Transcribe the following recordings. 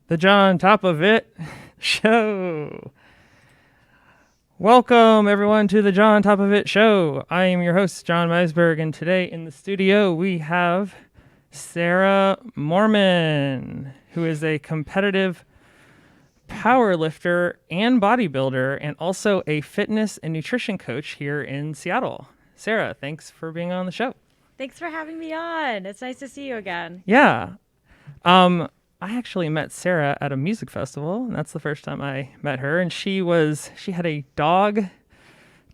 The John Top of It Show. Welcome, everyone, to the John Top of It Show. I am your host, John Meisberg, and today in the studio we have Sarah Moorman, who is a competitive powerlifter and bodybuilder, and also a fitness and nutrition coach here in Seattle. Sarah, thanks for being on the show. Thanks for having me on. It's nice to see you again. Yeah. I actually met Sarah at a music festival, and that's the first time I met her. And she had a dog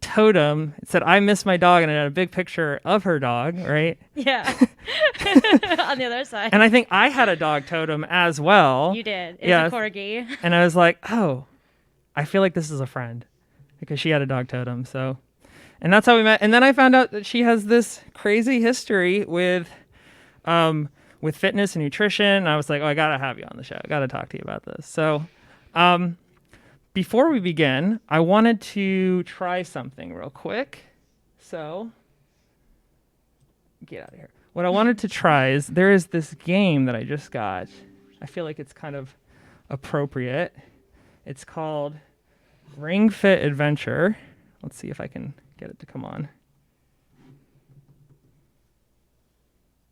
totem. It said, "I miss my dog," and it had a big picture of her dog, right? Yeah. On the other side. And I think I had a dog totem as well. You did. It's a corgi. And I was like, oh, I feel like this is a friend because she had a dog totem. So, and that's how we met. And then I found out that she has this crazy history with fitness and nutrition. I was like, oh, I got to have you on the show. I got to talk to you about this. So before we begin, I wanted to try something real quick. So get out of here. What I wanted to try is there is this game that I just got. I feel like it's kind of appropriate. It's called Ring Fit Adventure. Let's see if I can get it to come on.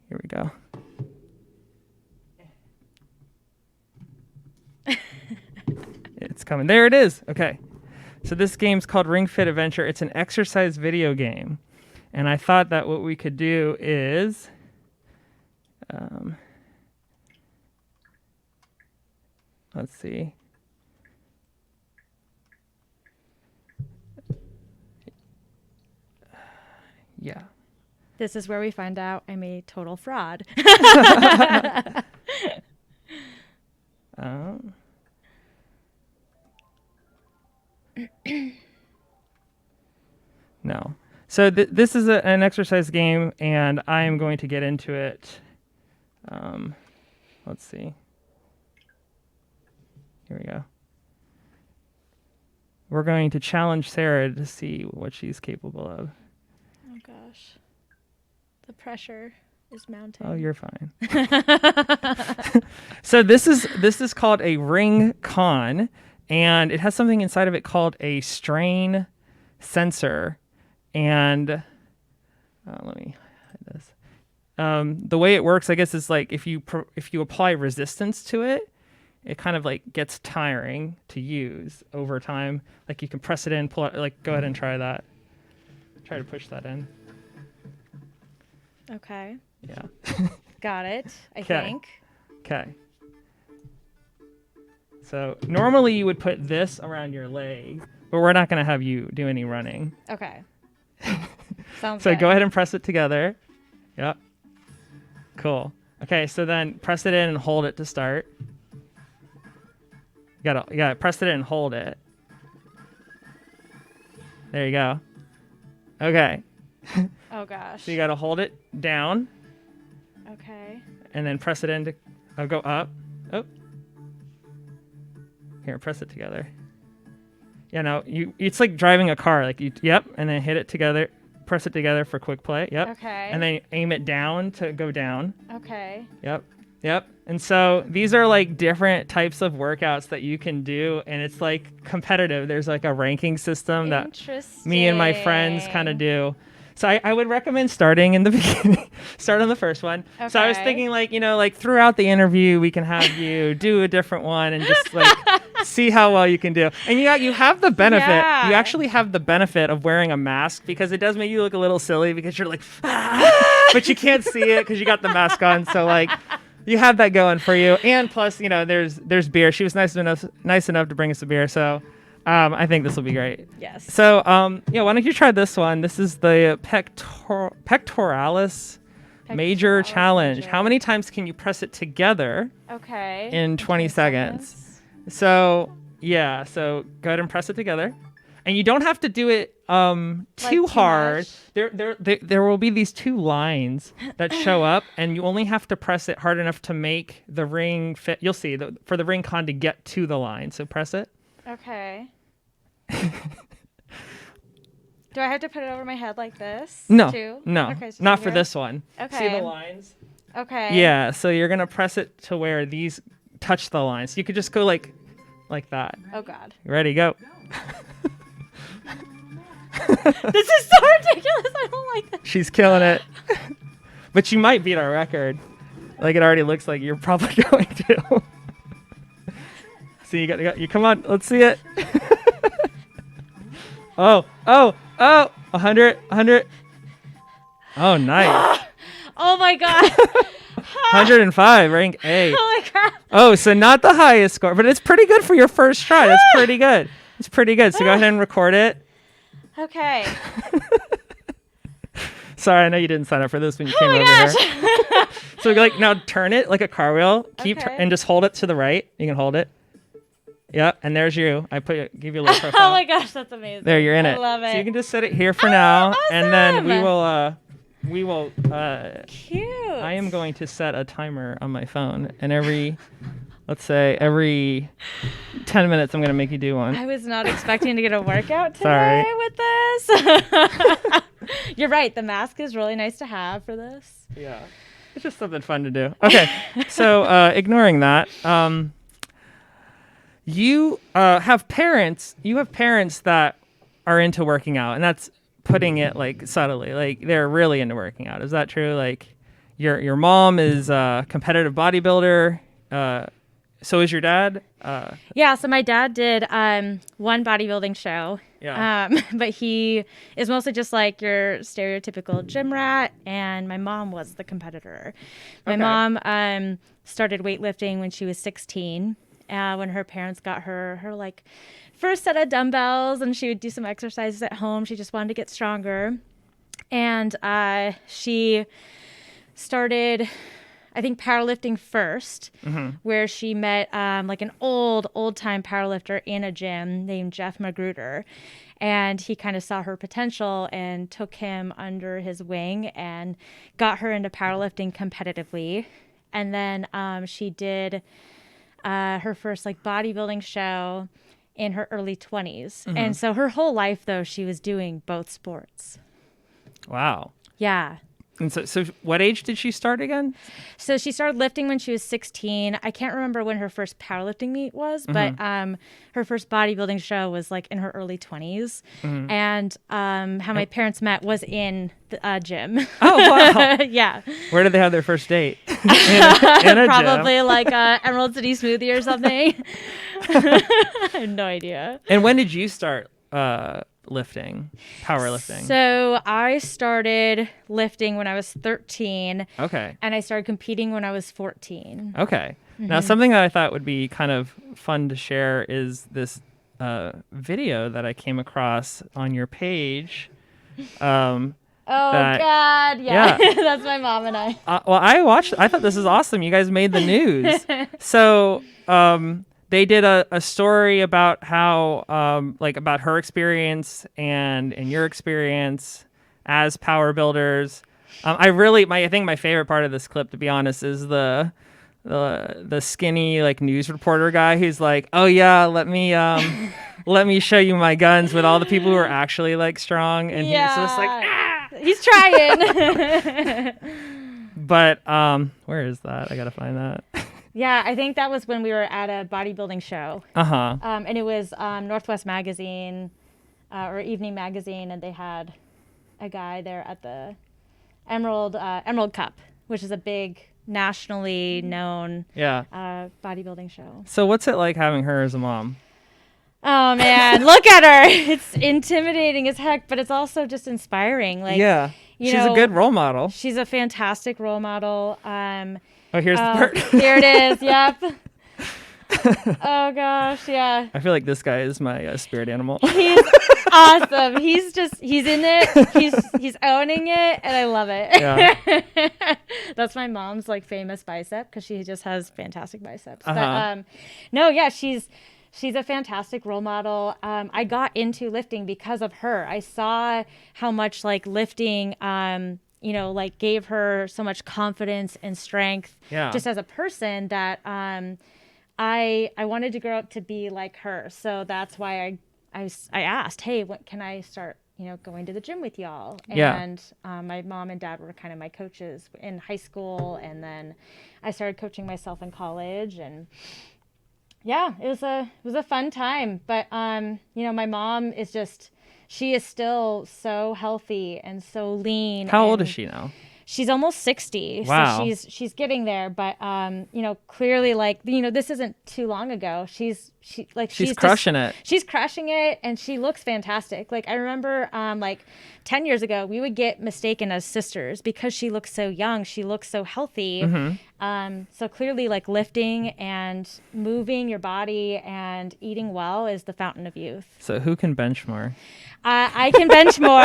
Here we go. It's coming. There it is. Okay. So this game's called Ring Fit Adventure. It's an exercise video game. And I thought that what we could do is let's see. Yeah. This is where we find out I'm a total fraud. No. So this is an exercise game, and I am going to get into it. Let's see. Here we go. We're going to challenge Sarah to see what she's capable of. Oh, gosh. The pressure is mounting. Oh, you're fine. So this is called a ring con, and it has something inside of it called a strain sensor. And let me hide this. The way it works, I guess, is like if you apply resistance to it, it kind of like gets tiring to use over time. Like you can press it in, pull it. Like go ahead and try that. Try to push that in. Okay. Yeah. Got it, I think. Okay. So normally you would put this around your leg, but we're not going to have you do any running. Okay. Sounds So good. go ahead and press it together. Yep. Cool. Okay, so then press it in and hold it to start. You gotta press it in and hold it. There you go. Okay. Oh, gosh. So you gotta hold it down Okay. and then press it in to go up. Oh. Here, press it together. Yeah, no, it's like driving a car. Like yep, and then hit it together, press it together for quick play. Yep. Okay. And then aim it down to go down. Okay. Yep. And so these are like different types of workouts that you can do, and it's like competitive. There's like a ranking system that me and my friends kind of do. So I would recommend starting in the beginning. Start on the first one. Okay. So I was thinking like throughout the interview, we can have you do a different one and just like see how well you can do. And you have the benefit. Yeah. You actually have the benefit of wearing a mask because it does make you look a little silly because you're like, but you can't see it because you got the mask on. So like you have that going for you. And plus, there's beer. She was nice enough to bring us a beer. So I think this will be great. Yes. So, why don't you try this one? This is the Pectoralis Major Challenge. How many times can you press it together? Okay. In 20 seconds. So, yeah. So go ahead and press it together. And you don't have to do it too hard. There will be these two lines that show up, and you only have to press it hard enough to make the ring fit. You'll see for the ring con to get to the line. So press it. Okay. Do I have to put it over my head like this? No, too? no, okay, so not for this one. Okay. See the lines? Okay. Yeah, so you're going to press it to where these touch the line. So you could just go like that. Oh God. Ready, go. This is so ridiculous. I don't like that. She's killing it. But you might beat our record. Like it already looks like you're probably going to. So you come on, let's see it. Oh, 100. Oh, nice. Oh my God. 105, rank A. Oh my God. Oh, so not the highest score, but it's pretty good for your first try. That's pretty good. It's pretty good. So go ahead and record it. Okay. Sorry, I know you didn't sign up for this when you came Oh my over gosh. here. So like now turn it like a cartwheel. Okay. And just hold it to the right. You can hold it. Yep, and there's you. give you a little profile. Oh my gosh, that's amazing. There, you're in it. I love it. So you can just set it here for now, awesome. and then we will. Cute. I am going to set a timer on my phone, and every 10 minutes, I'm going to make you do one. I was not expecting to get a workout Sorry. today with this. You're right. The mask is really nice to have for this. Yeah, it's just something fun to do. Okay, so ignoring that, you have parents. You have parents that are into working out, and that's putting it like subtly. Like they're really into working out. Is that true? Like your mom is a competitive bodybuilder. So is your dad? Yeah, so my dad did one bodybuilding show. Yeah. But he is mostly just like your stereotypical gym rat, and my mom was the competitor. My mom started weightlifting when she was 16, when her parents got her like first set of dumbbells, and she would do some exercises at home. She just wanted to get stronger. And she started, I think, powerlifting first, where she met like an old-time powerlifter in a gym named Jeff Magruder. And he kind of saw her potential and took him under his wing and got her into powerlifting competitively. And then she did her first like bodybuilding show in her early 20s. And so her whole life, though, she was doing both sports. Wow. Yeah. And so what age did she start again? So she started lifting when she was 16. I can't remember when her first powerlifting meet was, but her first bodybuilding show was like in her early 20s. And how my parents met was in the gym. Oh, wow. Yeah. Where did they have their first date? in a Probably gym. like Emerald City Smoothie or something. I have no idea. And when did you start powerlifting? So I started lifting when I was 13. Okay. And I started competing when I was 14. Okay. Now, something that I thought would be kind of fun to share is this video that I came across on your page. Oh, that, God. Yeah. That's my mom and I. Well, I thought this is awesome. You guys made the news. So they did a story about how, about her experience and your experience as power builders. I think my favorite part of this clip, to be honest, is the skinny like news reporter guy who's like, "Oh yeah, let me show you my guns," with all the people who are actually like strong, and he's just like, "Ah!" He's trying. But where is that? I gotta find that. Yeah, I think that was when we were at a bodybuilding show. And it was Northwest Magazine or Evening Magazine, and they had a guy there at the Emerald Cup, which is a big nationally known bodybuilding show. So what's it like having her as a mom? Oh man, look at her. It's intimidating as heck, but it's also just inspiring. Like, she's a good role model. She's a fantastic role model. Oh, here's the part. Here it is. Yep. Oh gosh, yeah. I feel like this guy is my spirit animal. He's awesome. He's in it. He's owning it, and I love it. Yeah. That's my mom's like famous bicep because she just has fantastic biceps. But no, yeah, she's a fantastic role model. I got into lifting because of her. I saw how much like lifting like gave her so much confidence and strength just as a person that I wanted to grow up to be like her. So that's why I asked, hey, what can I start going to the gym with y'all. Yeah. And my mom and dad were kind of my coaches in high school. And then I started coaching myself in college. And yeah, it was a fun time. But, my mom she is still so healthy and so lean. How old is she now? She's almost 60. Wow. So she's getting there. But, clearly, this isn't too long ago. She's crushing it. She's crushing it, and she looks fantastic. Like, I remember, 10 years ago, we would get mistaken as sisters because she looks so young. She looks so healthy. Mm-hmm. So clearly, like, lifting and moving your body and eating well is the fountain of youth. So who can bench more? I can bench more.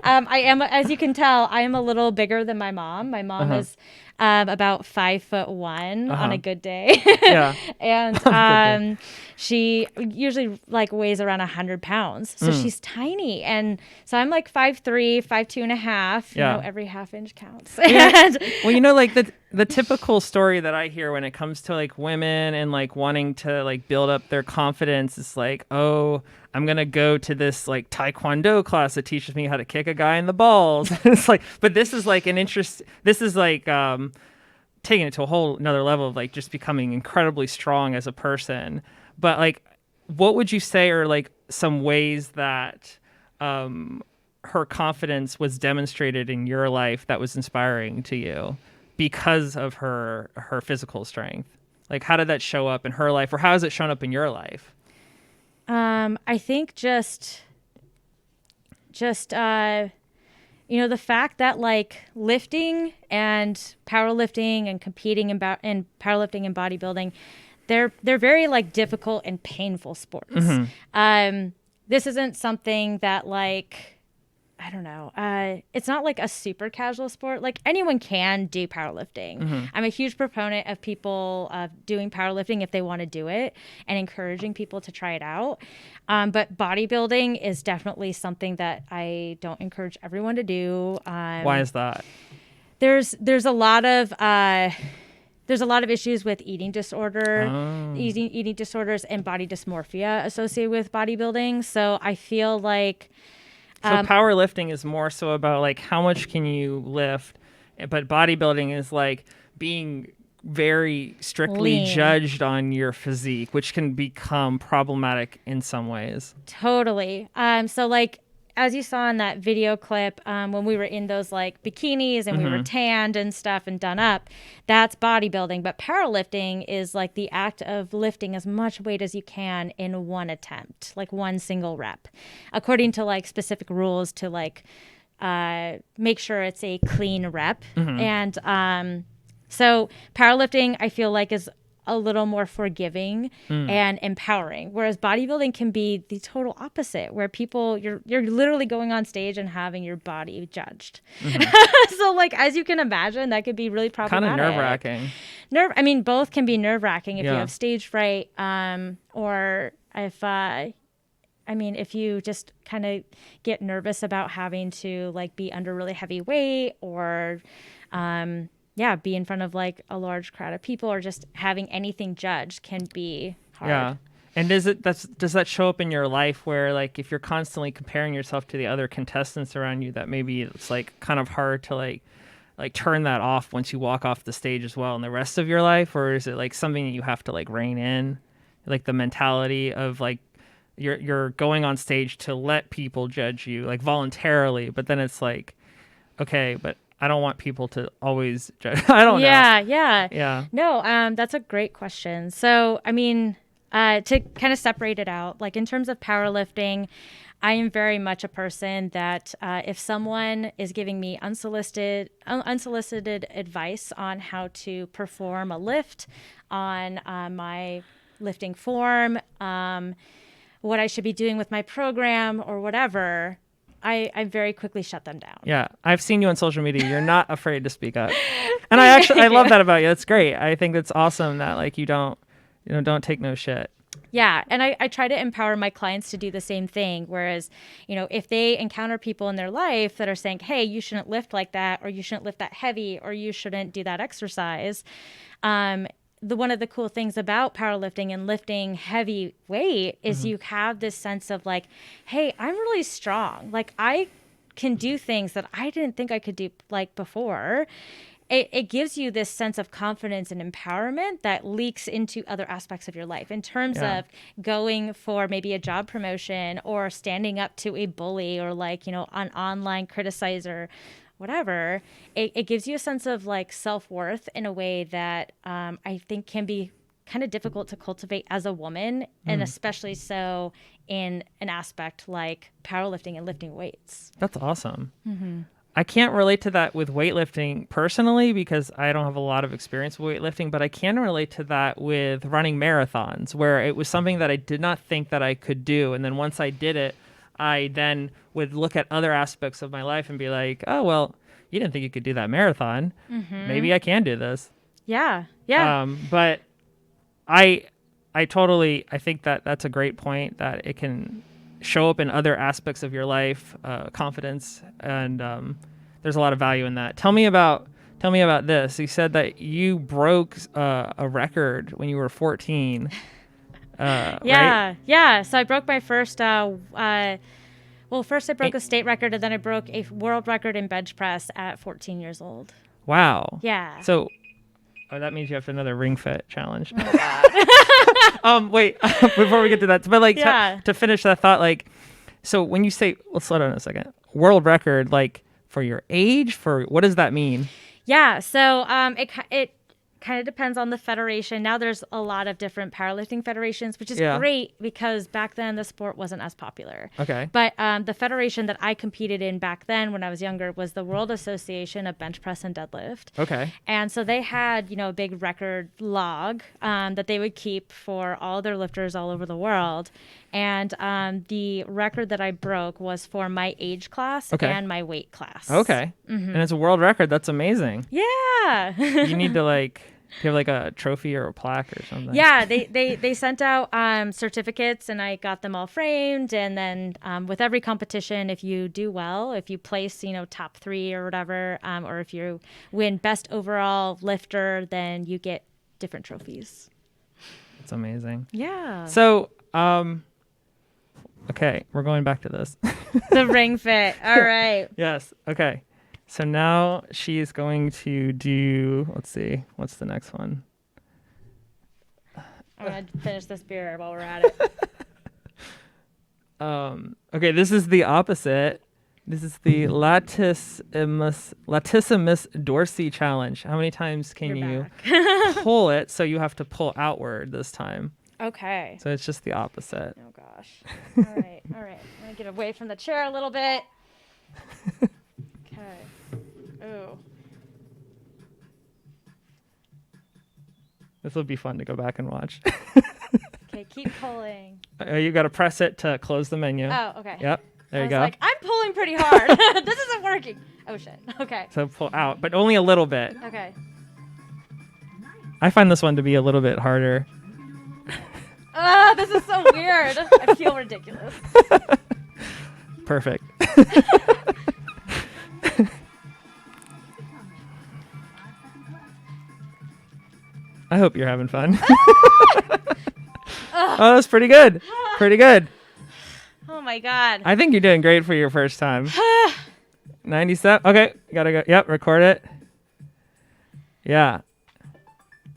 I am, as you can tell, I am a little bigger than my mom. My mom is about 5'1" on a good day. Yeah. And she usually weighs around 100 pounds. So she's tiny. And so I'm 5'3", 5'2.5". Every half inch counts. Well, the typical story that I hear when it comes to women and wanting to build up their confidence is oh, I'm going to go to this taekwondo class that teaches me how to kick a guy in the balls. It's but this is an interest. This is taking it to a whole another level of just becoming incredibly strong as a person. But what would you say are some ways that her confidence was demonstrated in your life that was inspiring to you because of her physical strength? How did that show up in her life, or how has it shown up in your life? I think just the fact that lifting and powerlifting and competing in powerlifting and bodybuilding, they're very difficult and painful sports. Mm-hmm. This isn't something that I don't know. It's not a super casual sport. Anyone can do powerlifting. Mm-hmm. I'm a huge proponent of people doing powerlifting if they want to do it and encouraging people to try it out. But bodybuilding is definitely something that I don't encourage everyone to do. Why is that? There's a lot of issues with eating disorders and body dysmorphia associated with bodybuilding. So I feel so powerlifting is more so about how much can you lift, but bodybuilding is being very strictly lean, judged on your physique, which can become problematic in some ways. Totally. So as you saw in that video clip, when we were in those bikinis and we were tanned and stuff and done up, that's bodybuilding. But powerlifting is the act of lifting as much weight as you can in one attempt, one single rep, according to specific rules to make sure it's a clean rep. Mm-hmm. And so powerlifting, I feel is a little more forgiving and empowering, whereas bodybuilding can be the total opposite, where you're literally going on stage and having your body judged. Mm-hmm. So as you can imagine, that could be really problematic. Kind of nerve-wracking. Both can be nerve-wracking if you have stage fright, or if you just kind of get nervous about having to be under really heavy weight, or be in front of a large crowd of people, or just having anything judged can be hard. Yeah. And does that show up in your life where if you're constantly comparing yourself to the other contestants around you, that maybe it's kind of hard to turn that off once you walk off the stage as well in the rest of your life? Or is it something that you have to rein in, the mentality of you're going on stage to let people judge you voluntarily, but then it's okay, but I don't want people to always judge. I don't know. Yeah. No, that's a great question. So, to kind of separate it out, in terms of powerlifting, I am very much a person that if someone is giving me unsolicited advice on how to perform a lift, on my lifting form, what I should be doing with my program or whatever, I very quickly shut them down. Yeah, I've seen you on social media. You're not afraid to speak up, and I love that about you. That's great. I think that's awesome that you don't take no shit. Yeah, and I try to empower my clients to do the same thing. Whereas, if they encounter people in their life that are saying, "Hey, you shouldn't lift like that," or "You shouldn't lift that heavy," or "You shouldn't do that exercise," one of the cool things about powerlifting and lifting heavy weight is you have this sense of like, hey, I'm really strong. Like I can do things that I didn't think I could do like before. It gives you this sense of confidence and empowerment that leaks into other aspects of your life in terms of going for maybe a job promotion or standing up to a bully or like, an online criticizer, whatever. It gives you a sense of like self-worth in a way that I think can be kind of difficult to cultivate as a woman, and especially so in an aspect like powerlifting and lifting weights. That's awesome. I can't relate to that with weightlifting personally because I don't have a lot of experience with weightlifting, but I can relate to that with running marathons, where it was something that I did not think that I could do. And then once I did it, I then would look at other aspects of my life and be like, oh, well, you didn't think you could do that marathon. Maybe I can do this. Yeah. But I think that that's a great point, that it can show up in other aspects of your life, confidence, and there's a lot of value in that. Tell me about this. You said that you broke a record when you were 14. Right? Yeah. So I broke my first. First I broke a state record, and then I broke a world record in bench press at 14 years old. Wow. Yeah. So, that means you have another ring fit challenge. Oh God. Wait, before we get to that, but like to finish that thought, like, so when you say, let's slow down a second, world record, like for your age, for what does that mean? Yeah. So it kind of depends on the federation. Now there's a lot of different powerlifting federations, which is great because back then the sport wasn't as popular. Okay. But the federation that I competed in back then when I was younger was the World Association of Bench Press and Deadlift. Okay. And so they had, a big record log that they would keep for all their lifters all over the world. And the record that I broke was for my age class and my weight class. Okay. And it's a world record. That's amazing. Yeah. You need to do you have like a trophy or a plaque or something? Yeah, they sent out certificates, and I got them all framed. And then with every competition, if you do well, if you place, top 3 or whatever, or if you win best overall lifter, then you get different trophies. That's amazing. Yeah. So, okay, we're going back to this. The ring fit. All right. Yes. Okay. So now she's going to do, let's see, what's the next one? I'm going to finish this beer while we're at it. Okay, this is the opposite. This is the Latissimus Dorsi challenge. How many times can you pull it? So you have to pull outward this time. Okay. So it's just the opposite. Oh, gosh. All right. I'm going to get away from the chair a little bit. Okay. Ooh. This will be fun to go back and watch. Okay, keep pulling. You got to press it to close the menu. Oh, okay. Yep. There you go. I'm pulling pretty hard. This isn't working. Oh, shit. Okay. So pull out, but only a little bit. Okay. I find this one to be a little bit harder. This is so weird. I feel ridiculous. Perfect. I hope you're having fun. Oh, that's pretty good. Pretty good. Oh my God. I think you're doing great for your first time. 97. Okay, gotta go. Yep, record it. Yeah.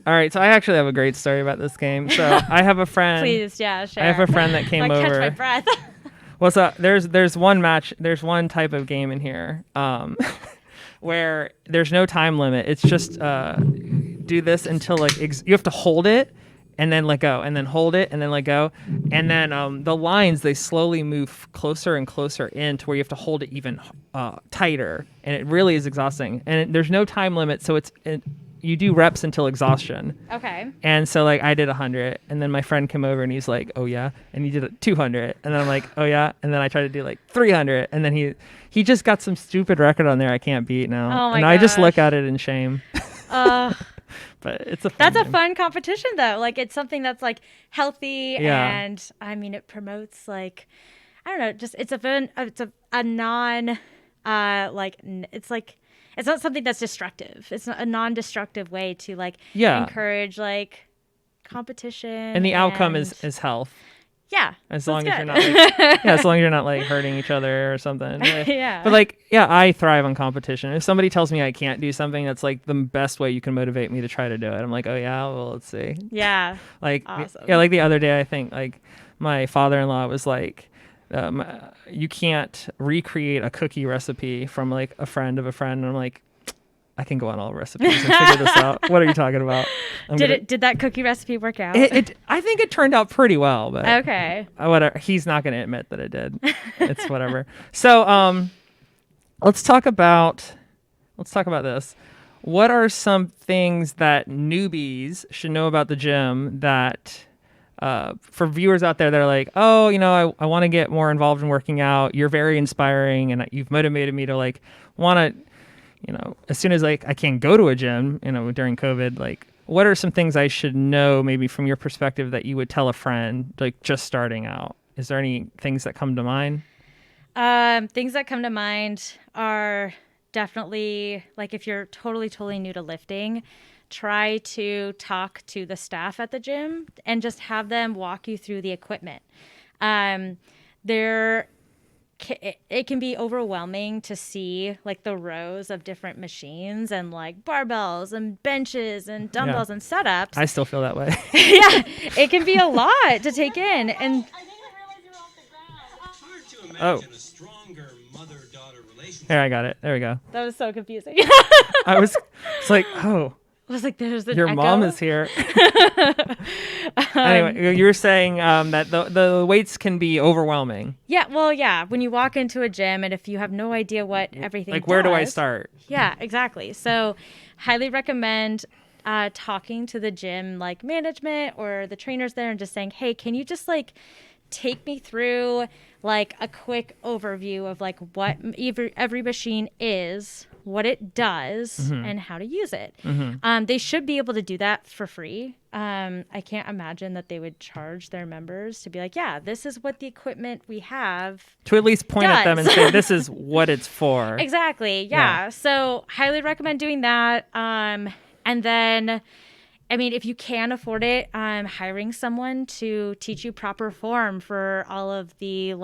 All right, so I actually have a great story about this game. So I have a friend. Please, yeah, share. I have a friend that came over. Catch my breath. Well, so there's one match. There's one type of game in here where there's no time limit. It's just do this until you have to hold it and then let go, and then hold it and then let go, and then the lines, they slowly move closer and closer in to where you have to hold it even tighter, and it really is exhausting. And there's no time limit, so you do reps until exhaustion. Okay. And so I did 100, and then my friend came over and he's like, oh yeah, and he did 200, and then I'm like, oh yeah, and then I tried to do 300, and then he just got some stupid record on there I can't beat now. Oh my and gosh. I just look at it in shame. But it's a fun game. A fun competition though. It's something that's healthy, and I mean it promotes I don't know, just it's a non it's it's not something that's destructive. It's not a non-destructive way to like Yeah. encourage like competition. And the outcome is health. Yeah. As long as you're not like, as long as you're not like hurting each other or something. Yeah. But like, yeah, I thrive on competition. If somebody tells me I can't do something, that's like the best way you can motivate me to try to do it. I'm like, oh yeah, well, let's see. Yeah. Like, awesome. yeah, like the other day, I think like my father-in-law was like, you can't recreate a cookie recipe from like a friend of a friend. And I'm like, I can go on all recipes and figure this out. What are you talking about? Did that cookie recipe work out? I think it turned out pretty well, but okay. Whatever. He's not going to admit that it did. It's whatever. So, let's talk about this. What are some things that newbies should know about the gym that, for viewers out there that are like, oh, I want to get more involved in working out. You're very inspiring, and you've motivated me to like want to. As soon as like I can go to a gym, during COVID, like what are some things I should know maybe from your perspective that you would tell a friend like just starting out? Is there any things that come to mind? Things that come to mind are definitely like if you're totally new to lifting, try to talk to the staff at the gym and just have them walk you through the equipment. It can be overwhelming to see like the rows of different machines and like barbells and benches and dumbbells and setups. I still feel that way. Yeah, it can be a lot to take in. And Here, I got it. There we go. That was so confusing. It's like, oh. I was like, there's your echo. Mom is here. Anyway, you were saying that the weights can be overwhelming. Yeah, well, yeah. When you walk into a gym and if you have no idea what everything like, does, where do I start? Yeah, exactly. So highly recommend talking to the gym like management or the trainers there and just saying, hey, can you just like take me through like a quick overview of like what every machine is, what it does, and how to use it. They should be able to do that for free. I can't imagine that they would charge their members to be like, yeah, this is what the equipment we have. To at least point at them and say, this is what it's for. Exactly. Yeah. So highly recommend doing that. And then, I mean, if you can afford it, hiring someone to teach you proper form for all of the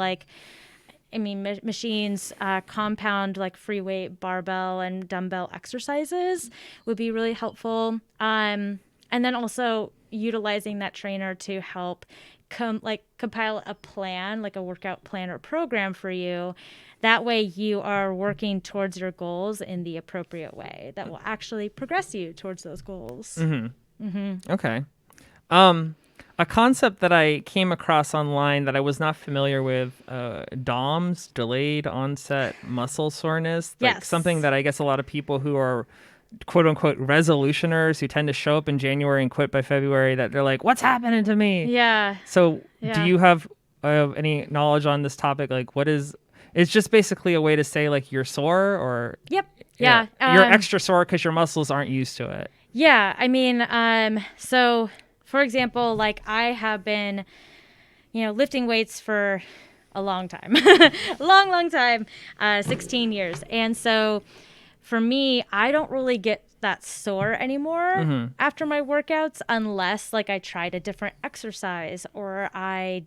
machines, compound like free weight, barbell, and dumbbell exercises would be really helpful. And then also utilizing that trainer to help compile a plan, like a workout plan or program for you. That way you are working towards your goals in the appropriate way that will actually progress you towards those goals. Okay. A concept that I came across online that I was not familiar with, DOMS, delayed onset muscle soreness. Like something that I guess a lot of people who are quote unquote resolutioners who tend to show up in January and quit by February, that they're like, what's happening to me? Yeah. So do you have any knowledge on this topic? Like it's just basically a way to say like you're sore or. Yep. Yeah. You're extra sore because your muscles aren't used to it. Yeah. I mean, so for example, like I have been, lifting weights for a long time, long time, 16 years. And so for me, I don't really get that sore anymore after my workouts unless like I tried a different exercise or I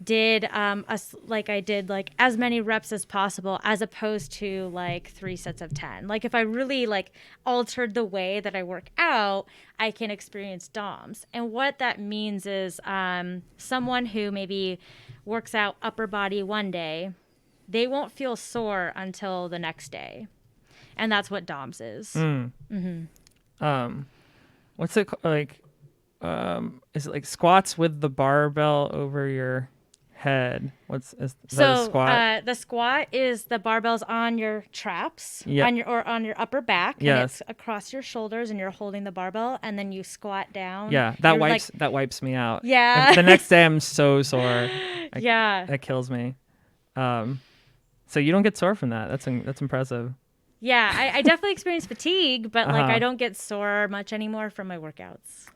did as many reps as possible as opposed to like 3 sets of 10. Like if I really like altered the way that I work out, I can experience DOMS. And what that means is someone who maybe works out upper body one day, they won't feel sore until the next day. And that's what DOMS is. What's it like? Is it like squats with the barbell over your head? Is that a squat? The squat is the barbells on your traps, on your upper back. Yes. And it's across your shoulders, and you're holding the barbell, and then you squat down. Yeah, that wipes me out. Yeah. The next day I'm so sore. That kills me. So you don't get sore from that. That's impressive. Yeah, I definitely experience fatigue, but I don't get sore much anymore from my workouts.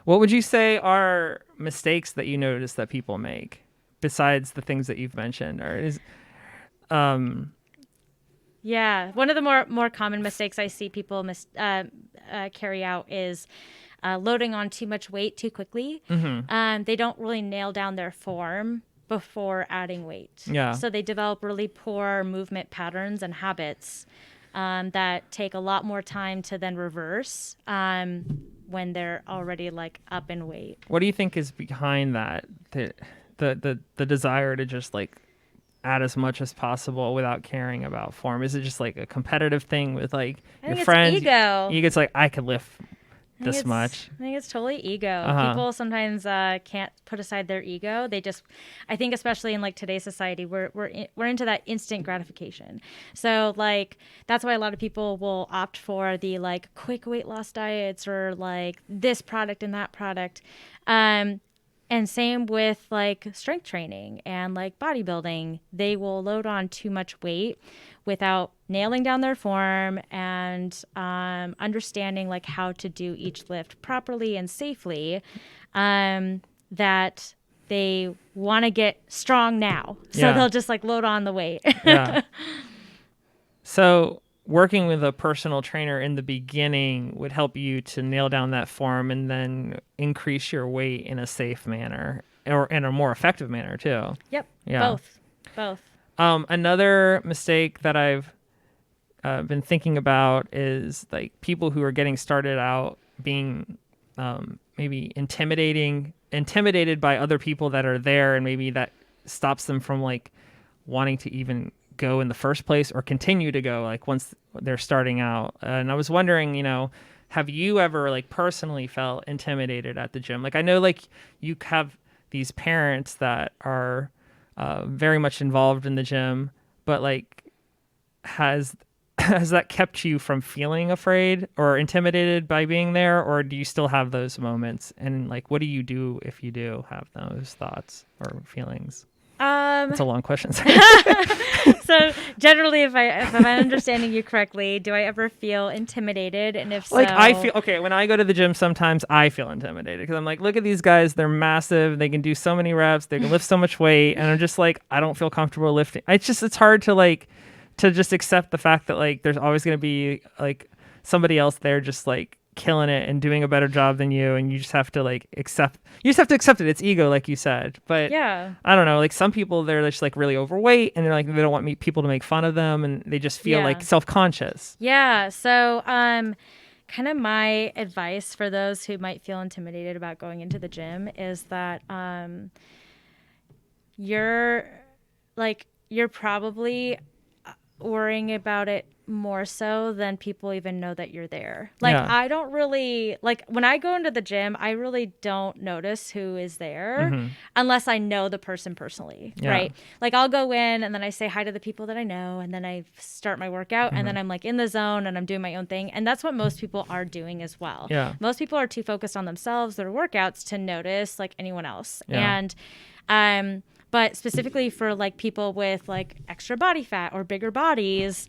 What would you say are mistakes that you notice that people make besides the things that you've mentioned? Or Yeah. One of the more common mistakes I see people carry out is loading on too much weight too quickly. They don't really nail down their form before adding weight. Yeah. So they develop really poor movement patterns and habits that take a lot more time to then reverse when they're already like up in weight. What do you think is behind that? The desire to just like add as much as possible without caring about form? Is it just like a competitive thing with like your friends? Ego. Ego's like, I could lift this much. I think it's totally ego. People sometimes can't put aside their ego. They just, I think, especially in like today's society, we're into that instant gratification. So like that's why a lot of people will opt for the like quick weight loss diets or like this product and that product. And same with like strength training and like bodybuilding. They will load on too much weight without nailing down their form and understanding like how to do each lift properly and safely, that they want to get strong now. So they'll just like load on the weight. Yeah. So working with a personal trainer in the beginning would help you to nail down that form and then increase your weight in a safe manner or in a more effective manner too. Yep. Yeah. Both. Another mistake that I've been thinking about is like people who are getting started out being maybe intimidated by other people that are there, and maybe that stops them from like wanting to even go in the first place or continue to go like once they're starting out. And I was wondering, have you ever like personally felt intimidated at the gym? Like I know like you have these parents that are very much involved in the gym, but like has that kept you from feeling afraid or intimidated by being there, or do you still have those moments? And like what do you do if you do have those thoughts or feelings? That's a long question. So generally, if I'm understanding you correctly, do I ever feel intimidated? And if so, like I feel okay when I go to the gym. Sometimes I feel intimidated because I'm like, look at these guys; they're massive. They can do so many reps. They can lift so much weight, and I'm just like, I don't feel comfortable lifting. It's hard to just accept the fact that like there's always going to be like somebody else there just like killing it and doing a better job than you, and you just have to like accept it. It's ego, like you said. But yeah, I don't know, like some people, they're just like really overweight and they're like, they don't want people to make fun of them, and they just feel like self-conscious. Yeah. So kind of my advice for those who might feel intimidated about going into the gym is that you're probably worrying about it more so than people even know that you're there. Like I don't really like when I go into the gym, I really don't notice who is there unless I know the person personally, right? Like I'll go in and then I say hi to the people that I know, and then I start my workout and then I'm like in the zone and I'm doing my own thing. And that's what most people are doing as well. Yeah. Most people are too focused on themselves, their workouts, to notice like anyone else. Yeah. And but specifically for like people with like extra body fat or bigger bodies,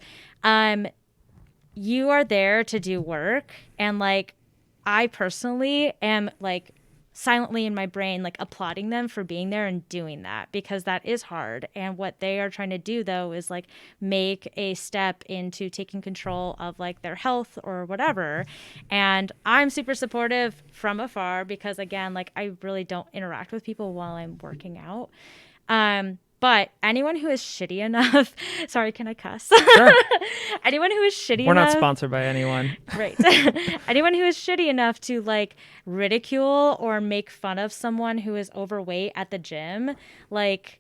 you are there to do work. And like, I personally am like silently in my brain, like applauding them for being there and doing that, because that is hard. And what they are trying to do though, is like make a step into taking control of like their health or whatever. And I'm super supportive from afar because again, like I really don't interact with people while I'm working out. But anyone who is shitty enough, sorry, can I cuss? Sure. Anyone who is shitty enough. We're not sponsored by anyone. Right. Anyone who is shitty enough to like ridicule or make fun of someone who is overweight at the gym, like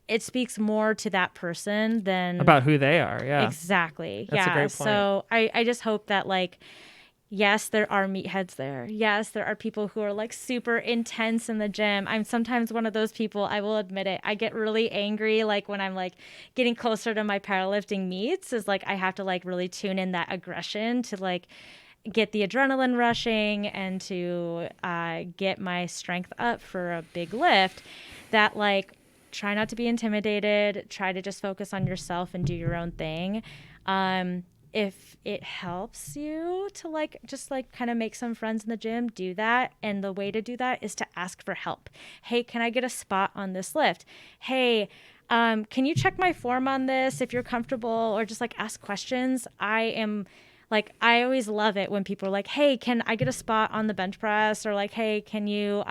it speaks more to that person than about who they are. Yeah, exactly. That's a great point. So I just hope that like, yes, there are meatheads there. Yes, there are people who are like super intense in the gym. I'm sometimes one of those people, I will admit it. I get really angry like when I'm like getting closer to my powerlifting meets, is like I have to like really tune in that aggression to like get the adrenaline rushing and to get my strength up for a big lift. That like, try not to be intimidated, try to just focus on yourself and do your own thing. If it helps you to like just like kind of make some friends in the gym, do that. And the way to do that is to ask for help. Hey, can I get a spot on this lift? Hey, can you check my form on this if you're comfortable, or just like ask questions. I always love it when people are like, hey, can I get a spot on the bench press? Or like, hey, can you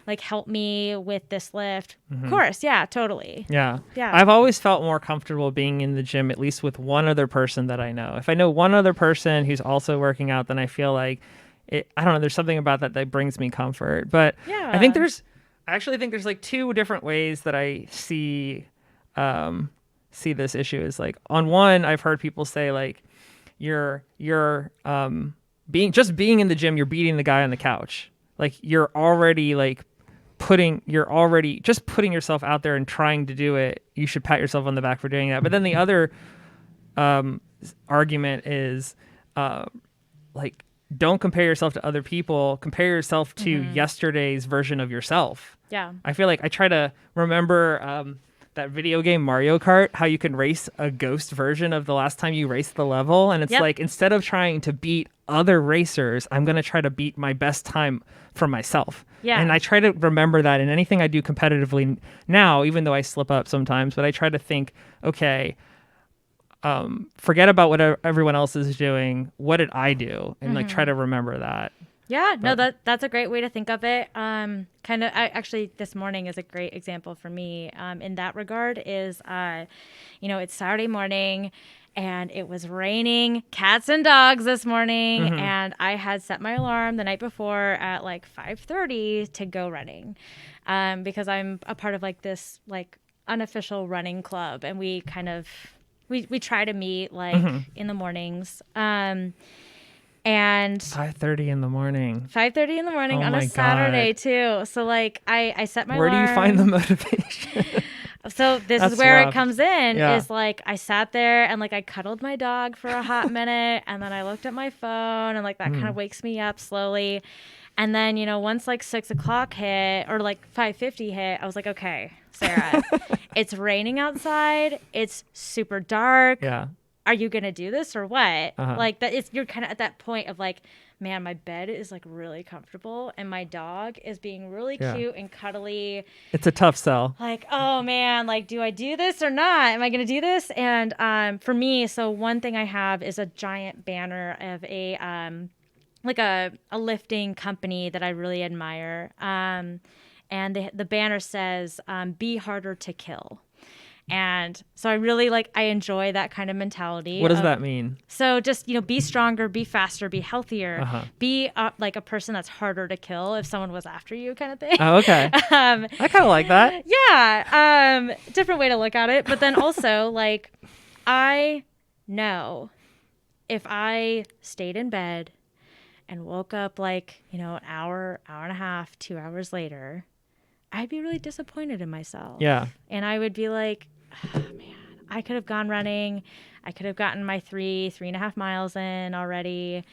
like help me with this lift? Of course. Yeah, totally. Yeah. Yeah. I've always felt more comfortable being in the gym, at least with one other person that I know. If I know one other person who's also working out, then I feel like I don't know, there's something about that brings me comfort. But Yeah. I actually think there's like two different ways that I see this issue. Is like, on one, I've heard people say like, you're being in the gym, you're beating the guy on the couch. Like you're already putting yourself out there and trying to do it. You should pat yourself on the back for doing that. But then the other argument is like, don't compare yourself to other people. Compare yourself to yesterday's version of yourself. Yeah. I feel like I try to remember that video game Mario Kart, how you can race a ghost version of the last time you raced the level. And it's like, instead of trying to beat other racers, I'm going to try to beat my best time for myself. Yeah. And I try to remember that in anything I do competitively now, even though I slip up sometimes, but I try to think, okay, forget about what everyone else is doing. What did I do? And like try to remember that. Yeah, no, that's a great way to think of it. Actually, this morning is a great example for me in that regard. Is it's Saturday morning, and it was raining cats and dogs this morning, and I had set my alarm the night before at like 5:30 to go running, because I'm a part of like this like unofficial running club, and we try to meet like in the mornings. And 5:30 in the morning. 5:30 in the morning on a Saturday too. So like I set my Where alarm. do you find the motivation? So this That's is where rough. it comes in. Yeah. Is like I sat there and like I cuddled my dog for a hot minute, and then I looked at my phone, and like that kind of wakes me up slowly. And then, once like 6:00 hit, or like 5:50 hit, I was like, okay, Sarah, it's raining outside. It's super dark. Yeah. Are you going to do this or what? Like that you're kind of at that point of like, man, my bed is like really comfortable and my dog is being really cute and cuddly. It's a tough sell. Like, oh man, like, do I do this or not? Am I going to do this? And for me, so one thing I have is a giant banner of a lifting company that I really admire. And the banner says, be harder to kill. And so I enjoy that kind of mentality. What does that mean? So just, be stronger, be faster, be healthier, be like a person that's harder to kill if someone was after you, kind of thing. Oh, okay. I kind of like that. Yeah. Different way to look at it. But then also like, I know if I stayed in bed and woke up like, an hour and a half, 2 hours later, I'd be really disappointed in myself. Yeah. And I would be like, oh, man, I could have gone running. I could have gotten my 3.5 miles in already.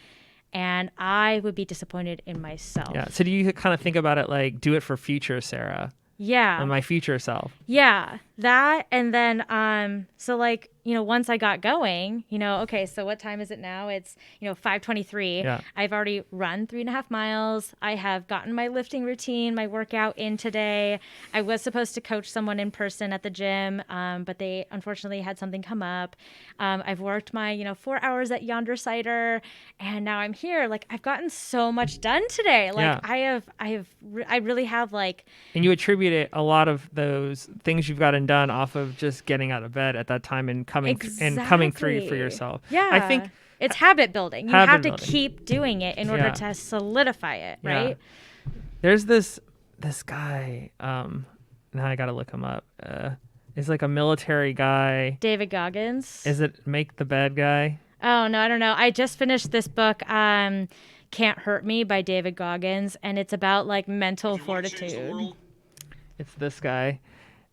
And I would be disappointed in myself. Yeah. So do you kind of think about it like, do it for future Sarah? Yeah. And my future self. Yeah. That. And then, so like, once I got going, okay, so what time is it now? It's, 5:23. Yeah. I've already run 3.5 miles. I have gotten my lifting routine, my workout in today. I was supposed to coach someone in person at the gym, but they unfortunately had something come up. I've worked my, 4 hours at Yonder Cider, and now I'm here. Like, I've gotten so much done today. Like, Yeah. I really have like. And you attribute it, a lot of those things you've gotten done off of just getting out of bed at that time and coming through for yourself. Yeah. I think it's habit building. You have to keep doing it in order to solidify it, right? Yeah. There's this guy, now I got to look him up. He's like a military guy. David Goggins. Is it Make the Bed guy? Oh, no, I don't know. I just finished this book, Can't Hurt Me by David Goggins, and it's about like mental fortitude. It's this guy.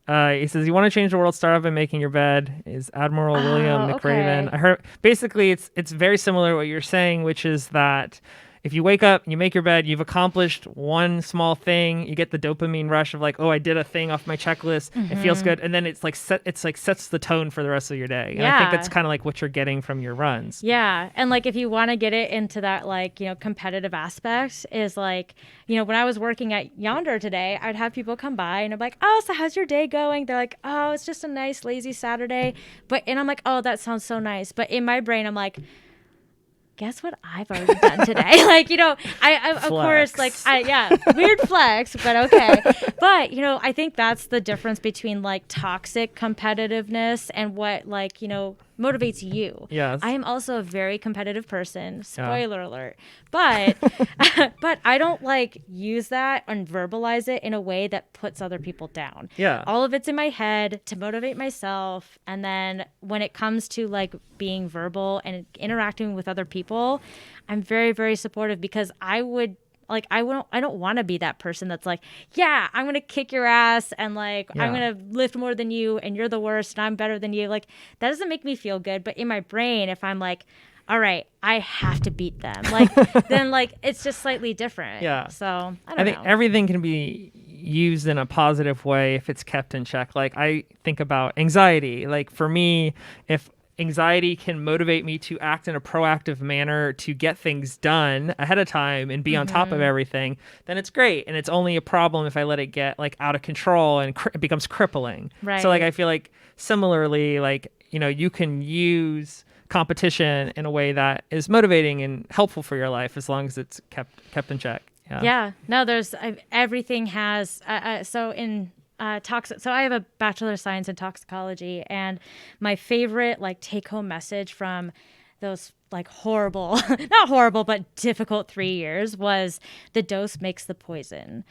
He says, you want to change the world, start off by making your bed. Is Admiral William McRaven. Okay. I heard basically it's very similar to what you're saying, which is that if you wake up and you make your bed, you've accomplished one small thing, you get the dopamine rush of like, oh, I did a thing off my checklist. It feels good. And then it's like sets the tone for the rest of your day. And I think that's kind of like what you're getting from your runs. Yeah. And like, if you want to get it into that, like, competitive aspect is like, when I was working at Yonder today, I'd have people come by and I'm like, oh, so how's your day going? They're like, oh, it's just a nice, lazy Saturday. And I'm like, oh, that sounds so nice. But in my brain, I'm like, guess what I've already done today? Like, I of course, like, weird flex, but okay. But, I think that's the difference between like toxic competitiveness and what like, motivates you. Yes. I am also a very competitive person. Spoiler alert. But but I don't like use that and verbalize it in a way that puts other people down. Yeah. All of it's in my head to motivate myself. And then when it comes to like being verbal and interacting with other people, I'm very, very supportive because I don't want to be that person that's like, yeah, I'm going to kick your ass and like, I'm going to lift more than you and you're the worst and I'm better than you. Like, that doesn't make me feel good. But in my brain, if I'm like, all right, I have to beat them, like, then like, it's just slightly different. Yeah. So I think everything can be used in a positive way if it's kept in check. Like I think about anxiety. Like for me, if anxiety can motivate me to act in a proactive manner to get things done ahead of time and be on top of everything, then it's great. And it's only a problem if I let it get like out of control and it becomes crippling. Right. So like, I feel like similarly, like, you can use competition in a way that is motivating and helpful for your life as long as it's kept in check. Yeah. No, there's everything has, so I have a Bachelor of Science in Toxicology, and my favorite like take-home message from those like horrible, not horrible, but difficult 3 years was the dose makes the poison.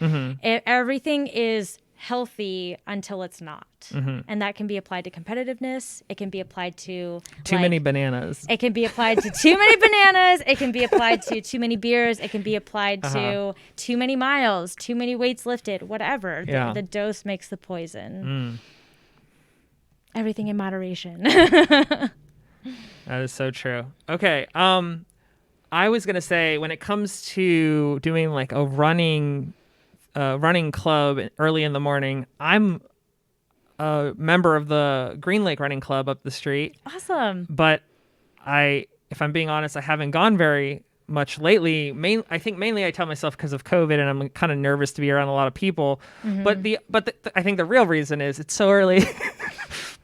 Everything is healthy until it's not. And that can be applied to competitiveness. It can be applied to too many bananas. It can be applied to too many bananas. It can be applied to too many beers. It can be applied to too many miles, too many weights lifted, whatever. The dose makes the poison. Everything in moderation. That is so true. Okay. I was going to say, when it comes to doing like a running club early in the morning, I'm a member of the Green Lake Running Club up the street. Awesome. But if I'm being honest, I haven't gone very much lately. I think mainly I tell myself because of COVID and I'm kind of nervous to be around a lot of people. But I think the real reason is it's so early.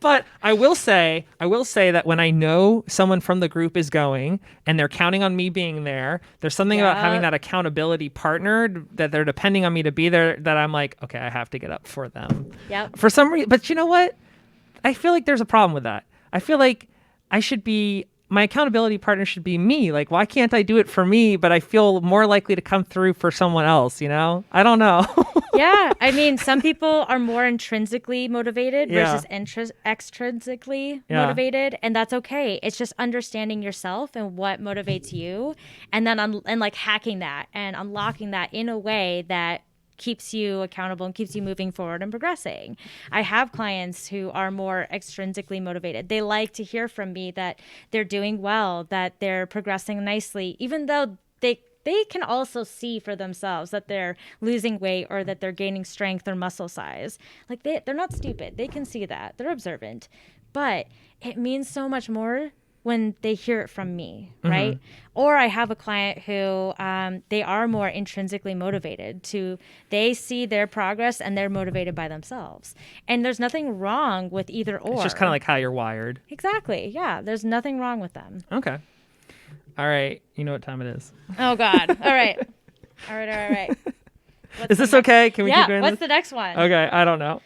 But I will say that when I know someone from the group is going and they're counting on me being there, there's something about having that accountability partner that they're depending on me to be there that I'm like, okay, I have to get up for them. Yep. For some reason, but you know what? I feel like there's a problem with that. I feel like my accountability partner should be me. Like, why can't I do it for me, but I feel more likely to come through for someone else, I don't know. Yeah. I mean, some people are more intrinsically motivated versus extrinsically motivated, and that's okay. It's just understanding yourself and what motivates you, and then and like hacking that and unlocking that in a way that keeps you accountable and keeps you moving forward and progressing. I have clients who are more extrinsically motivated. They like to hear from me that they're doing well, that they're progressing nicely, even though they can also see for themselves that they're losing weight or that they're gaining strength or muscle size. Like they're not stupid. They can see that. They're observant. But it means so much more when they hear it from me, right? Or I have a client who they are more intrinsically motivated they see their progress and they're motivated by themselves. And there's nothing wrong with either or. It's just kind of like how you're wired. Exactly. Yeah. There's nothing wrong with them. Okay. All right. You know what time it is. Oh, God. All right. All right. Is this okay? Can we keep doing this? What's the next one? Okay. I don't know.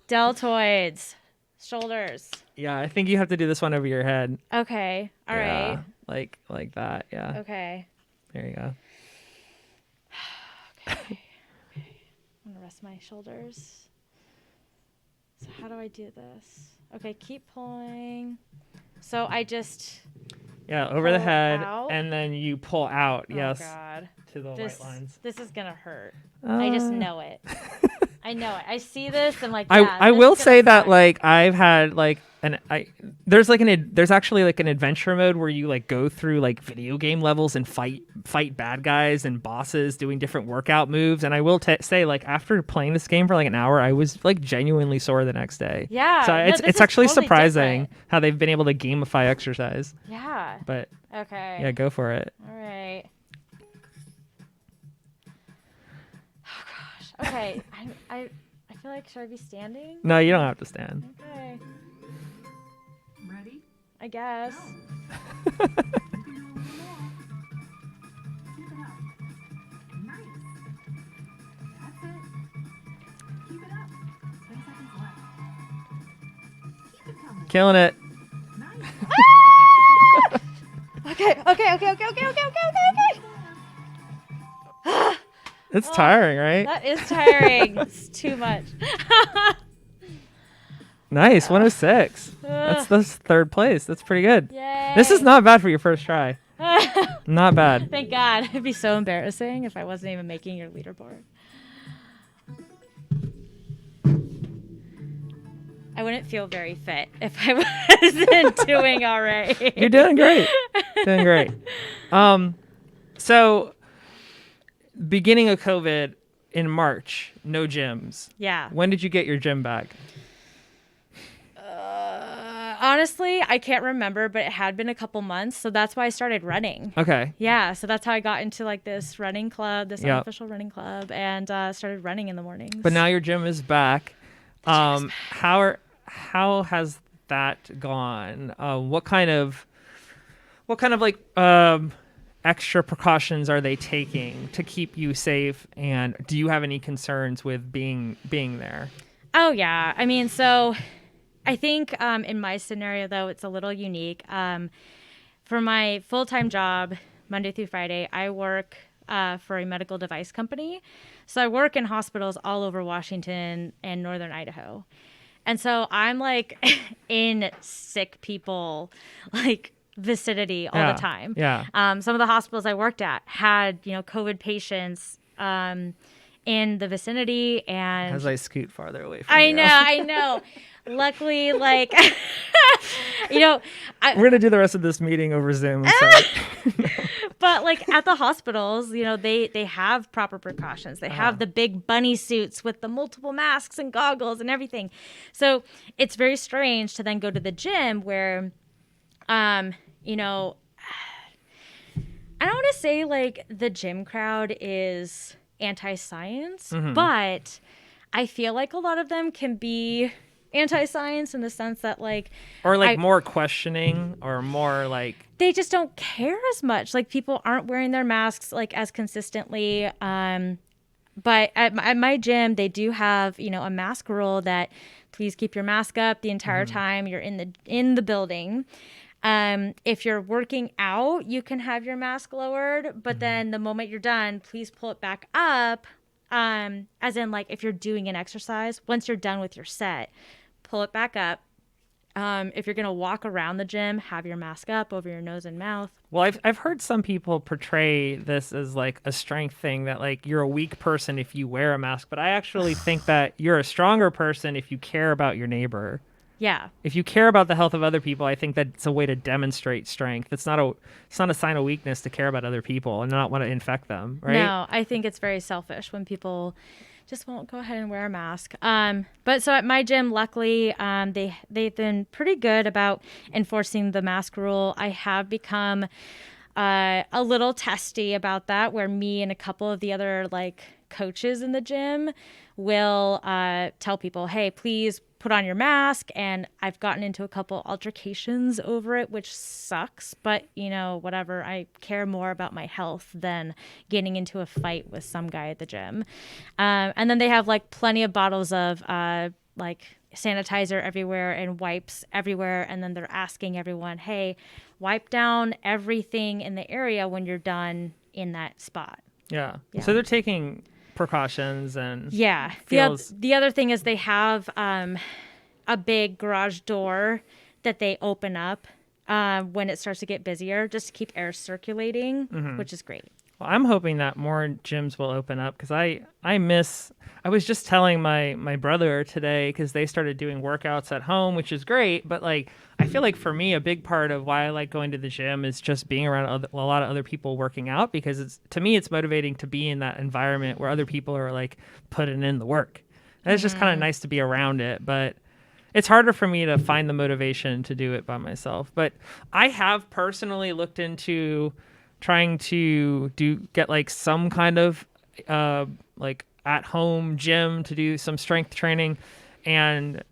Deltoids Shoulders. Yeah, I think you have to do this one over your head. Okay. All right. Like that. Yeah. Okay. There you go. Okay. I'm gonna rest my shoulders. So how do I do this? Okay, keep pulling. So I just over the head, out. and then you pull out. Oh, yes. God. To the white lines. This is gonna hurt. I just know it. I know it. I see this and like, I will say that like I've had like there's actually like an adventure mode where you like go through like video game levels and fight bad guys and bosses doing different workout moves. And I will say like after playing this game for like an hour, I was like genuinely sore the next day. Yeah. So it's actually totally surprising how they've been able to gamify exercise. Yeah. But okay. Yeah, go for it. All right. Oh gosh. Okay. I feel like, should I be standing? No, you don't have to stand. Okay. Ready? I guess. Go. Killing it. Okay. It's tiring, right? That is tiring. It's too much. Nice, 106. That's third place. That's pretty good. Yay. This is not bad for your first try. Not bad. Thank God. It'd be so embarrassing if I wasn't even making your leaderboard. I wouldn't feel very fit if I wasn't doing all right. You're doing great. Doing great. So beginning of COVID in March, no gyms. Yeah. When did you get your gym back? Honestly, I can't remember, but it had been a couple months, so that's why I started running. Okay. Yeah, so that's how I got into like this running club, this unofficial running club, and started running in the mornings. But now your gym is back. How has that gone? What kind of like extra precautions are they taking to keep you safe? And do you have any concerns with being there? Oh yeah, I mean, so I think in my scenario though, it's a little unique. For my full-time job, Monday through Friday, I work for a medical device company. So I work in hospitals all over Washington and northern Idaho. And so I'm like in sick people like vicinity all the time. Yeah. Some of the hospitals I worked at had, COVID patients in the vicinity, and As I scoot farther away from you. I know. Luckily, like, we're going to do the rest of this meeting over Zoom. But like at the hospitals, they have proper precautions. They have the big bunny suits with the multiple masks and goggles and everything. So it's very strange to then go to the gym where, I don't want to say like the gym crowd is anti-science, but I feel like a lot of them can be anti-science in the sense that like more questioning or more like they just don't care as much. Like people aren't wearing their masks like as consistently. But at my gym, they do have, a mask rule that please keep your mask up the entire time you're in the building. If you're working out, you can have your mask lowered, but then the moment you're done, please pull it back up. As in like if you're doing an exercise, once you're done with your set, pull it back up. If you're going to walk around the gym, have your mask up over your nose and mouth. Well, I've heard some people portray this as like a strength thing, that like you're a weak person if you wear a mask, but I actually think that you're a stronger person if you care about your neighbor. Yeah. If you care about the health of other people, I think that's a way to demonstrate strength. It's not a sign of weakness to care about other people and not want to infect them, right? No, I think it's very selfish when people just won't go ahead and wear a mask. But so at my gym, luckily, they've been pretty good about enforcing the mask rule. I have become a little testy about that, where me and a couple of the other like coaches in the gym will tell people, hey, please put on your mask. And I've gotten into a couple altercations over it, which sucks, but whatever. I care more about my health than getting into a fight with some guy at the gym. And then they have like plenty of bottles of like sanitizer everywhere and wipes everywhere. And then they're asking everyone, hey, wipe down everything in the area when you're done in that spot. Yeah. So they're taking precautions and the other thing is they have a big garage door that they open up when it starts to get busier, just to keep air circulating, which is great. Well, I'm hoping that more gyms will open up because I was just telling my brother today because they started doing workouts at home, which is great. But like, I feel like for me, a big part of why I like going to the gym is just being around a lot of other people working out, because to me, it's motivating to be in that environment where other people are like putting in the work. And it's just kind of nice to be around it. But it's harder for me to find the motivation to do it by myself. But I have personally looked into trying to get like some kind of like at home gym to do some strength training. And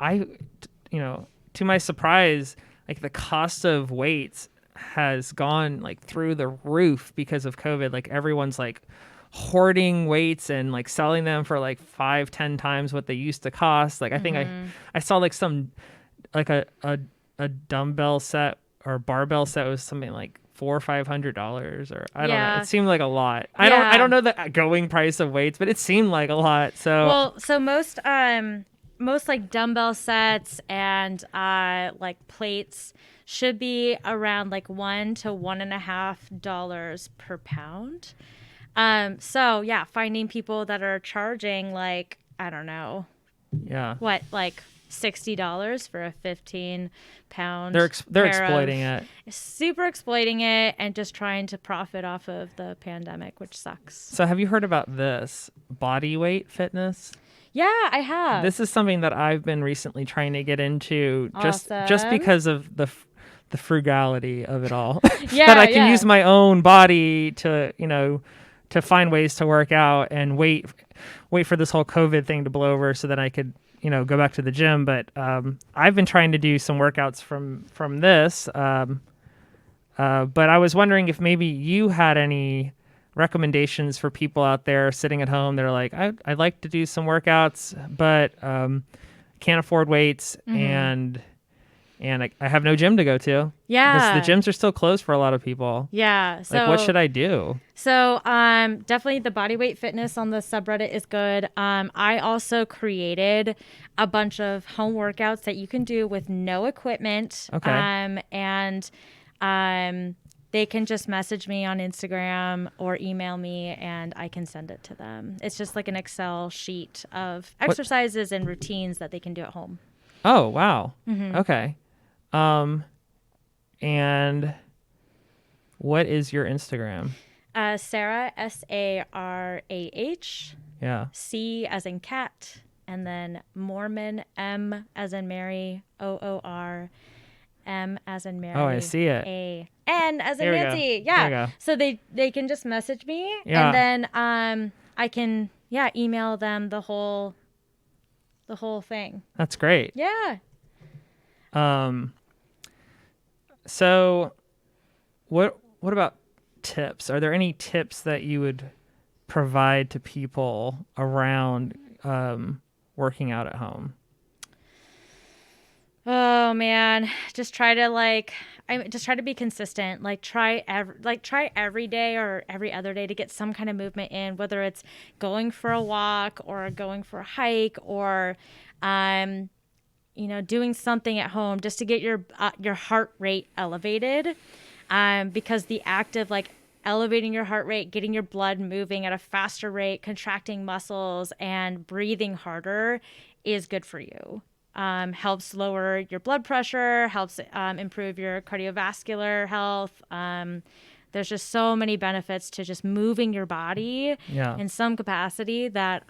to my surprise, like the cost of weights has gone like through the roof because of COVID. Like everyone's like hoarding weights and like selling them for like 5-10 times what they used to cost. Like I think I saw like some like a dumbbell set or barbell set was something like $400 or $500, or I don't know. It seemed like a lot. I don't know the going price of weights, but it seemed like a lot. So most like dumbbell sets and like plates should be around like $1 to $1.50 per pound. So yeah, finding people that are charging like, I don't know. Yeah. What, like $60 for a 15-pound. They're exploiting it. Super exploiting it and just trying to profit off of the pandemic, which sucks. So have you heard about this body weight fitness? Yeah, I have. This is something that I've been recently trying to get into, just because of the frugality of it all. Yeah, that I can use my own body to, to find ways to work out and wait for this whole COVID thing to blow over so that I could, go back to the gym. But I've been trying to do some workouts from this. But I was wondering if maybe you had any recommendations for people out there sitting at home. They're like, I'd like to do some workouts, but can't afford weights, and I have no gym to go to. Yeah. Because the gyms are still closed for a lot of people. Yeah. So like, what should I do? So definitely the body weight fitness on the subreddit is good. I also created a bunch of home workouts that you can do with no equipment. Okay. And they can just message me on Instagram or email me and I can send it to them. It's just like an Excel sheet of exercises and routines that they can do at home. Oh, wow. Mm-hmm. Okay. And what is your Instagram? Sarah, Sarah. Yeah. C as in cat. And then Moorman, M as in Mary, Oor. M as in Mary. Oh, I see it. A N as in Nancy. Yeah. There you go. So they can just message me, yeah. And then I can email them the whole thing. That's great. Yeah. So what about tips? Are there any tips that you would provide to people around working out at home? Oh man, just try to be consistent. Like try every day or every other day to get some kind of movement in, whether it's going for a walk or going for a hike or doing something at home just to get your heart rate elevated. Because the act of like elevating your heart rate, getting your blood moving at a faster rate, contracting muscles and breathing harder is good for you. Helps lower your blood pressure, helps improve your cardiovascular health. There's just so many benefits to just moving your body in some capacity that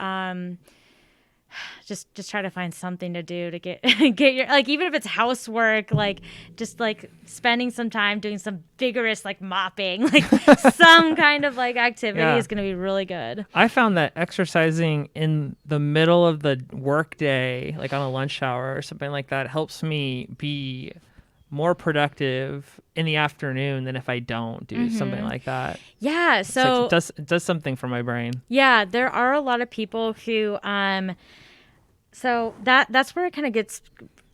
just try to find something to do to get your, like, even if it's housework, like just like spending some time doing some vigorous like mopping, like some kind of like activity is going to be really good. I found that exercising in the middle of the work day, like on a lunch hour or something like that, helps me be more productive in the afternoon than if I don't do something like that. Yeah. So it does something for my brain. Yeah. There are a lot of people who, so that's where it kind of gets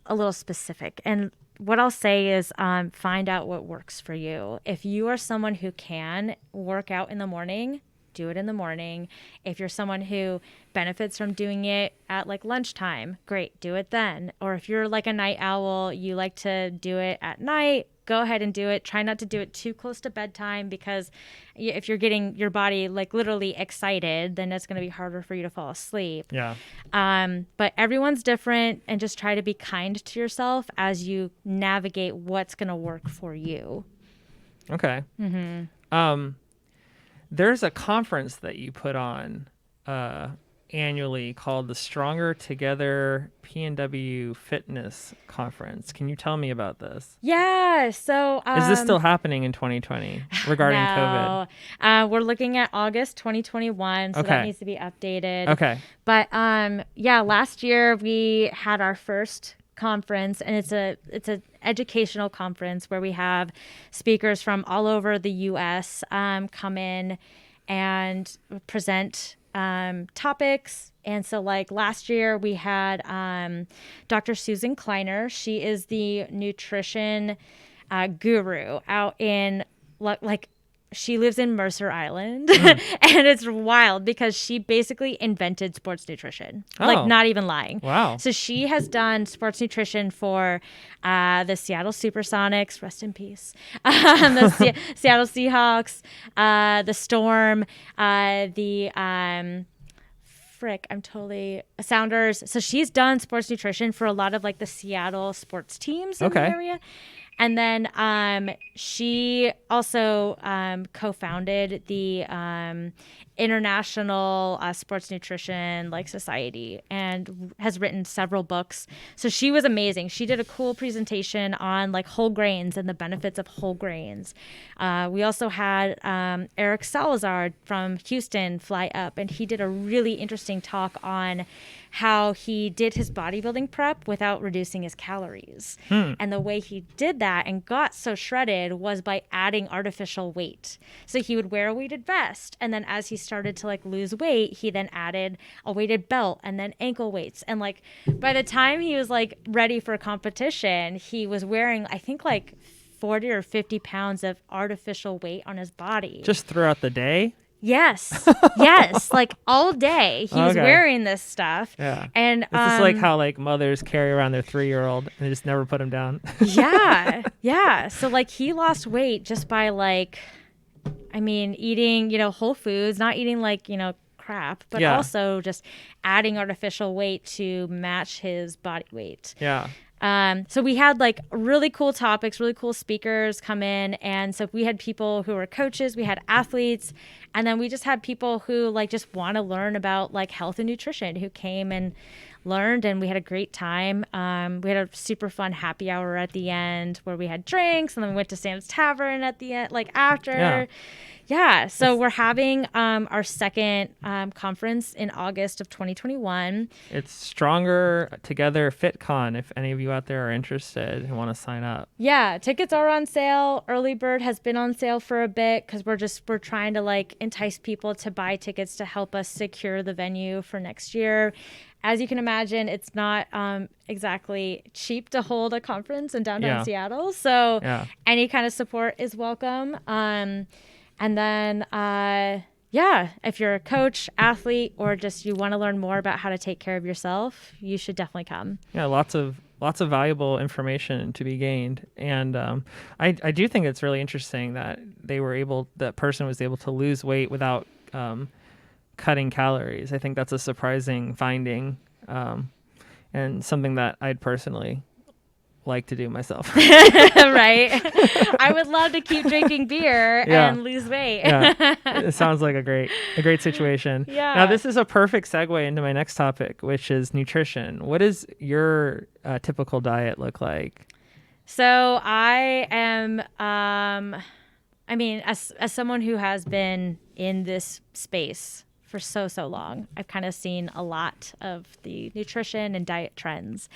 a little specific. And what I'll say is find out what works for you. If you are someone who can work out in the morning, do it in the morning. If you're someone who benefits from doing it at like lunchtime, great, do it then. Or if you're like a night owl, you like to do it at night, go ahead and do it. Try not to do it too close to bedtime, because if you're getting your body like literally excited, then it's going to be harder for you to fall asleep. Yeah. But everyone's different, and just try to be kind to yourself as you navigate what's going to work for you. Okay. There's a conference that you put on annually called the Stronger Together PNW Fitness Conference. Can you tell me about this? Yeah. So is this still happening in 2020 regarding COVID? We're looking at August 2021, so that needs to be updated. Okay. But last year we had our first conference, and it's an educational conference where we have speakers from all over the U.S. Come in and present topics. And so like last year we had Dr. Susan Kleiner. She is the nutrition guru out in like she lives in Mercer Island. And it's wild because she basically invented sports nutrition. Like, not even lying. Wow. So she has done sports nutrition for the Seattle Supersonics, rest in peace, the Seattle Seahawks, the Storm, Sounders. So she's done sports nutrition for a lot of like the Seattle sports teams in the area. And then she also co-founded the International Sports Nutrition Society, and has written several books. So she was amazing. She did a cool presentation on like whole grains and the benefits of whole grains. We also had Eric Salazar from Houston fly up, and he did a really interesting talk on how he did his bodybuilding prep without reducing his calories. And the way he did that and got so shredded was by adding artificial weight. So he would wear a weighted vest, and then as he started to like lose weight, he then added a weighted belt and then ankle weights. And like by the time he was like ready for competition, he was wearing, I think, like 40 or 50 pounds of artificial weight on his body. Just throughout the day? Yes. Yes. Like all day he was wearing this stuff. Yeah. And it's just like how like mothers carry around their 3-year-old and they just never put him down. Yeah. Yeah. So like he lost weight just by like, I mean, eating, whole foods, not eating like, crap, but also just adding artificial weight to match his body weight. Yeah. So we had like really cool topics, really cool speakers come in. And so we had people who were coaches, we had athletes, and then we just had people who like just want to learn about like health and nutrition, who came and learned, and we had a great time. We had a super fun happy hour at the end where we had drinks, and then we went to Sam's Tavern at the end, like after. Yeah. So we're having our second conference in August of 2021. It's Stronger Together FitCon, if any of you out there are interested and want to sign up. Yeah. Tickets are on sale. Early Bird has been on sale for a bit because we're trying to like entice people to buy tickets to help us secure the venue for next year. As you can imagine, it's not exactly cheap to hold a conference in downtown Seattle. So any kind of support is welcome. And then, if you're a coach, athlete, or just you want to learn more about how to take care of yourself, you should definitely come. Yeah, lots of valuable information to be gained. And I do think it's really interesting that that person was able to lose weight without cutting calories. I think that's a surprising finding, and something that I'd personally like to do myself. Right. I would love to keep drinking beer and lose weight. It sounds like a great situation. Yeah. Now this is a perfect segue into my next topic, which is nutrition. What does your typical diet look like? So I am, as someone who has been in this space for so long, I've kind of seen a lot of the nutrition and diet trends.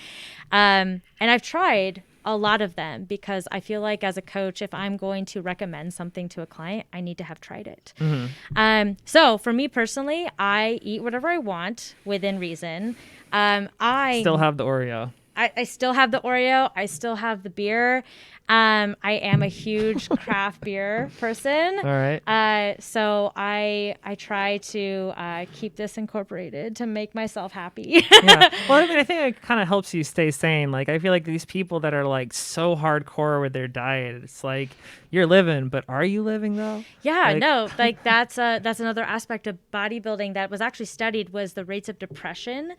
And I've tried a lot of them because I feel like as a coach, if I'm going to recommend something to a client, I need to have tried it. Mm-hmm. So for me personally, I eat whatever I want within reason. I still have the Oreo. I still have the Oreo. I still have the beer. I am a huge craft beer person. All right. So I try to keep this incorporated to make myself happy. Yeah. Well, I mean, I think it kind of helps you stay sane. Like, I feel like these people that are like so hardcore with their diet, it's like you're living, but are you living though? Yeah, no, like that's another aspect of bodybuilding that was actually studied, was the rates of depression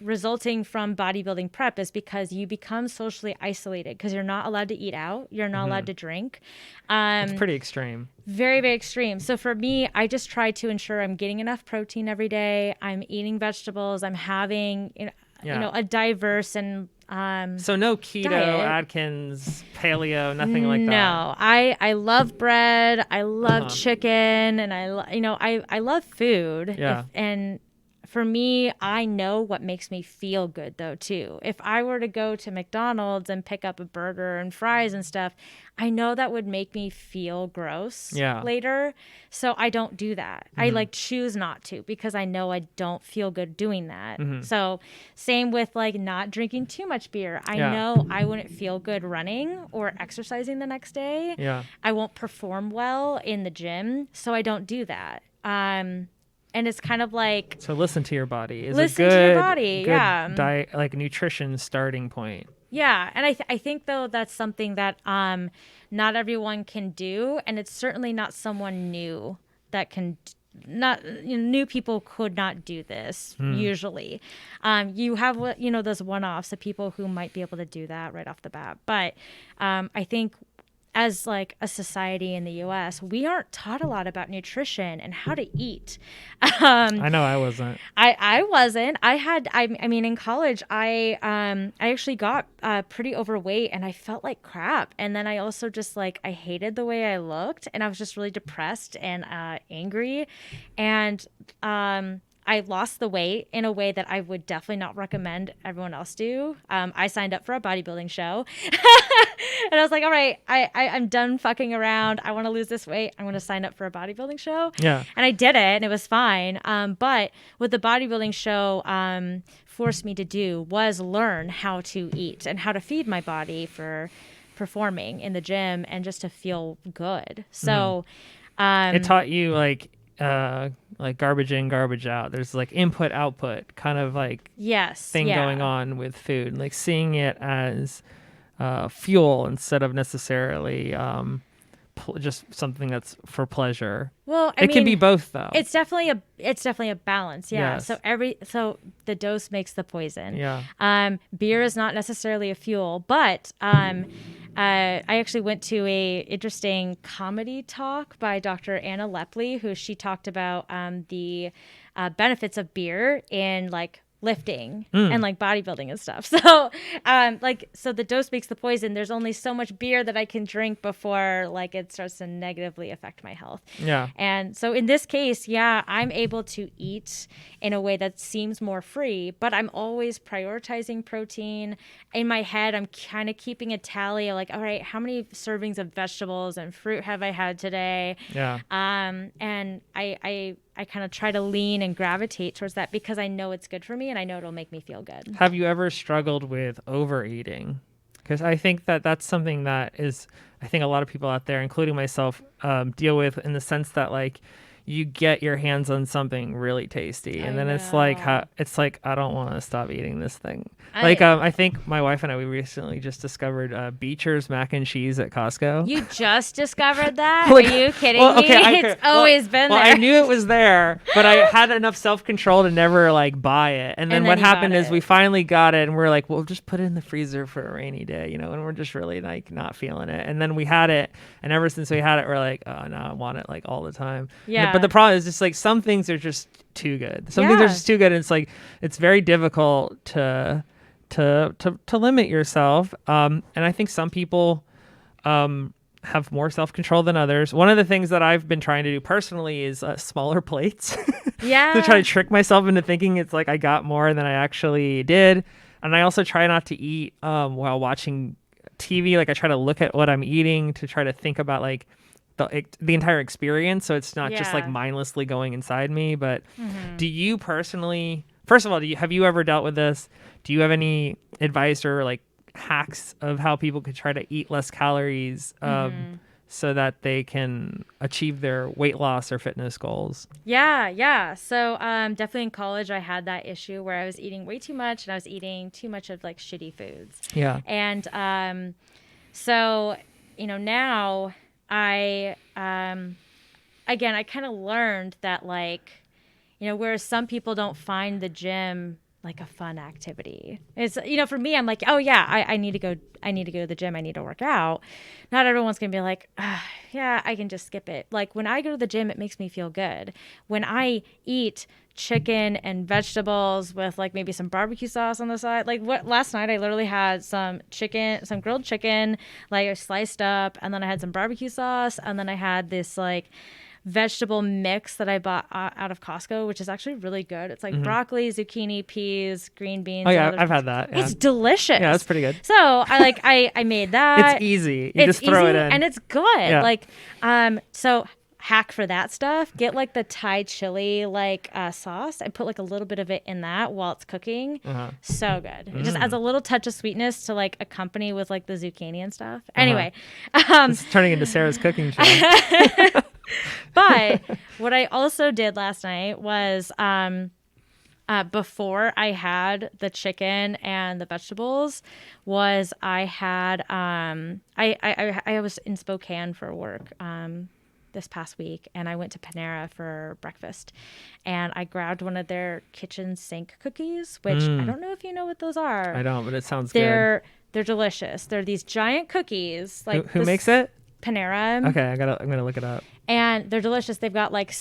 resulting from bodybuilding prep is because you become socially isolated because you're not allowed to eat out, you're not allowed to drink. It's pretty extreme. Very, very extreme. So for me, I just try to ensure I'm getting enough protein every day. I'm eating vegetables. I'm having a diverse and so no keto, diet. Atkins, paleo, nothing like that. No, I love bread. I love chicken, and I love food. Yeah. And for me, I know what makes me feel good though too. If I were to go to McDonald's and pick up a burger and fries and stuff, I know that would make me feel gross later. So I don't do that. I like choose not to because I know I don't feel good doing that. So same with like not drinking too much beer. I know I wouldn't feel good running or exercising the next day. Yeah. I won't perform well in the gym. So I don't do that. And it's kind of like, so listen to your body. Listen to your body, good yeah. diet, like nutrition starting point. Yeah, and I think though that's something that not everyone can do, and it's certainly not someone new that can. New people could not do this usually. You have those one-offs of people who might be able to do that right off the bat, but I think as like a society in the US, we aren't taught a lot about nutrition and how to eat. I know I wasn't. I wasn't. I mean, in college, I actually got pretty overweight and I felt like crap. And then I also just like, I hated the way I looked and I was just really depressed and angry. And I lost the weight in a way that I would definitely not recommend everyone else do. I signed up for a bodybuilding show and I was like, all right, I'm done fucking around. I want to lose this weight. I'm going to sign up for a bodybuilding show. Yeah. And I did it and it was fine. But what the bodybuilding show forced me to do was learn how to eat and how to feed my body for performing in the gym and just to feel good. So it taught you like garbage in, garbage out. There's like input, output kind of like thing going on with food, like seeing it as fuel instead of necessarily just something that's for pleasure. Well, it can be both though. It's definitely a balance. Yeah. Yes. So the dose makes the poison. Yeah. Beer is not necessarily a fuel, but I actually went to a interesting comedy talk by Dr. Anna Lepley, who she talked about the benefits of beer in like lifting and like bodybuilding and stuff. So so the dose makes the poison. There's only so much beer that I can drink before like it starts to negatively affect my health. Yeah. And so in this case, I'm able to eat in a way that seems more free, but I'm always prioritizing protein. In my head, I'm kind of keeping a tally of like, all right, how many servings of vegetables and fruit have I had today? Yeah. And I kind of try to lean and gravitate towards that because I know it's good for me and I know it'll make me feel good. Have you ever struggled with overeating? Because I think that's something that is, I think a lot of people out there, including myself, deal with in the sense that like you get your hands on something really tasty and then it's like I don't want to stop eating this thing. I think my wife and I, we recently just discovered Beecher's mac and cheese at Costco. You just discovered that? Are you kidding me? It's always been there. I knew it was there, but I had enough self-control to never like buy it. And then what happened is we finally got it and we're like, we'll just put it in the freezer for a rainy day, and we're just really like not feeling it. And then we had it, and ever since we had it, we're like, oh no, I want it like all the time. Yeah. But the problem is just like some things are just too good. Some things are just too good. And it's like, it's very difficult to limit yourself. And I think some people have more self-control than others. One of the things that I've been trying to do personally is smaller plates. Yeah. To try to trick myself into thinking it's like I got more than I actually did. And I also try not to eat while watching TV. Like I try to look at what I'm eating to try to think about like the entire experience, so it's not just like mindlessly going inside me. But do you personally, first of all, have you ever dealt with this? Do you have any advice or like hacks of how people could try to eat less calories so that they can achieve their weight loss or fitness goals. Yeah. So definitely in college, I had that issue where I was eating way too much and I was eating too much of like shitty foods. Yeah. And so, now I again, I kind of learned that like, whereas some people don't find the gym like a fun activity. It's, for me, I'm like, oh yeah, I need to go to the gym. I need to work out. Not everyone's going to be like, yeah, I can just skip it. Like when I go to the gym, it makes me feel good. When I eat chicken and vegetables with like maybe some barbecue sauce on the side, like last night I literally had some grilled chicken, like I sliced up, and then I had some barbecue sauce, and then I had this like vegetable mix that I bought out of Costco, which is actually really good. It's like broccoli, zucchini, peas, green beans. Oh yeah, I've had that. Yeah. It's delicious. Yeah, it's pretty good. So I made that. It's easy. You just throw it in, and it's good. Yeah. Like so hack for that stuff. Get like the Thai chili sauce. I put like a little bit of it in that while it's cooking. So good. It just adds a little touch of sweetness to like accompany with like the zucchini and stuff. Anyway, it's turning into Sarah's cooking show. But what I also did last night was before I had the chicken and the vegetables was I had I was in Spokane for work this past week, and I went to Panera for breakfast, and I grabbed one of their kitchen sink cookies, which I don't know if you know what those are. I don't, but it sounds good. They're delicious. They're these giant cookies. Like who makes it? Panera. Okay, I'm gonna look it up. And they're delicious. They've got like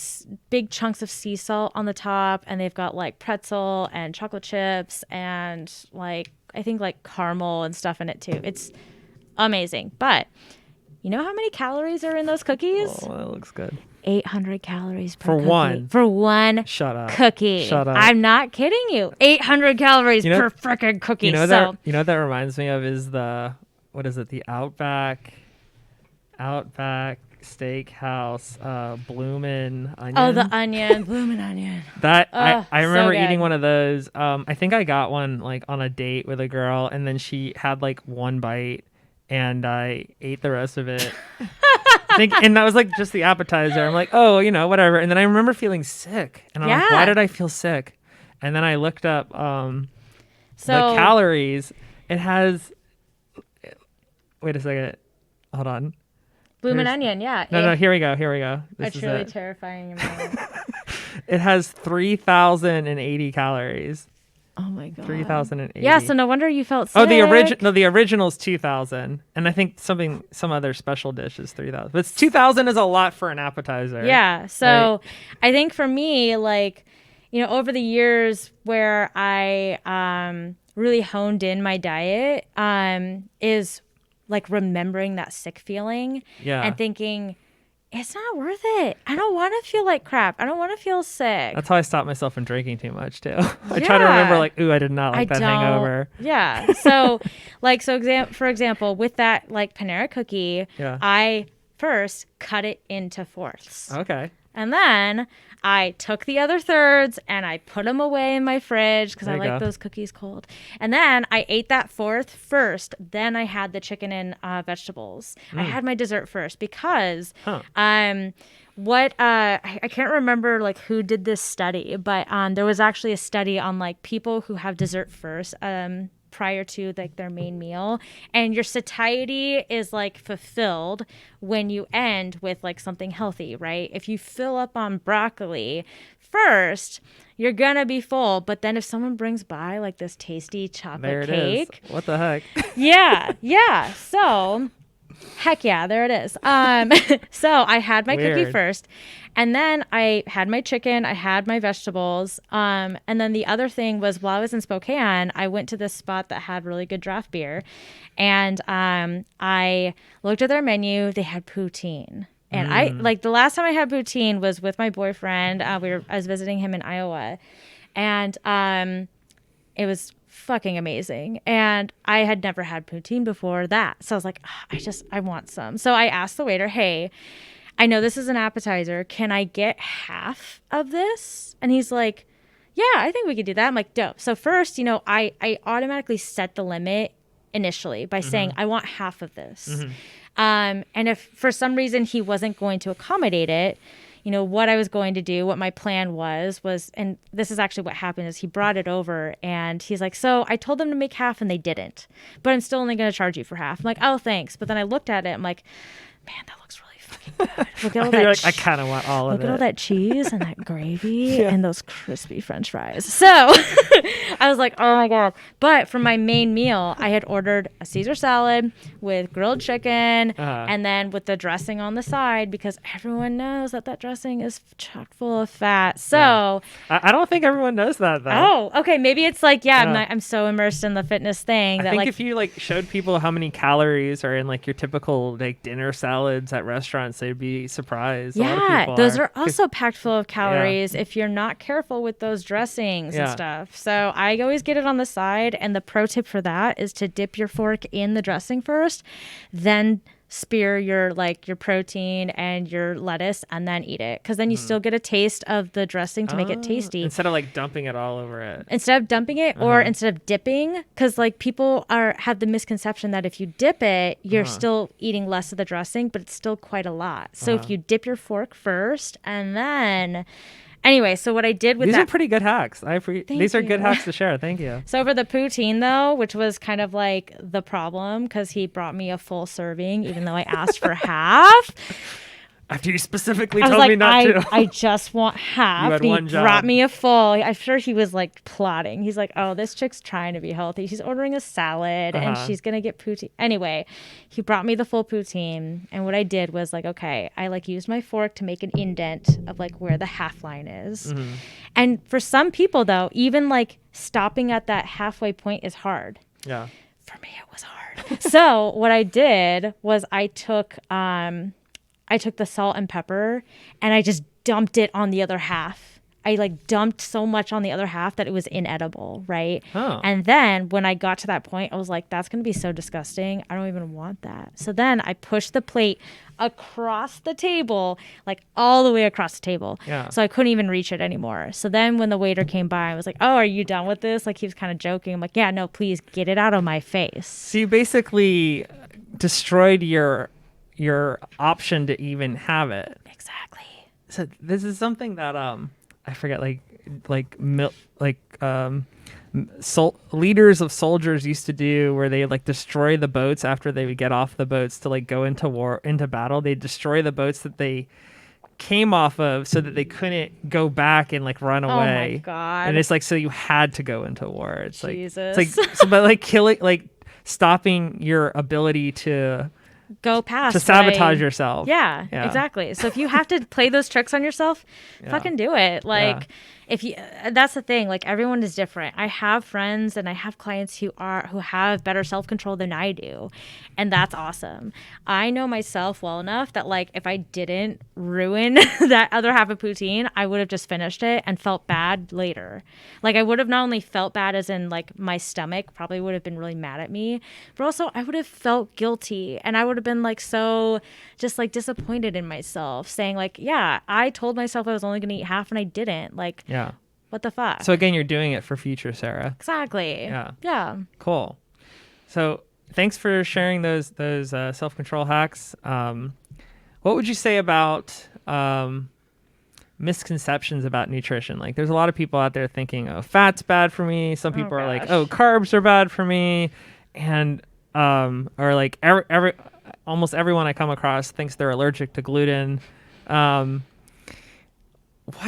big chunks of sea salt on the top, and they've got like pretzel and chocolate chips and like I think like caramel and stuff in it too. It's amazing. But you know how many calories are in those cookies? Oh, that looks good. 800 calories per for cookie. one. For one Shut up. cookie. Shut up. I'm not kidding you. 800 calories per freaking cookie. You know what that reminds me of is the Outback Steakhouse bloomin' onion. Oh, the onion. Bloomin' onion. That I remember so eating one of those. I think I got one like on a date with a girl, and then she had like one bite and I ate the rest of it. And that was like just the appetizer. I'm like, oh, whatever. And then I remember feeling sick, and I'm like, why did I feel sick? And then I looked up the calories. It has. Wait a second. Hold on. Bloomin' onion, yeah. No, here we go. This a truly terrifying amount. It has 3,080 calories. Oh my god. 3,080. Yeah, so no wonder you felt sick. Oh, the original's 2,000, and I think some other special dish is 3,000. But 2,000 is a lot for an appetizer. Yeah. So right? I think for me, like, over the years where I really honed in my diet is like remembering that sick feeling and thinking, it's not worth it. I don't want to feel like crap. I don't want to feel sick. That's how I stopped myself from drinking too much too. I try to remember like, ooh, I did not like that hangover. Yeah. So for example, with that like Panera cookie, I first cut it into fourths. Okay. And then I took the other thirds and I put them away in my fridge because I like those cookies cold. And then I ate that fourth first. Then I had the chicken and vegetables. I had my dessert first because I can't remember like who did this study, but there was actually a study on like people who have dessert first prior to like their main meal, and your satiety is like fulfilled when you end with like something healthy, right? If you fill up on broccoli first, you're gonna be full, but then if someone brings by like this tasty chocolate cake, what the heck? yeah. So heck yeah, there it is. So I had my cookie first, and then I had my chicken, I had my vegetables, and then the other thing was while I was in Spokane, I went to this spot that had really good draft beer, and I looked at their menu. They had poutine. And I like the last time I had poutine was with my boyfriend. I was visiting him in Iowa, and it was fucking amazing. And I had never had poutine before that. So I was like, I want some. So I asked the waiter, hey, I know this is an appetizer. Can I get half of this? And he's like, yeah, I think we could do that. I'm like, dope. So first, I automatically set the limit initially by saying, I want half of this. And if for some reason he wasn't going to accommodate it, you know, what I was going to do, what my plan was, and this is actually what happened, is he brought it over and he's like, so I told them to make half and they didn't, but I'm still only going to charge you for half. I'm like, oh, thanks. But then I looked at it. I'm like, man, that looks really fucking good. Look at all that. I kind of want all of it. Look at all that cheese and that gravy and those crispy French fries. So I was like, oh my God. But for my main meal, I had ordered a Caesar salad with grilled chicken and then with the dressing on the side, because everyone knows that dressing is chock full of fat. So I don't think everyone knows that, though. Oh, okay. Maybe it's like, I'm so immersed in the fitness thing that, I think like, if you like showed people how many calories are in like your typical like dinner salads at restaurants, they'd be surprised. Yeah, those are also packed full of calories if you're not careful with those dressings and stuff. So I always get it on the side, and the pro tip for that is to dip your fork in the dressing first, then spear your protein and your lettuce and then eat it, because then you still get a taste of the dressing to make it tasty, instead of like dumping it all over it. Instead of dumping it or instead of dipping, because like people have the misconception that if you dip it, you're still eating less of the dressing, but it's still quite a lot. So if you dip your fork first and then anyway, so what I did with these are pretty good hacks. These are good hacks to share. Thank you. So for the poutine, though, which was kind of like the problem, because he brought me a full serving, even though I asked for half. After you specifically told me not to. I just want half. You had one job. Brought me a full. I'm sure he was like plotting. He's like, oh, this chick's trying to be healthy. She's ordering a salad and she's going to get poutine. Anyway, he brought me the full poutine. And what I did was like, okay, I like used my fork to make an indent of like where the half line is. And for some people, though, even like stopping at that halfway point is hard. Yeah. For me, it was hard. So what I did was I took the salt and pepper and I just dumped it on the other half. I like dumped so much on the other half that it was inedible, right? Oh. And then when I got to that point, I was like, that's going to be so disgusting. I don't even want that. So then I pushed the plate across the table, like all the way across the table. Yeah. So I couldn't even reach it anymore. So then when the waiter came by, I was like, oh, are you done with this? Like he was kind of joking. I'm like, yeah, no, please get it out of my face. So you basically destroyed your option to even have it. Exactly. So this is something that I forget, leaders of soldiers used to do, where they like destroy the boats after they would get off the boats to like go into battle. They destroy the boats that they came off of so that they couldn't go back and like run away. Oh my God. And it's like, so you had to go into war. It's Jesus. Like, it's like, so, but like killing, like stopping your ability to go past to sabotage yourself. Yeah, exactly. So if you have to play those tricks on yourself, fucking do it. Like if you, that's the thing, like everyone is different. I have friends and I have clients who have better self-control than I do, and that's awesome. I know myself well enough that like if I didn't ruin that other half of poutine, I would have just finished it and felt bad later. Like I would have not only felt bad as in like my stomach probably would have been really mad at me, but also I would have felt guilty, and I would have been like so just like disappointed in myself, saying like, yeah, I told myself I was only gonna eat half and I didn't. Like, yeah, what the fuck? So again, you're doing it for future Sarah. Exactly. Yeah. Cool. So thanks for sharing those self-control hacks. What would you say about misconceptions about nutrition? Like there's a lot of people out there thinking, oh, fat's bad for me. Some people are like, oh, carbs are bad for me. And or like almost everyone I come across thinks they're allergic to gluten. Why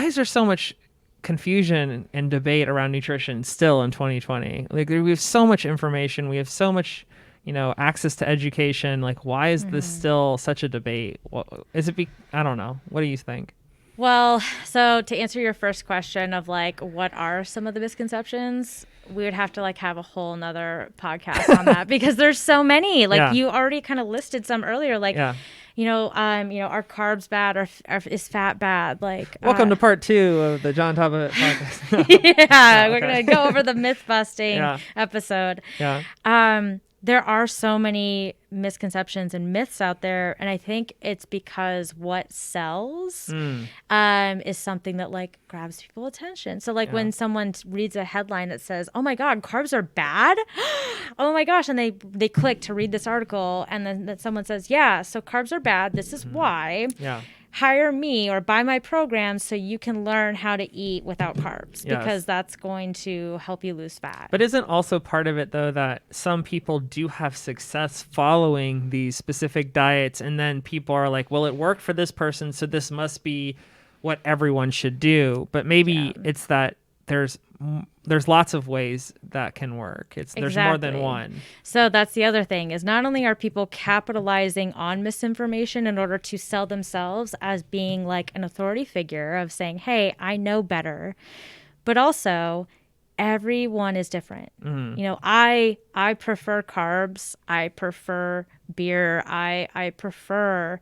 is there so much confusion and debate around nutrition still in 2020? Like we have so much information, we have so much, access to education. Like why is this still such a debate? I don't know. What do you think? Well, so to answer your first question of like, what are some of the misconceptions? We would have to like have a whole nother podcast on that because there's so many. Like you already kind of listed some earlier. Like, are carbs bad or is fat bad? Like, welcome to part 2 of the John Top of It podcast. We're gonna go over the myth busting episode. Yeah. There are so many misconceptions and myths out there, and I think it's because what sells is something that like grabs people's attention. So like when someone reads a headline that says, "Oh my God, carbs are bad," oh my gosh, and they click to read this article, and then that someone says, "Yeah, so carbs are bad. This is why." Yeah. Hire me or buy my program so you can learn how to eat without carbs, because that's going to help you lose fat. But isn't also part of it, though, that some people do have success following these specific diets, and then people are like, well, it worked for this person, so this must be what everyone should do. But maybe it's that there's lots of ways that can work. There's more than one. So that's the other thing, is not only are people capitalizing on misinformation in order to sell themselves as being like an authority figure of saying, hey, I know better, but also everyone is different. You know, I prefer carbs. I prefer beer. I prefer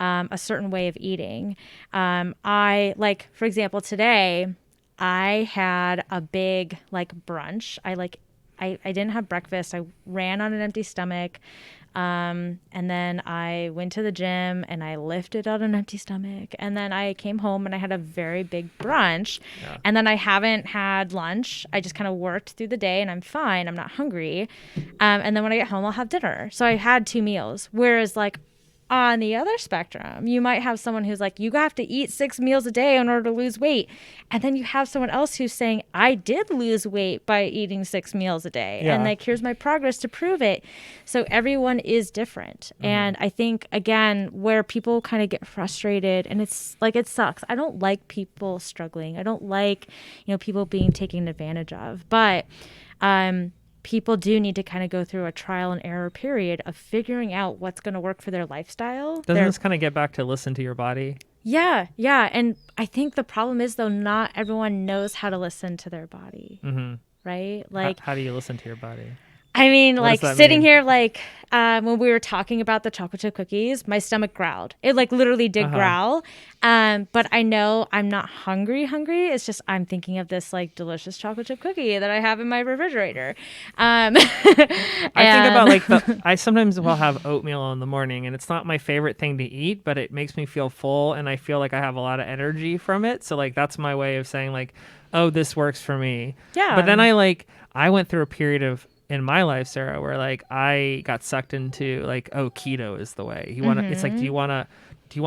a certain way of eating. I like, for example, today I had a big like brunch. I didn't have breakfast. I ran on an empty stomach. And then I went to the gym and I lifted on an empty stomach. And then I came home and I had a very big brunch. Yeah. And then I haven't had lunch. I just kind of worked through the day and I'm fine. I'm not hungry. And then when I get home, I'll have dinner. So I had 2 meals. Whereas like on the other spectrum, you might have someone who's like, you have to eat 6 meals a day in order to lose weight. And then you have someone else who's saying, I did lose weight by eating 6 meals a day. Yeah. And like, here's my progress to prove it. So everyone is different. And I think, again, where people kind of get frustrated, and it's like, it sucks. I don't like people struggling. I don't like, you know, people being taken advantage of. But people do need to kind of go through a trial and error period of figuring out what's going to work for their lifestyle. Doesn't this kind of get back to listen to your body? Yeah. And I think the problem is, though, not everyone knows how to listen to their body, right? Like, how do you listen to your body? I mean, like sitting here, like when we were talking about the chocolate chip cookies, my stomach growled. It like literally did growl. But I know I'm not hungry. It's just I'm thinking of this like delicious chocolate chip cookie that I have in my refrigerator. I think about like I sometimes will have oatmeal in the morning, and it's not my favorite thing to eat, but it makes me feel full, and I feel like I have a lot of energy from it. So like that's my way of saying like, oh, this works for me. Yeah. But then I went through a period in my life, Sarah, where like I got sucked into like, oh, keto is the way. You want to, it's like, do you want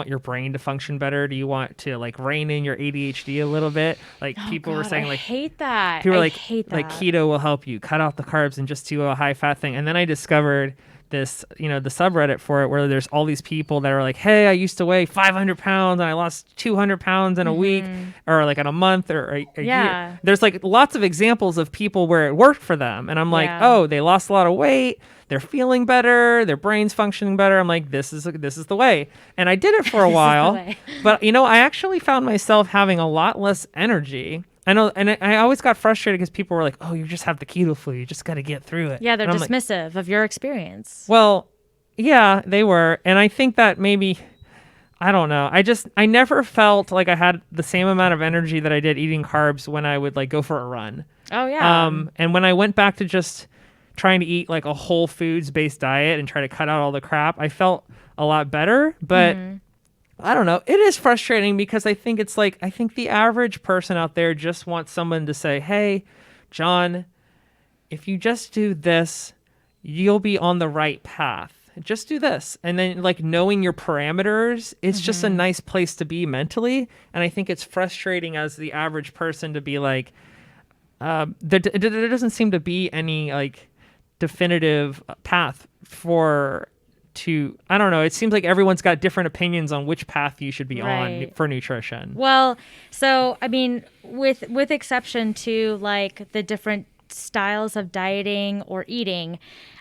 your brain to function better? Do you want to like rein in your ADHD a little bit? Like people were saying like, I hate that. People were like keto will help you cut out the carbs and just do a high fat thing. And then I discovered this, you know, the subreddit for it, where there's all these people that are like, hey, I used to weigh 500 pounds and I lost 200 pounds in a week, or like in a month or a year. There's like lots of examples of people where it worked for them. And I'm like, oh, they lost a lot of weight. They're feeling better. Their brain's functioning better. I'm like, this is the way. And I did it for a while, but you know, I actually found myself having a lot less energy. I know, and I always got frustrated because people were like, oh, you just have the keto flu. You just got to get through it. Yeah, they're dismissive of your experience. Well, yeah, they were. And I think that maybe, I don't know. I never felt like I had the same amount of energy that I did eating carbs when I would like go for a run. Oh, yeah. And when I went back to just trying to eat like a whole foods based diet and try to cut out all the crap, I felt a lot better. But I don't know. It is frustrating because I think the average person out there just wants someone to say, hey, John, if you just do this, you'll be on the right path. Just do this. And then like knowing your parameters, it's just a nice place to be mentally. And I think it's frustrating as the average person to be like, there doesn't seem to be any like definitive path I don't know. It seems like everyone's got different opinions on which path you should be on for nutrition. Well, so, I mean, with exception to like the different styles of dieting or eating,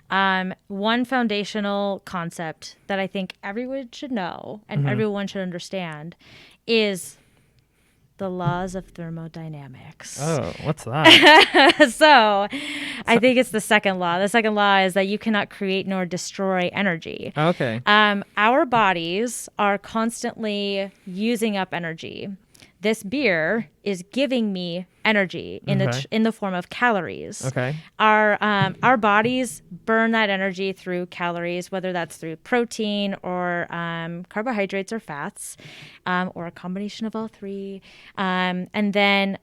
one foundational concept that I think everyone should know and everyone should understand is the laws of thermodynamics. Oh, what's that? So I think it's the second law. The second law is that you cannot create nor destroy energy. Okay. Our bodies are constantly using up energy. this beer is giving me energy in the form of calories. Okay. Our bodies burn that energy through calories, whether that's through protein or carbohydrates or fats, or a combination of all three. And then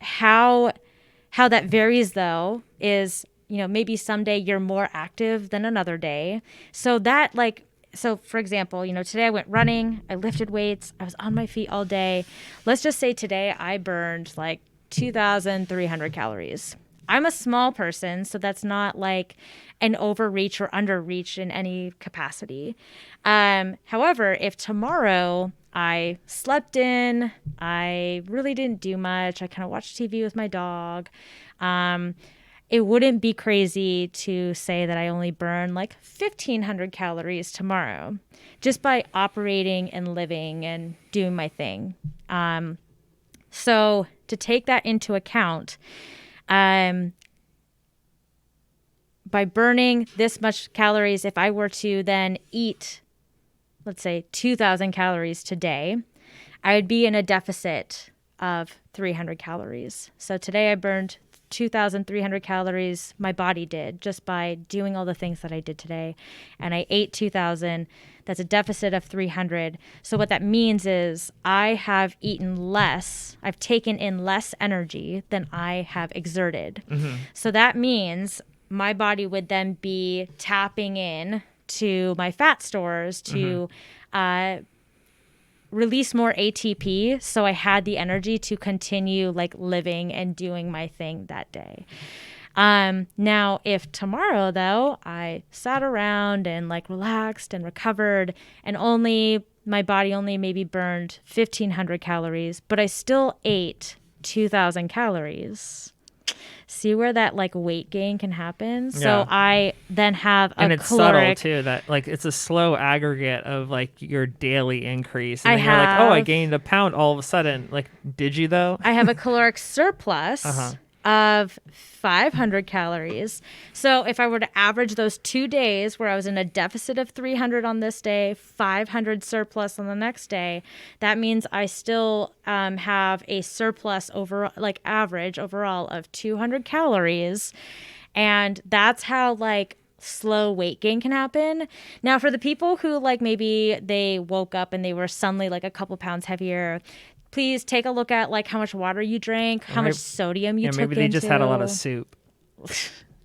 how that varies though is, maybe someday you're more active than another day. So that so for example, today I went running, I lifted weights, I was on my feet all day. Let's just say today I burned 2,300 calories. I'm a small person, so that's not like an overreach or underreach in any capacity. However, if tomorrow I slept in, I really didn't do much, I kind of watched TV with my dog, it wouldn't be crazy to say that I only burn 1,500 calories tomorrow just by operating and living and doing my thing. So to take that into account, by burning this much calories, if I were to then eat, let's say 2,000 calories today, I would be in a deficit of 300 calories. So today I burned 2,300 calories, my body did, just by doing all the things that I did today. And I ate 2,000. That's a deficit of 300. So what that means is I have eaten less. I've taken in less energy than I have exerted. Mm-hmm. So that means my body would then be tapping in to my fat stores to release more ATP, so I had the energy to continue living and doing my thing that day. Now, if tomorrow though I sat around and relaxed and recovered, and my body only maybe burned 1,500 calories, but I still ate 2,000 calories. See where that weight gain can happen? Yeah. So I then have a caloric... And it's subtle too, that it's a slow aggregate of your daily increase. And then you're I gained a pound all of a sudden. Did you though? I have a caloric surplus of 500 calories. So if I were to average those 2 days where I was in a deficit of 300 on this day, 500 surplus on the next day, that means I still have a surplus over average overall of 200 calories. And that's how slow weight gain can happen. Now for the people who maybe they woke up and they were suddenly a couple pounds heavier, please take a look at how much water you drank, how much sodium you took into. Maybe they just had a lot of soup.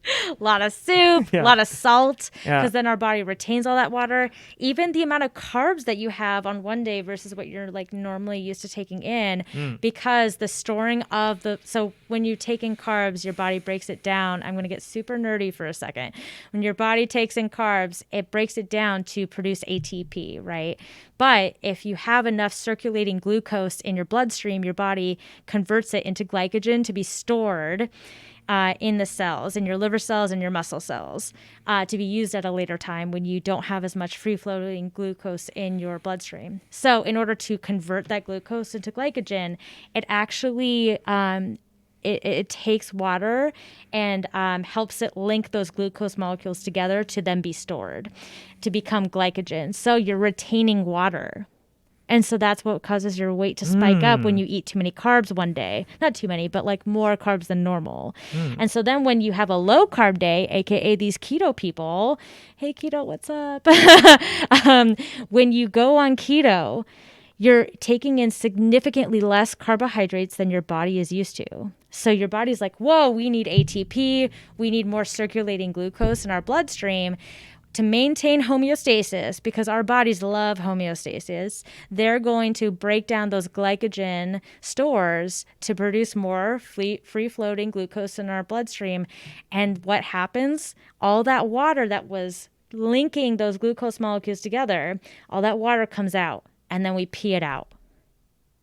A lot of soup, a lot of salt, because then our body retains all that water. Even the amount of carbs that you have on one day versus what you're normally used to taking in, because the storing of so when you take in carbs, your body breaks it down. I'm going to get super nerdy for a second. When your body takes in carbs, it breaks it down to produce ATP, right? But if you have enough circulating glucose in your bloodstream, your body converts it into glycogen to be stored in the cells, in your liver cells and your muscle cells, to be used at a later time when you don't have as much free-floating glucose in your bloodstream. So in order to convert that glucose into glycogen, it actually it takes water and helps it link those glucose molecules together to then be stored, to become glycogen. So you're retaining water. And so that's what causes your weight to spike up when you eat too many carbs one day. Not too many, but more carbs than normal. And so then when you have a low carb day, aka these keto people, hey keto, what's up? When you go on keto, you're taking in significantly less carbohydrates than your body is used to. So your body's whoa, we need ATP, we need more circulating glucose in our bloodstream. To maintain homeostasis, because our bodies love homeostasis, they're going to break down those glycogen stores to produce more free-floating glucose in our bloodstream. And what happens? All that water that was linking those glucose molecules together, all that water comes out, and then we pee it out.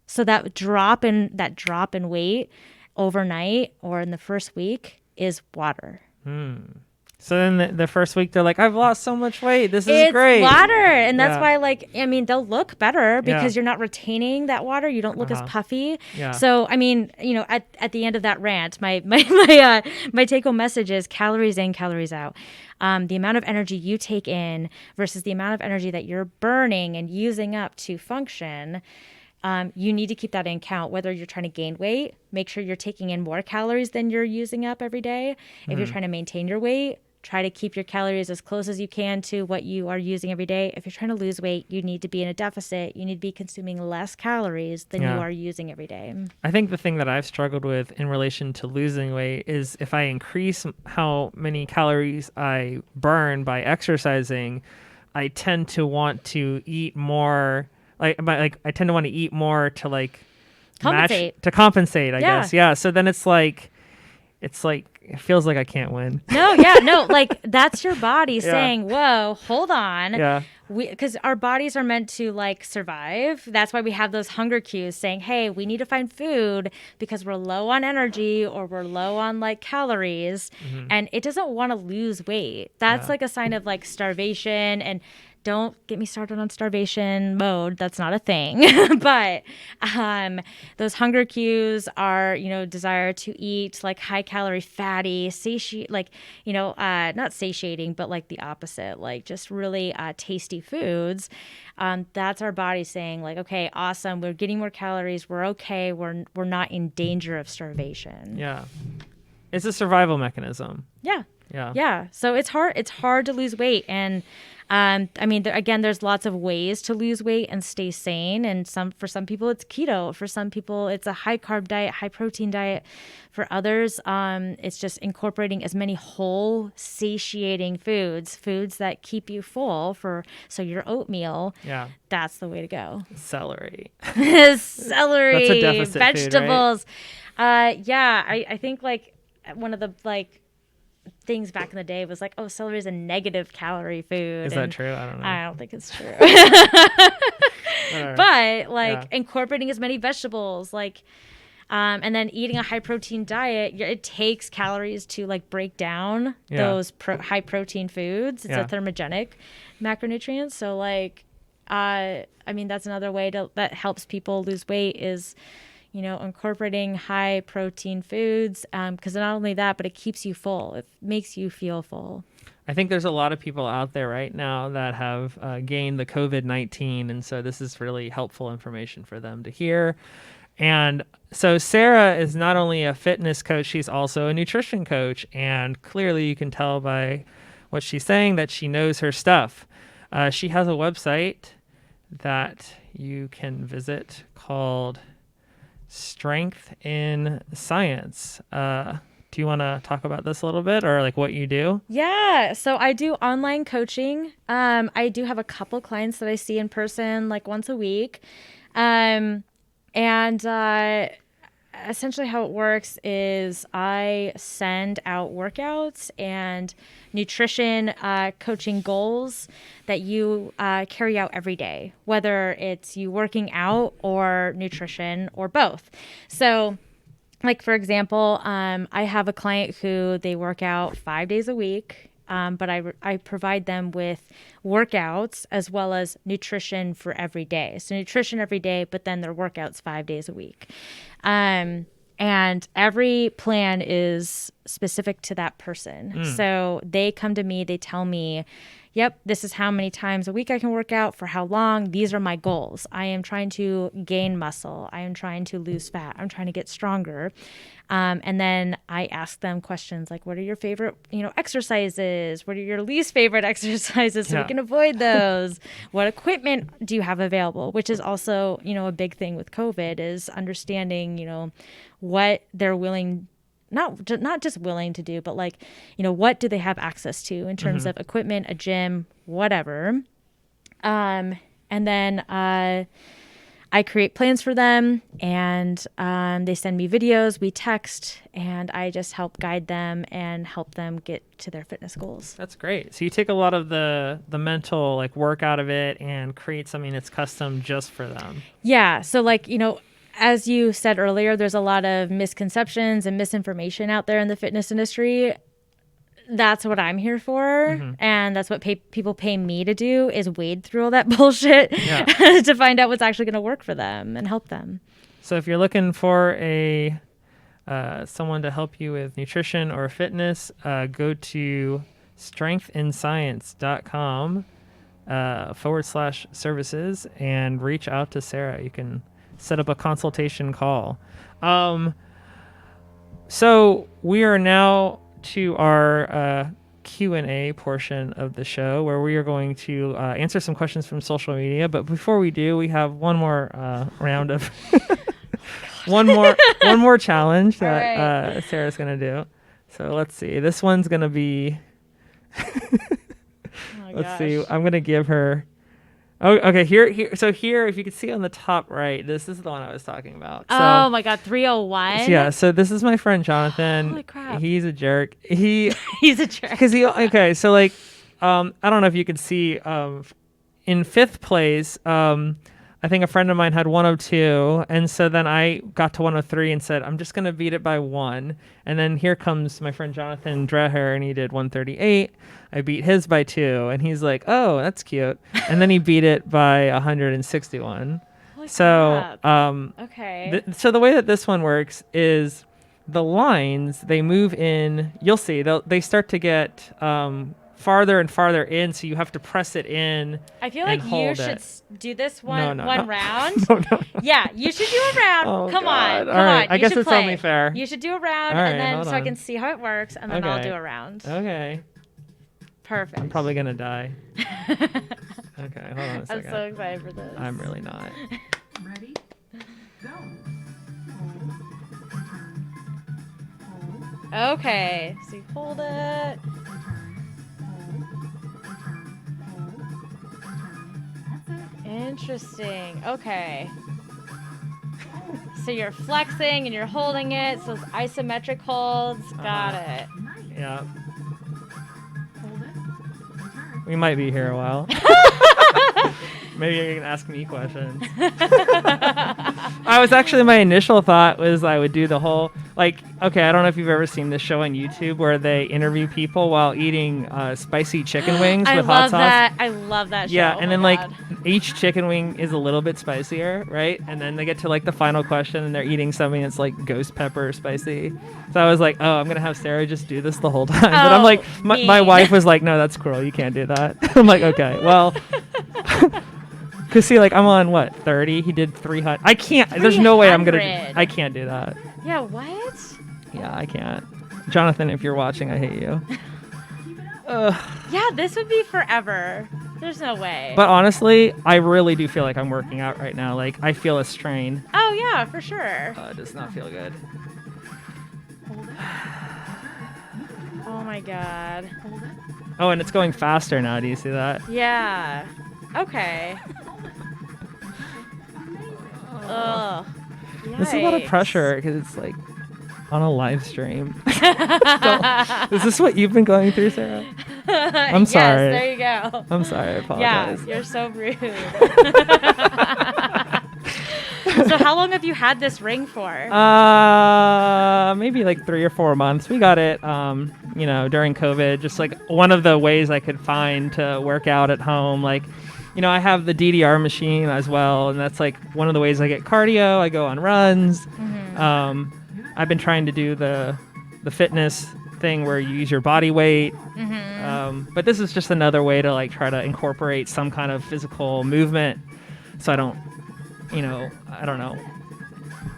So that drop in weight overnight or in the first week is water. So then the first week they're I've lost so much weight. This is great. It's water. And that's why they'll look better because you're not retaining that water. You don't look as puffy. Yeah. So, at the end of that rant, my take home message is calories in, calories out. The amount of energy you take in versus the amount of energy that you're burning and using up to function you need to keep that in count. Whether you're trying to gain weight, make sure you're taking in more calories than you're using up every day. If you're trying to maintain your weight, try to keep your calories as close as you can to what you are using every day. If you're trying to lose weight, you need to be in a deficit. You need to be consuming less calories than you are using every day. I think the thing that I've struggled with in relation to losing weight is if I increase how many calories I burn by exercising, I tend to want to eat more. I tend to want to eat more to like compensate, I guess. Yeah. So then it's like it feels like I can't win. No, like that's your body saying, whoa, hold on. Yeah. Because our bodies are meant to like survive. That's why we have those hunger cues saying, hey, we need to find food because we're low on energy or we're low on like calories. And it doesn't want to lose weight. That's like a sign of like starvation. And don't get me started on starvation mode. That's not a thing. But those hunger cues are, desire to eat like high calorie, fatty, not satiating, but like the opposite, like just really tasty foods. That's our body saying like, okay, awesome. We're getting more calories. We're okay. We're not in danger of starvation. Yeah. It's a survival mechanism. Yeah. So it's hard to lose weight. And again, there's lots of ways to lose weight and stay sane. And for some people, it's keto. For some people, it's a high carb diet, high protein diet. For others, it's just incorporating as many whole, satiating foods that keep you full. So your oatmeal, that's the way to go. Celery. Celery. That's a deficit vegetables. Food, right? I think like one of the like things back in the day was like, oh, celery is a negative calorie food. Is that true? I don't know. I don't think it's true. But like incorporating as many vegetables, like, and then eating a high protein diet, it takes calories to like break down those high protein foods. It's a thermogenic macronutrient. So like, that's another way that helps people lose weight is, incorporating high protein foods, because not only that, but it keeps you full. It makes you feel full. I think there's a lot of people out there right now that have gained the COVID-19, and so this is really helpful information for them to hear. And so Sarah is not only a fitness coach, she's also a nutrition coach, and clearly you can tell by what she's saying that she knows her stuff. She has a website that you can visit called Strength in Science. Do you want to talk about this a little bit, or like what you do? Yeah. So I do online coaching. I do have a couple clients that I see in person like once a week. Essentially how it works is I send out workouts and nutrition coaching goals that you carry out every day, whether it's you working out or nutrition or both. So like, for example, I have a client who they work out 5 days a week, but I provide them with workouts as well as nutrition for every day. So nutrition every day, but then their workouts 5 days a week. And every plan is specific to that person. So they come to me, they tell me, yep, this is how many times a week I can work out, for how long. These are my goals. I am trying to gain muscle. I am trying to lose fat. I'm trying to get stronger. And then I ask them questions like, what are your favorite, exercises? What are your least favorite exercises so we can avoid those? What equipment do you have available? Which is also, a big thing with COVID is understanding, what they're willing, not just willing to do, but like, what do they have access to in terms of equipment, a gym, whatever. And then I create plans for them, and they send me videos, we text, and I just help guide them and help them get to their fitness goals. That's great. So you take a lot of the mental like work out of it and create something that's custom just for them. Yeah. So like, as you said earlier, there's a lot of misconceptions and misinformation out there in the fitness industry. That's what I'm here for. And that's what people pay me to do, is wade through all that bullshit to find out what's actually going to work for them and help them. So if you're looking for someone to help you with nutrition or fitness, go to strengthinscience.com /services and reach out to Sarah. You can set up a consultation call. So we are now to our Q&A portion of the show where we are going to answer some questions from social media. But before we do, we have one more round of one more challenge that Sarah's gonna do. So let's see. This one's gonna be. Let's see. I'm gonna give her. Oh, okay. Here. So here, if you can see on the top right, this is the one I was talking about. So, oh my God, 301. Yeah. So this is my friend Jonathan. Holy crap. He's a jerk. He's a jerk. Because okay. So like, I don't know if you could see. In fifth place, I think a friend of mine had 102, and so then I got to 103 and said, I'm just going to beat it by 1. And then here comes my friend Jonathan Dreher, and he did 138. I beat his by 2, and he's like, oh, that's cute. And then he beat it by 161. Holy so, crap. Okay. So the way that this one works is the lines, they move in, you'll see, they start to get farther and farther in, so you have to press it in. I feel like you should do this one round. No. Yeah, you should do a round. Oh, come God. on. All right. I guess it's play. only fair. You should do a round, All right, and then hold so I on. can see how it works, and then I'll do a round. Okay. Perfect. I'm probably gonna die. Okay, hold on a second. I'm so excited for this. I'm really not. Ready? Go. Okay, so you hold it. Interesting. Okay. So you're flexing and you're holding it. So it's isometric holds. Got it. Yeah. Hold it. We might be here a while. Maybe you can ask me questions. My initial thought was I would do the whole, like, okay, I don't know if you've ever seen this show on YouTube where they interview people while eating spicy chicken wings with hot sauce. I love that show. Yeah, and then God. like each chicken wing is a little bit spicier, right? And then they get to like the final question and they're eating something that's like ghost pepper spicy. So I was like, oh, I'm going to have Sarah just do this the whole time. But I'm like, my wife was like, no, that's cruel. You can't do that. I'm like, okay, well. Because see, like, I'm on, what, 30? He did 300. I can't. There's no way I'm going to. I can't do that. Yeah, what? Yeah, I can't. Jonathan, if you're watching, I hate you. Yeah, this would be forever. There's no way. But honestly, I really do feel like I'm working out right now. Like, I feel a strain. Oh, yeah, for sure. It does not feel good. Oh, my God. Oh, and it's going faster now. Do you see that? Yeah. Okay. Ugh. This is a lot of pressure because it's like on a live stream. So, is this what you've been going through, Sarah? I'm sorry. Yes, there you go. I'm sorry. I apologize. Yeah, you're so rude. So how long have you had this ring for? Maybe like 3 or 4 months. We got it, during COVID. Just like one of the ways I could find to work out at home. Like, I have the DDR machine as well, and that's like one of the ways I get cardio. I go on runs. Mm-hmm. I've been trying to do the fitness thing where you use your body weight. Mm-hmm. But this is just another way to like try to incorporate some kind of physical movement, so I don't know.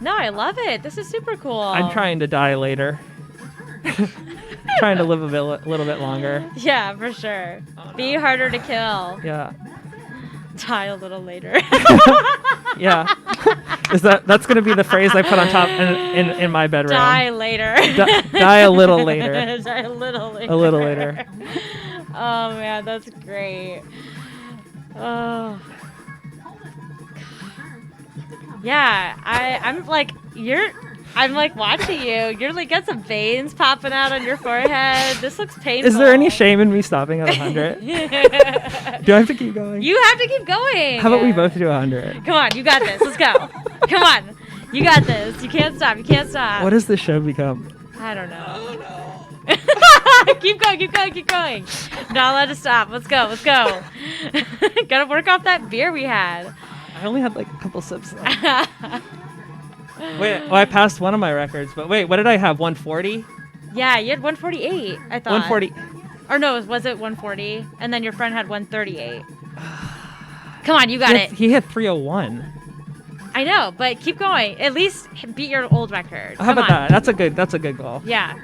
No, I love it. This is super cool. I'm trying to die later. Trying to live a little bit longer. Yeah, for sure. Be harder to kill. Yeah. Die a little later. Yeah. That's going to be the phrase I put on top in my bedroom. Die later. Die a little later. Die a little later. A little later. Oh, man, that's great. Oh. Yeah, I'm like watching you. You're like got some veins popping out on your forehead. This looks painful. Is there any shame in me stopping at 100? Do I have to keep going? You have to keep going. How about we both do 100? Come on, you got this. Let's go. Come on. You got this. You can't stop. You can't stop. What does this show become? I don't know. Oh, no. Keep going, keep going, keep going. Not allowed to stop. Let's go, let's go. Gotta work off that beer we had. I only had like a couple sips. Wait, I passed one of my records, but wait, what did I have? 140? Yeah, you had 148, I thought. 140. Or no, was it 140? And then your friend had 138. Come on, you got it. He had 301. I know, but keep going. At least beat your old record. How Come about on. that? That's a good goal. Yeah.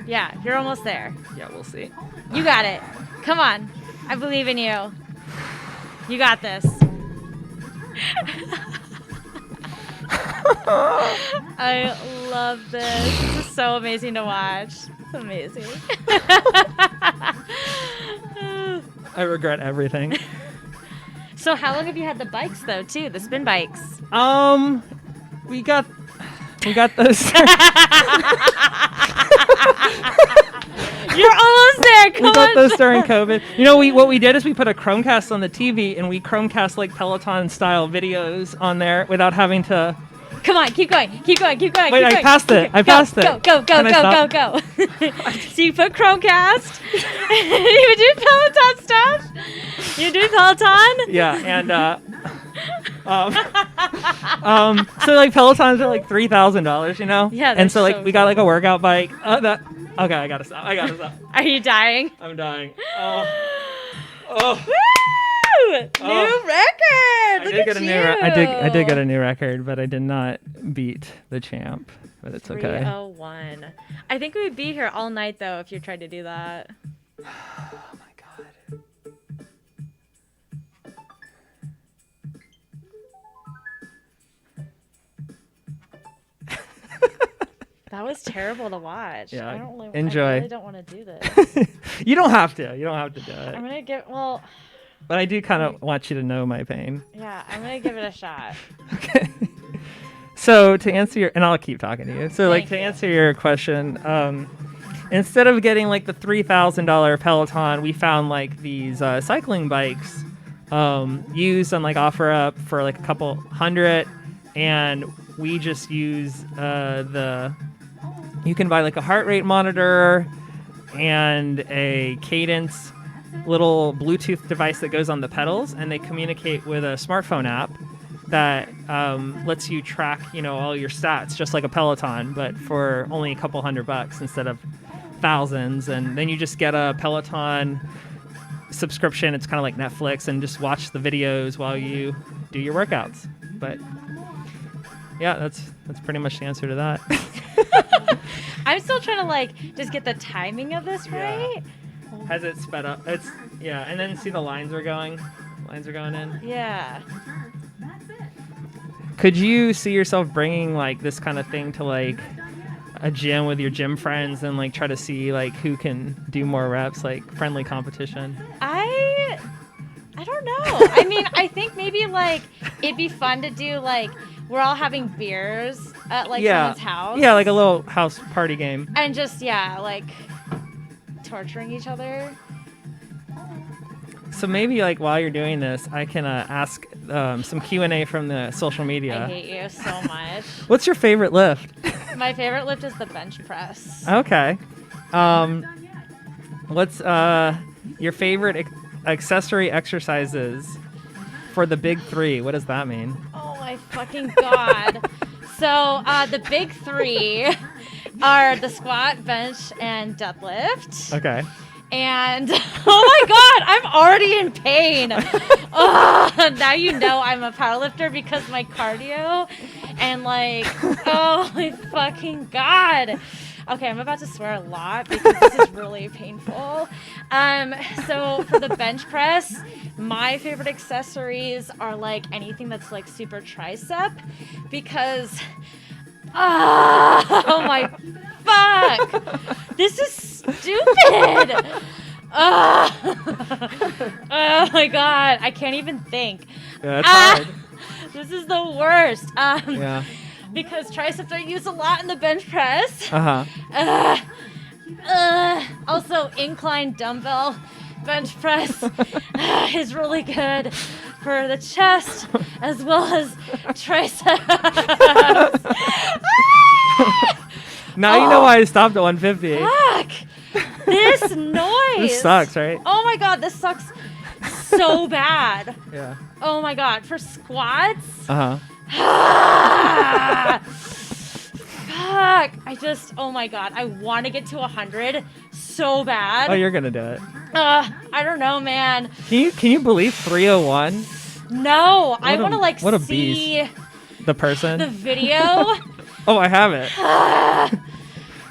You're almost there. Yeah, we'll see. You got it. Come on. I believe in you. You got this. I love this. This is so amazing to watch. It's amazing. I regret everything. So how long have you had the bikes though, too? The spin bikes? We got those. You're almost there. Come We got on. those during COVID. You know, what we did is we put a Chromecast on the TV and we Chromecast like Peloton style videos on there without having to. Come on, keep going. Wait, I passed it. I passed it. Go. Can I stop? Go. So you put Chromecast. You do Peloton stuff. You do Peloton. Yeah, and so like Pelotons are like $3,000, you know. Yeah, and so they're like so we got like a workout bike. Okay, I gotta stop. Are you dying? I'm dying. Oh. Woo! New record. Look at you. I did get a new record, but I did not beat the champ. But it's okay. 3:01. I think we would be here all night though if you tried to do that. Oh my god. That was terrible to watch. Yeah, I don't really, enjoy. I really don't want to do this. You don't have to. You don't have to do I'm it. gonna give. Well, But I do kind of want you to know my pain. yeah, I'm gonna give it a shot. Okay. So to answer your, and I'll keep talking to you. So like Thank to you. answer your question, instead of getting like the $3,000 Peloton, we found like these cycling bikes used on like OfferUp for like a couple hundred, and we just use you can buy like a heart rate monitor and a cadence little Bluetooth device that goes on the pedals, and they communicate with a smartphone app that lets you track, all your stats, just like a Peloton, but for only a couple $100 instead of thousands. And then you just get a Peloton subscription. It's kind of like Netflix, and just watch the videos while you do your workouts. But yeah, that's pretty much the answer to that. I'm still trying to like just get the timing of this right. Has it sped up? And then see the lines are going. Lines are going in. Yeah. That's it. Could you see yourself bringing like this kind of thing to like a gym with your gym friends and like try to see like who can do more reps, like friendly competition? I don't know. I mean, I think maybe like it'd be fun to do like we're all having beers at like someone's house. Yeah, like a little house party game. And just like torturing each other. So maybe like while you're doing this, I can ask some Q&A from the social media. I hate you so much. What's your favorite lift? My favorite lift is the bench press. Okay. What's your favorite accessory exercises for the big three? What does that mean? Oh my fucking god. So the big three are the squat, bench, and deadlift. Okay. And oh my god, I'm already in pain. Oh, now you know I'm a powerlifter because my cardio and like, oh my fucking god. Okay, I'm about to swear a lot because this is really painful. So for the bench press, my favorite accessories are like anything that's like super tricep because, oh my fuck, this is stupid. Oh my god, I can't even think. Yeah, that's hard. This is the worst. Yeah. Because triceps are used a lot in the bench press. Uh-huh. Also, incline dumbbell bench press is really good for the chest as well as triceps. Now you know why I stopped at 150. Fuck! This noise. This sucks, right? Oh my god, this sucks so bad. Yeah. Oh my god, for squats. Uh-huh. Fuck! Oh my god, I want to get to 100 so bad. Oh, you're gonna do it. I don't know, man. Can you believe 301? No, I What a- want to like what a see. the person? The video. Oh, I have it.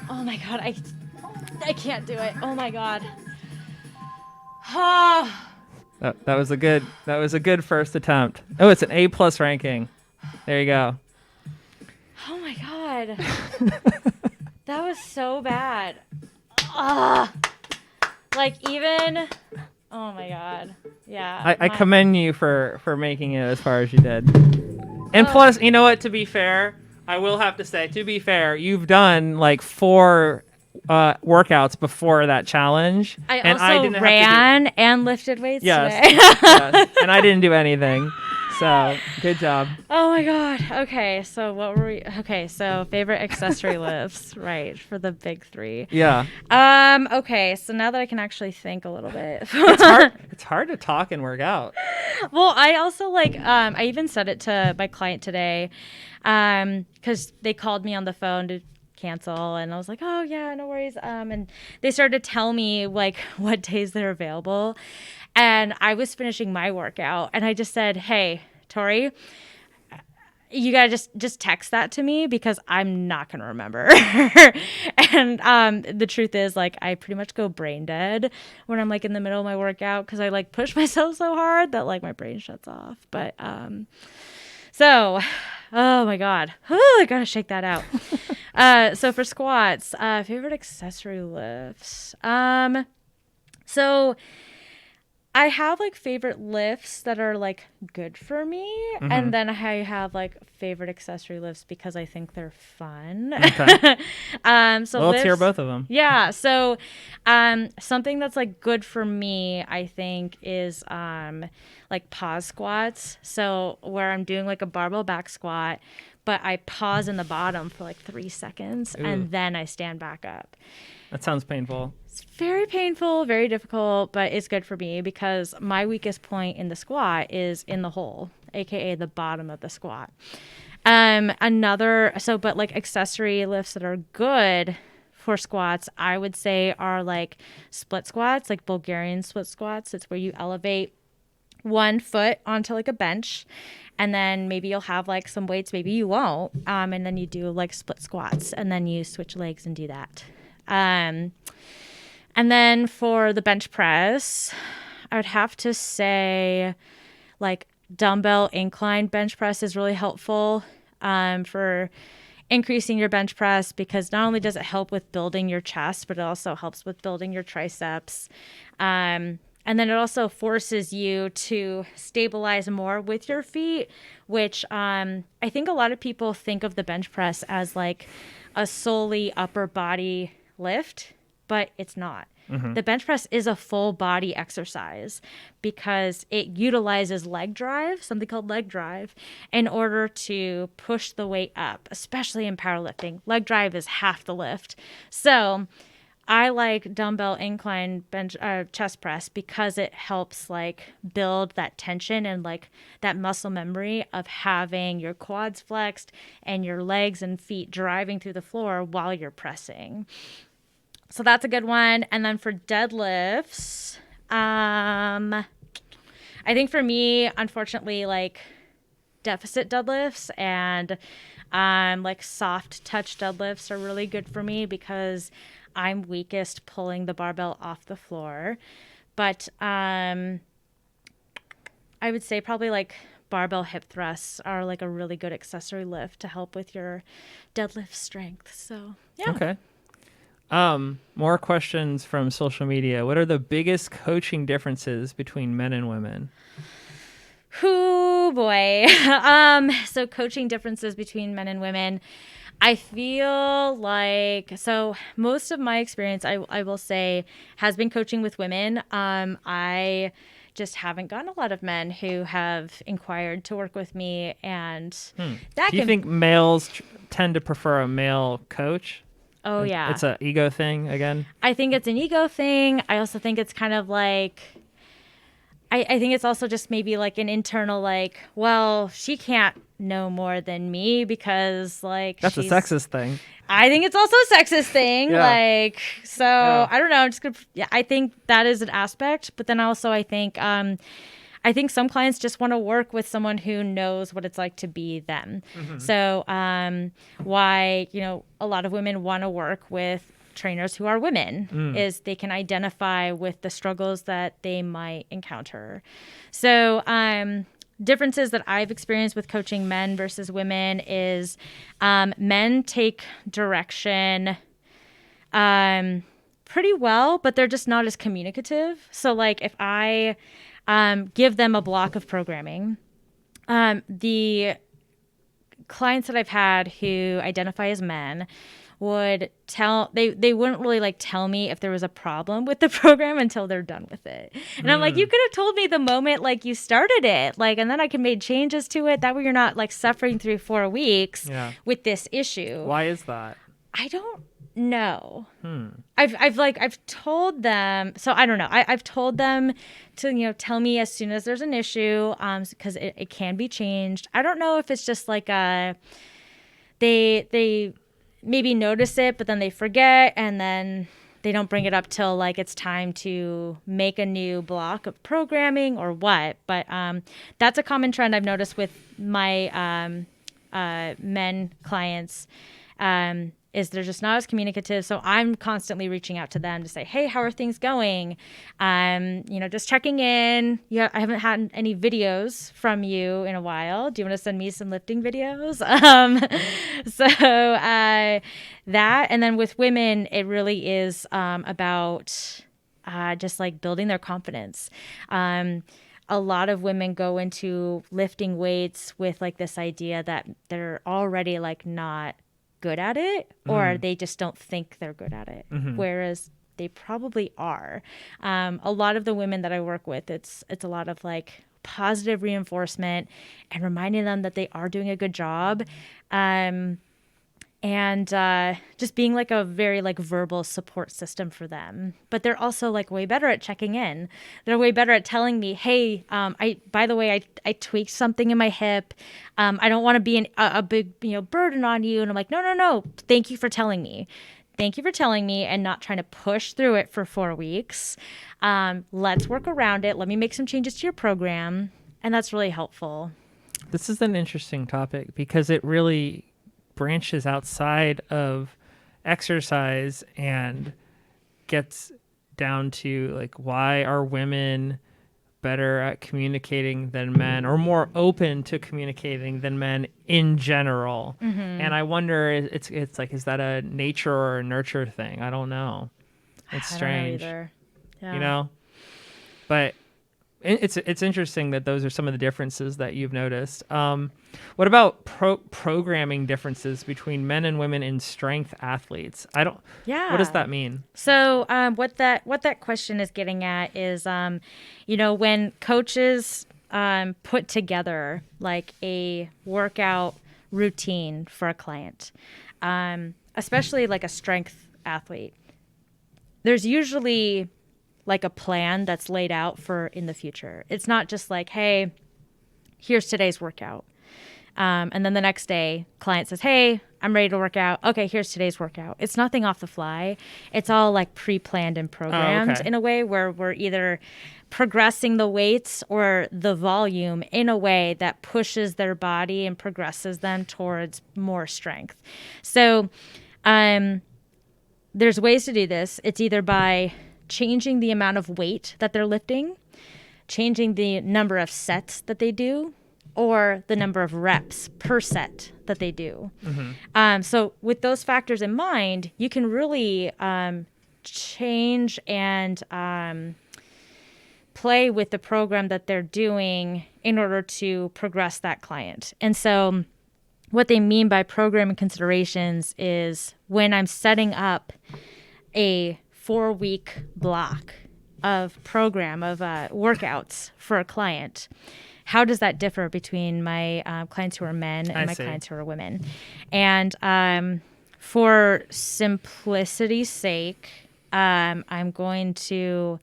Oh my god, I can't do it. Oh my god. Oh. That was a good first attempt. Oh, it's an A+ ranking. There you go. Oh my god. That was so bad. Ah. Like even. Oh my god. Yeah. I commend you for making it as far as you did. And plus, you know what? To be fair, I will have to say, to be fair, you've done like 4 workouts before that challenge. I and also didn't ran and lifted weights yes, today. yes, and I didn't do anything. So good job. Oh my god. Okay, so what were we? Okay, so favorite accessory lifts, right? For the big 3. Yeah. Okay, so now that I can actually think a little bit. It's hard to talk and work out. Well, I also I even said it to my client today, because they called me on the phone to cancel, and I was like, oh yeah, no worries. And they started to tell me like what days they're available, and I was finishing my workout, and I just said, hey, Tori, you gotta just text that to me because I'm not gonna remember. And the truth is, like, I pretty much go brain dead when I'm like in the middle of my workout because I like push myself so hard that like my brain shuts off. But so, oh my god, I gotta shake that out. So for squats, favorite accessory lifts. So I have like favorite lifts that are like good for me, and then I have like favorite accessory lifts because I think they're fun. Okay. So let's hear both of them. Yeah. So, something that's like good for me, I think, is like pause squats. So where I'm doing like a barbell back squat, but I pause in the bottom for like 3 seconds, and then I stand back up. That sounds painful. It's very painful, very difficult, but it's good for me because my weakest point in the squat is in the hole, aka the bottom of the squat. But like accessory lifts that are good for squats, I would say are like split squats, like Bulgarian split squats. It's where you elevate one foot onto like a bench, and then maybe you'll have like some weights, maybe you won't, and then you do like split squats, and then you switch legs and do that. And then for the bench press, I would have to say like dumbbell incline bench press is really helpful for increasing your bench press, because not only does it help with building your chest, but it also helps with building your triceps. And then it also forces you to stabilize more with your feet, which I think a lot of people think of the bench press as like a solely upper body lift, but it's not. The bench press is a full body exercise because it utilizes leg drive, something called leg drive, in order to push the weight up, especially in powerlifting. Leg drive is half the lift. So I like dumbbell incline bench chest press because it helps like build that tension and like that muscle memory of having your quads flexed and your legs and feet driving through the floor while you're pressing. So that's a good one. And then for deadlifts, I think for me, unfortunately, like deficit deadlifts and like soft touch deadlifts are really good for me because I'm weakest pulling the barbell off the floor. But I would say probably like barbell hip thrusts are like a really good accessory lift to help with your deadlift strength. So yeah. Okay. More questions from social media. What are the biggest coaching differences between men and women? Oh boy. So coaching differences between men and women. I feel like, so most of my experience, I will say, has been coaching with women. I just haven't gotten a lot of men who have inquired to work with me, and that Do you think males tend to prefer a male coach? Oh, yeah. It's an ego thing again? I think it's an ego thing. I also think it's kind of like, I think it's also just maybe like an internal like, well, she can't know more than me because like That's a sexist thing. I think it's also a sexist thing. Yeah. Like, so yeah. I don't know. I'm just gonna, yeah, I think that is an aspect. But then also I think I think some clients just want to work with someone who knows what it's like to be them. So why, a lot of women want to work with trainers who are women is they can identify with the struggles that they might encounter. So differences that I've experienced with coaching men versus women is men take direction pretty well, but they're just not as communicative. So like if I give them a block of programming, the clients that I've had who identify as men would they wouldn't really like tell me if there was a problem with the program until they're done with it. And I'm like, you could have told me the moment like you started it, like, and then I can make changes to it. That way you're not like suffering through 4 weeks with this issue. Why is that? I don't know. I've told them, so I don't know. I've told them to, tell me as soon as there's an issue, because it can be changed. I don't know if it's just like they maybe notice it, but then they forget, and then they don't bring it up till like it's time to make a new block of programming or what. But that's a common trend I've noticed with my men clients, is they're just not as communicative. So I'm constantly reaching out to them to say, hey, how are things going? Just checking in. I haven't had any videos from you in a while. Do you want to send me some lifting videos? That, and then with women, it really is about just like building their confidence. A lot of women go into lifting weights with like this idea that they're already like not good at it, or they just don't think they're good at it, whereas they probably are. A lot of the women that I work with, it's a lot of like positive reinforcement and reminding them that they are doing a good job, and just being like a very like verbal support system for them. But they're also like way better at checking in. They're way better at telling me, hey, by the way, I tweaked something in my hip. I don't want to be a big burden on you. And I'm like, no. Thank you for telling me. Thank you for telling me and not trying to push through it for 4 weeks. Let's work around it. Let me make some changes to your program. And that's really helpful. This is an interesting topic because it really branches outside of exercise and gets down to like, why are women better at communicating than men, or more open to communicating than men in general? And I wonder, it's like, is that a nature or a nurture thing? I don't know. It's strange. I don't know either. But it's interesting that those are some of the differences that you've noticed. What about programming differences between men and women in strength athletes? What does that mean? So what that question is getting at is, when coaches put together like a workout routine for a client, especially like a strength athlete, there's usually like a plan that's laid out for in the future. It's not just like, hey, here's today's workout. And then the next day, client says, hey, I'm ready to work out. Okay, here's today's workout. It's nothing off the fly. It's all like pre-planned and programmed in a way where we're either progressing the weights or the volume in a way that pushes their body and progresses them towards more strength. So there's ways to do this. It's either by changing the amount of weight that they're lifting, changing the number of sets that they do, or the number of reps per set that they do. So with those factors in mind, you can really change and play with the program that they're doing in order to progress that client. And so what they mean by program and considerations is when I'm setting up a 4-week block of program of workouts for a client, how does that differ between my clients who are men and my clients who are women? And for simplicity's sake, I'm going to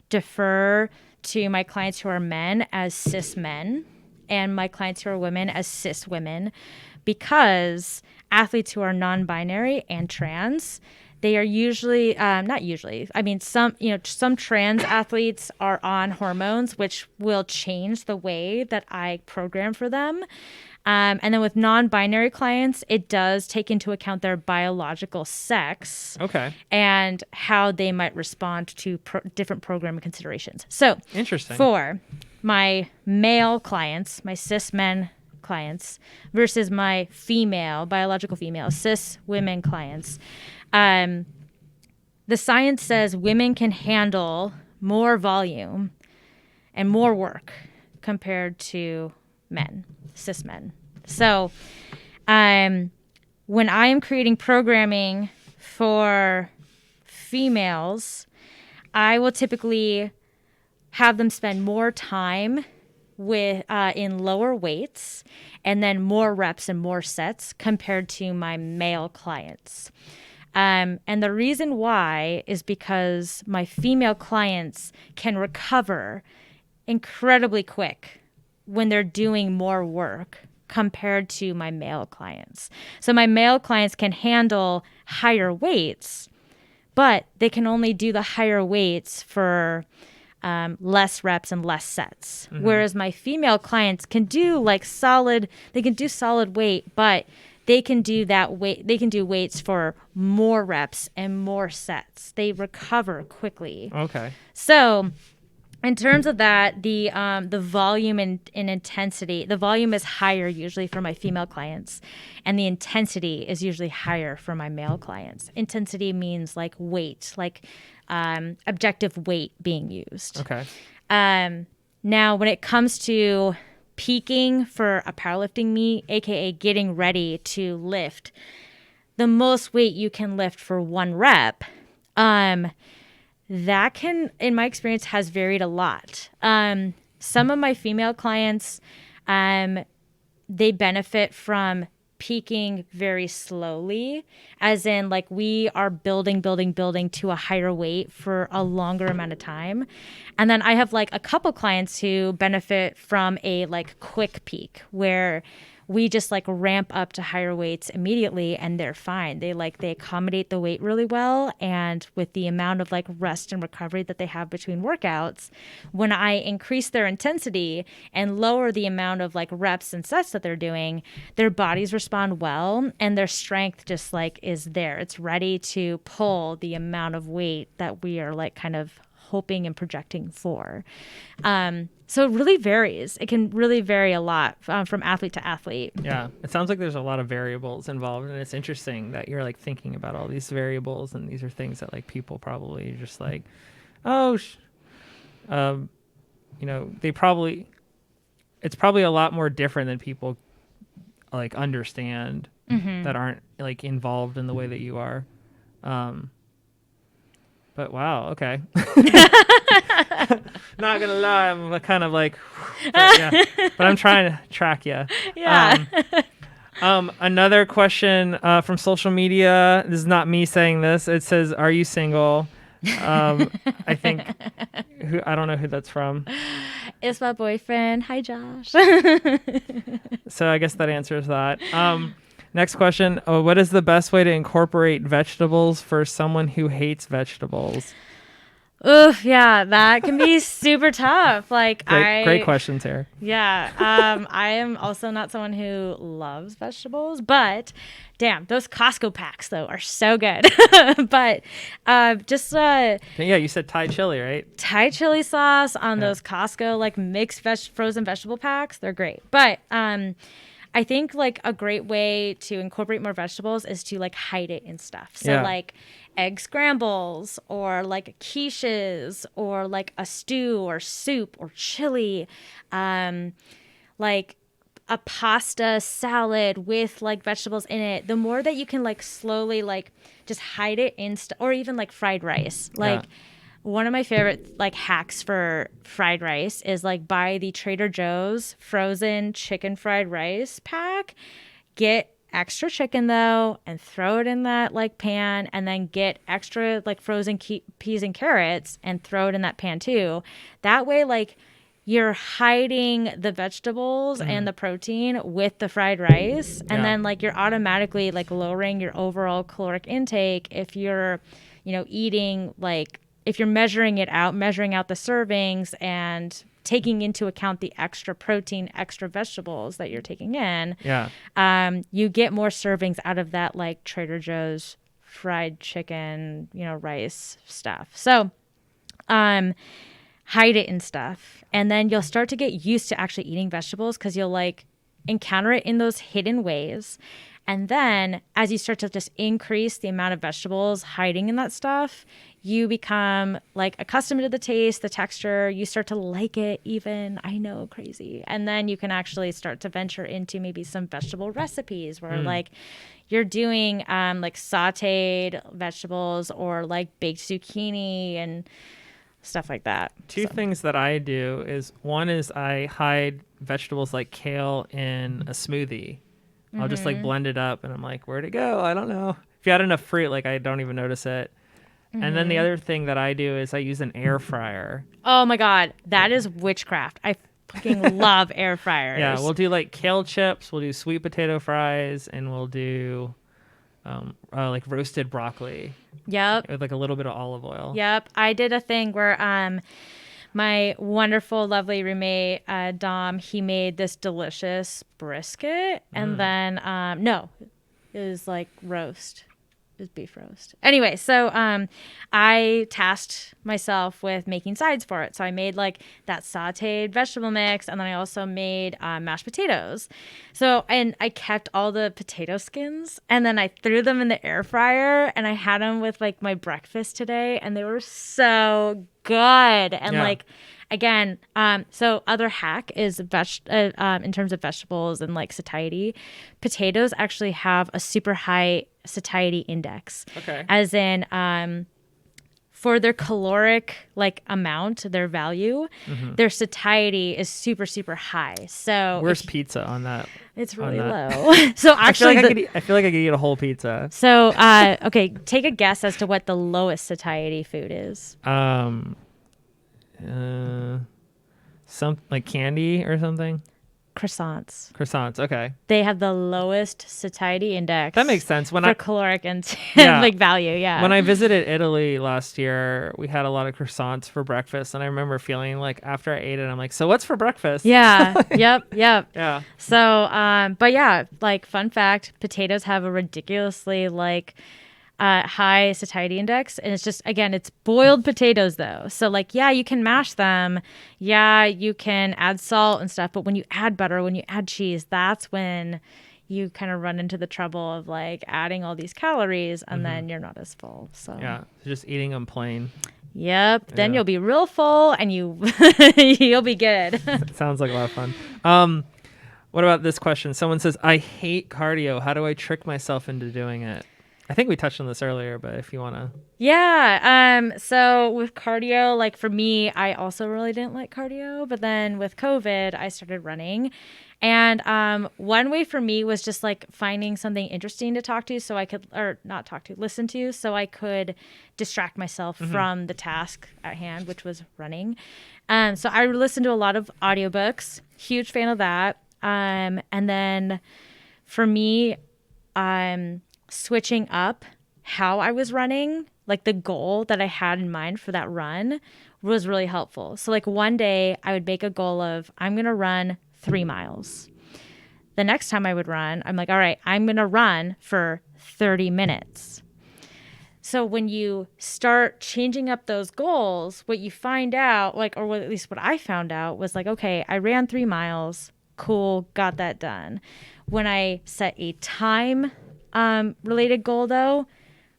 defer to my clients who are men as cis men and my clients who are women as cis women, because athletes who are non-binary and trans, They are usually, not usually, I mean, some trans athletes are on hormones, which will change the way that I program for them. And then with non-binary clients, it does take into account their biological sex. Okay. And how they might respond to different program considerations. So, interesting. For my male clients, my cis men clients, versus my biological female, cis women clients, the science says women can handle more volume and more work compared to men, cis men. So when I am creating programming for females, I will typically have them spend more time with in lower weights and then more reps and more sets compared to my male clients. And the reason why is because my female clients can recover incredibly quick when they're doing more work compared to my male clients. So my male clients can handle higher weights, but they can only do the higher weights for less reps and less sets. Mm-hmm. Whereas my female clients can do solid weight, but they can do weights for more reps and more sets. They recover quickly. Okay. So in terms of that, the volume and intensity, the volume is higher usually for my female clients, and the intensity is usually higher for my male clients. Intensity means like weight, objective weight being used. Okay. Now, when it comes to peaking for a powerlifting meet, aka getting ready to lift, the most weight you can lift for one rep, that can, in my experience, has varied a lot. Some of my female clients, they benefit from peaking very slowly, as in we are building to a higher weight for a longer amount of time. And then I have a couple clients who benefit from a quick peak where we just ramp up to higher weights immediately and they're fine. They accommodate the weight really well. And with the amount of rest and recovery that they have between workouts, when I increase their intensity and lower the amount of reps and sets that they're doing, their bodies respond well and their strength just is there. It's ready to pull the amount of weight that we are kind of hoping and projecting for. So it really varies. It can really vary a lot from athlete to athlete. Yeah, it sounds like there's a lot of variables involved, and it's interesting that you're thinking about all these variables, and these are things that people probably just they probably, it's probably a lot more different than people understand that aren't involved in the way that you are. But wow, okay. Not gonna lie, I'm kind of but I'm trying to track you. Yeah. Another question from social media. This is not me saying this. It says, "Are you single?" I think I don't know who that's from. It's my boyfriend. Hi, Josh. So I guess that answers that. Next question. What is the best way to incorporate vegetables for someone who hates vegetables? Oof, yeah, that can be super tough. Great questions here. Yeah, I am also not someone who loves vegetables, but damn, those Costco packs though are so good. But yeah, you said Thai chili, right? Thai chili sauce on those Costco mixed frozen vegetable packs. They're great, but I think a great way to incorporate more vegetables is to hide it in stuff. So egg scrambles or quiches or a stew or soup or chili, a pasta salad with vegetables in it. The more that you can slowly just hide it in or even fried rice. One of my favorite hacks for fried rice is buy the Trader Joe's frozen chicken fried rice pack. Get extra chicken though and throw it in that pan, and then get extra frozen peas and carrots and throw it in that pan too. That way you're hiding the vegetables and the protein with the fried rice. And then like you're automatically like lowering your overall caloric intake if you're, eating like, if you're measuring out the servings and taking into account the extra protein, extra vegetables that you're taking in. You get more servings out of that like Trader Joe's fried chicken, rice stuff. So, hide it and stuff. And then you'll start to get used to actually eating vegetables because you'll like encounter it in those hidden ways. And then as you start to just increase the amount of vegetables hiding in that stuff, you become like accustomed to the taste, the texture. You start to like it even. I know, crazy. And then you can actually start to venture into maybe some vegetable recipes where like you're doing like sauteed vegetables or like baked zucchini and stuff like that. Two things that I do is one is I hide vegetables like kale in a smoothie. I'll just like blend it up and I'm like, where'd it go? I don't know. If you add enough fruit, like I don't even notice it. And then the other thing that I do is I use an air fryer. Oh my God. That is witchcraft. I fucking love air fryers. Yeah. We'll do like kale chips. We'll do sweet potato fries and we'll do like roasted broccoli. Yep. With like a little bit of olive oil. Yep. I did a thing where my wonderful, lovely roommate, Dom, he made this delicious brisket. And then, no, it was like roast. It was beef roast. Anyway, so I tasked myself with making sides for it. So I made like that sauteed vegetable mix. And then I also made mashed potatoes. So, and I kept all the potato skins. And then I threw them in the air fryer. And I had them with like my breakfast today. And they were so good. And like, again, so other hack is in terms of vegetables and like satiety, potatoes actually have a super high satiety index. Okay. As in, for their caloric like amount, their value, their satiety is super, super high. So where's pizza on that? It's really low. So actually, I feel like I could eat a whole pizza. So, okay, take a guess as to what the lowest satiety food is. Some like candy or something. Croissants. Okay. They have the lowest satiety index. That makes sense. For caloric and like value. Yeah. When I visited Italy last year, we had a lot of croissants for breakfast, and I remember feeling like after I ate it, I'm like, so what's for breakfast? Yeah. Yep. Yeah. So, but yeah, like fun fact, potatoes have a ridiculously like high satiety index, and it's just, again, it's boiled potatoes though, so like, yeah, you can mash them, yeah, you can add salt and stuff, but when you add butter, when you add cheese, that's when you kind of run into the trouble of like adding all these calories and then you're not as full. So yeah, just eating them plain. Yep. Then you'll be real full and you'll be good. Sounds like a lot of fun. What about this question? Someone says, I hate cardio. How do I trick myself into doing it? I think we touched on this earlier, but if you want to. Yeah. So with cardio, like for me, I also really didn't like cardio. But then with COVID, I started running. And one way for me was just like finding something interesting to talk to so I could, or not talk to, listen to, so I could distract myself from the task at hand, which was running. So I listened to a lot of audiobooks, huge fan of that. And then for me, switching up how I was running, like the goal that I had in mind for that run was really helpful. So like one day I would make a goal of, I'm going to run 3 miles. The next time I would run, I'm like, all right, I'm going to run for 30 minutes. So when you start changing up those goals, what you find out, like, or at least what I found out was like, okay, I ran 3 miles. Cool. Got that done. When I set a time related goal though,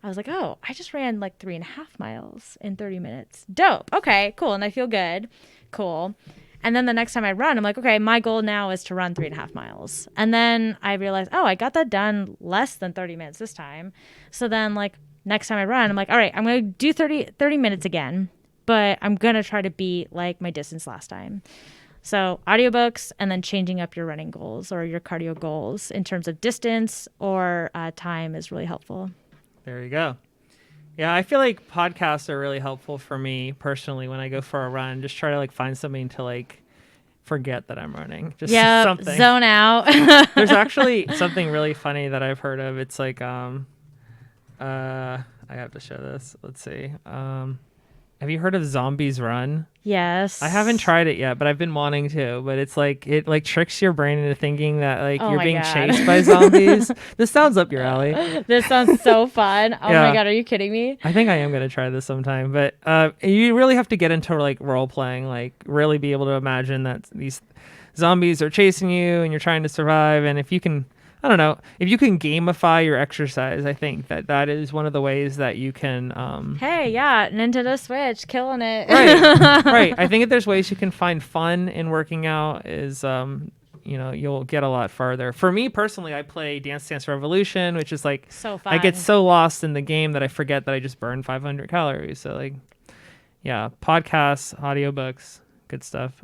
I was like, oh, I just ran like 3.5 miles in 30 minutes. Dope. Okay, cool. And I feel good. Cool. And then the next time I run, I'm like, okay, my goal now is to run 3.5 miles. And then I realized, oh, I got that done less than 30 minutes this time. So then like next time I run, I'm like, all right, I'm going to do 30 minutes again, but I'm going to try to beat like my distance last time. So audiobooks and then changing up your running goals or your cardio goals in terms of distance or time is really helpful. There you go. Yeah, I feel like podcasts are really helpful for me personally when I go for a run. Just try to like find something to like forget that I'm running. Just Yeah, something. zone out. There's actually something really funny that I've heard of. It's like I have to show this. Let's see. Have you heard of Zombies Run? Yes. I haven't tried it yet, but I've been wanting to. But it's like it like tricks your brain into thinking that like Oh you're my being God. chased by zombies. This sounds up your alley. This sounds so fun. Oh Yeah. my God, are you kidding me? I think I am gonna try this sometime. But you really have to get into like role playing, like really be able to imagine that these zombies are chasing you and you're trying to survive. And if you can, I don't know, if you can gamify your exercise, I think that is one of the ways that you can. Hey, yeah, Nintendo Switch, killing it. Right, right. I think if there's ways you can find fun in working out, is you'll get a lot farther. For me personally, I play Dance Dance Revolution, which is like So fun. I get so lost in the game that I forget that I just burned 500 calories. So like, yeah, podcasts, audiobooks, good stuff.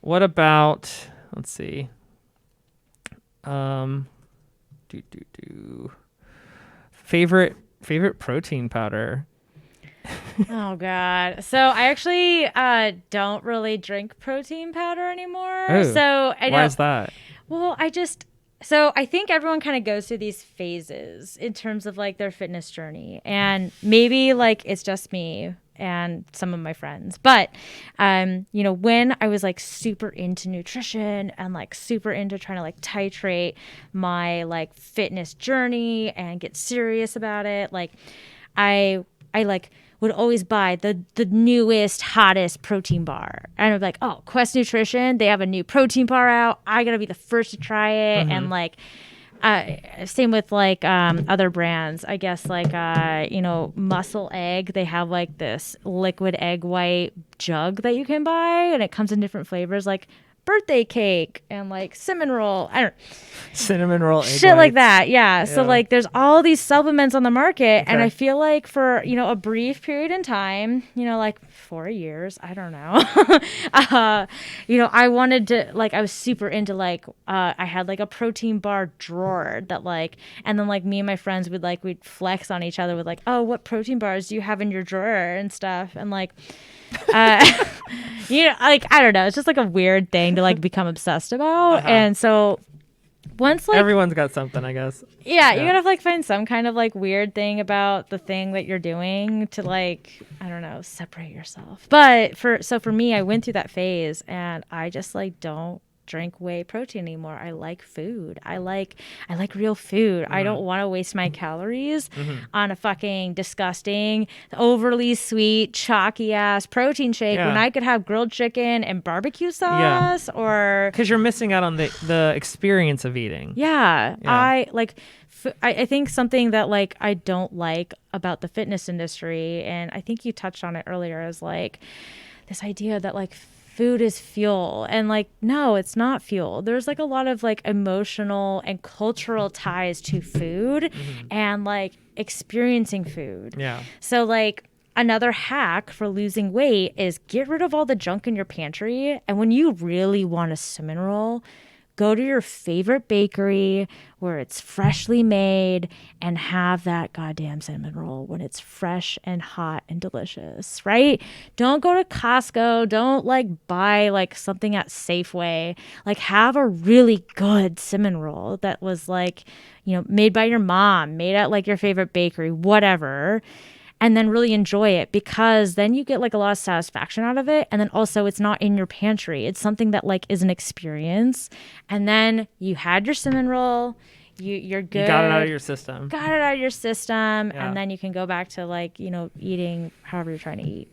What about, let's see. Favorite protein powder. Oh God. So I actually don't really drink protein powder anymore. Oh, So I why don't. is that? Well, so I think everyone kind of goes through these phases in terms of like their fitness journey, and maybe like it's just me and some of my friends, but when I was like super into nutrition and like super into trying to like titrate my like fitness journey and get serious about it, like I like would always buy the newest, hottest protein bar. And I'd be like, oh, Quest Nutrition, they have a new protein bar out. I got to be the first to try it. And like, same with like other brands, I guess, like, Muscle Egg. They have like this liquid egg white jug that you can buy, and it comes in different flavors, like birthday cake and like cinnamon roll. I don't Cinnamon roll egg shit like whites. that. Yeah. So like there's all these supplements on the market, and Okay. I feel like for, a brief period in time, like 4 years, I don't know. I wanted to like, I was super into like, I had like a protein bar drawer that like, and then like me and my friends we'd flex on each other with like, oh, what protein bars do you have in your drawer and stuff. And like, like, I don't know. It's just like a weird thing to like become obsessed about. Uh-huh. And so once like Everyone's got something, I guess. yeah, you gotta like find some kind of like weird thing about the thing that you're doing to like, I don't know, separate yourself. But for me, I went through that phase, and I just like don't drink whey protein anymore. I like food. I like real food. I don't want to waste my calories on a fucking disgusting, overly sweet, chalky ass protein shake when I could have grilled chicken and barbecue sauce or Because you're missing out on the experience of eating. yeah. I think something that like I don't like about the fitness industry, and I think you touched on it earlier, is like this idea that like food is fuel, and like no, it's not fuel. There's like a lot of like emotional and cultural ties to food and like experiencing food. Yeah. So like another hack for losing weight is get rid of all the junk in your pantry, and when you really want a cinnamon roll, go to your favorite bakery where it's freshly made and have that goddamn cinnamon roll when it's fresh and hot and delicious, right? Don't go to Costco. Don't like buy like something at Safeway. Like have a really good cinnamon roll that was like, made by your mom, made at like your favorite bakery, whatever. And then really enjoy it, because then you get like a lot of satisfaction out of it. And then also it's not in your pantry. It's something that like is an experience. And then you had your cinnamon roll, you're good. You got it out of your system. Got it out of your system. Yeah. And then you can go back to like, eating however you're trying to eat.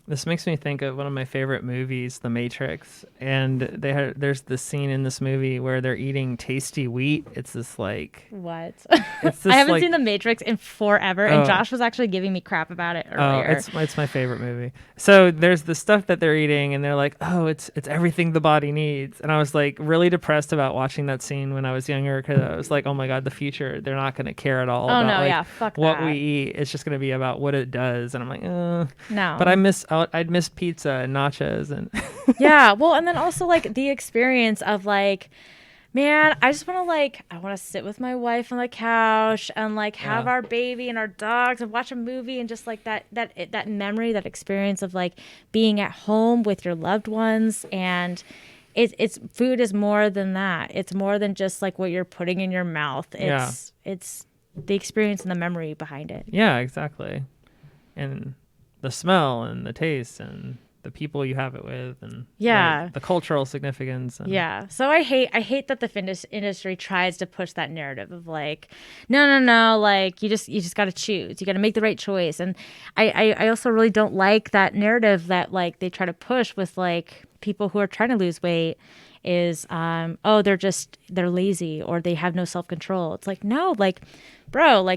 This makes me think of one of my favorite movies, The Matrix, and there's this scene in this movie where they're eating tasty wheat. It's this like What? it's this I haven't like, seen The Matrix in forever, and Josh was actually giving me crap about it earlier. it's my favorite movie. So there's the stuff that they're eating, and they're like, oh, it's everything the body needs. And I was like really depressed about watching that scene when I was younger, because I was like, oh my god, the future, they're not going to care at all about no, like, yeah, fuck what that. we eat. It's just going to be about what it does. And I'm like, No. But I'd miss pizza and nachos and Yeah, well, and then also like the experience of like Man, I just want to I want to sit with my wife on the couch and have our baby and our dogs and watch a movie and just that memory, that experience of being at home with your loved ones. And it's food is more than that. It's more than just what you're putting in your mouth. It's the experience and the memory behind it. Yeah, exactly. And the smell and the taste and the people you have it with, and the cultural significance. And So I hate that the fitness industry tries to push that narrative of no, you just got to choose. You got to make the right choice. And I also really don't like that narrative that they try to push with people who are trying to lose weight is, they're lazy or they have no self-control. It's no, bro,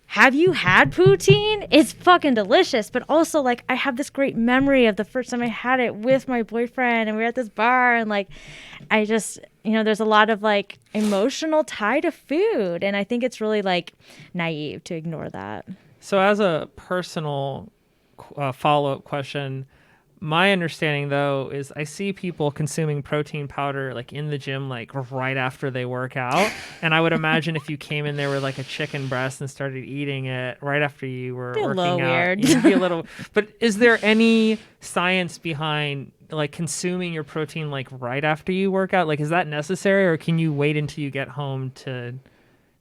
have you had poutine? It's fucking delicious. But also, I have this great memory of the first time I had it with my boyfriend, and we were at this bar, and I just, there's a lot of emotional tie to food, and I think it's really naive to ignore that. So as a personal follow-up question, my understanding though is I see people consuming protein powder in the gym right after they work out, and I would imagine if you came in there with a chicken breast and started eating it right after you were working out, weird. It'd be a little. But is there any science behind consuming your protein right after you work out? Is that necessary, or can you wait until you get home to?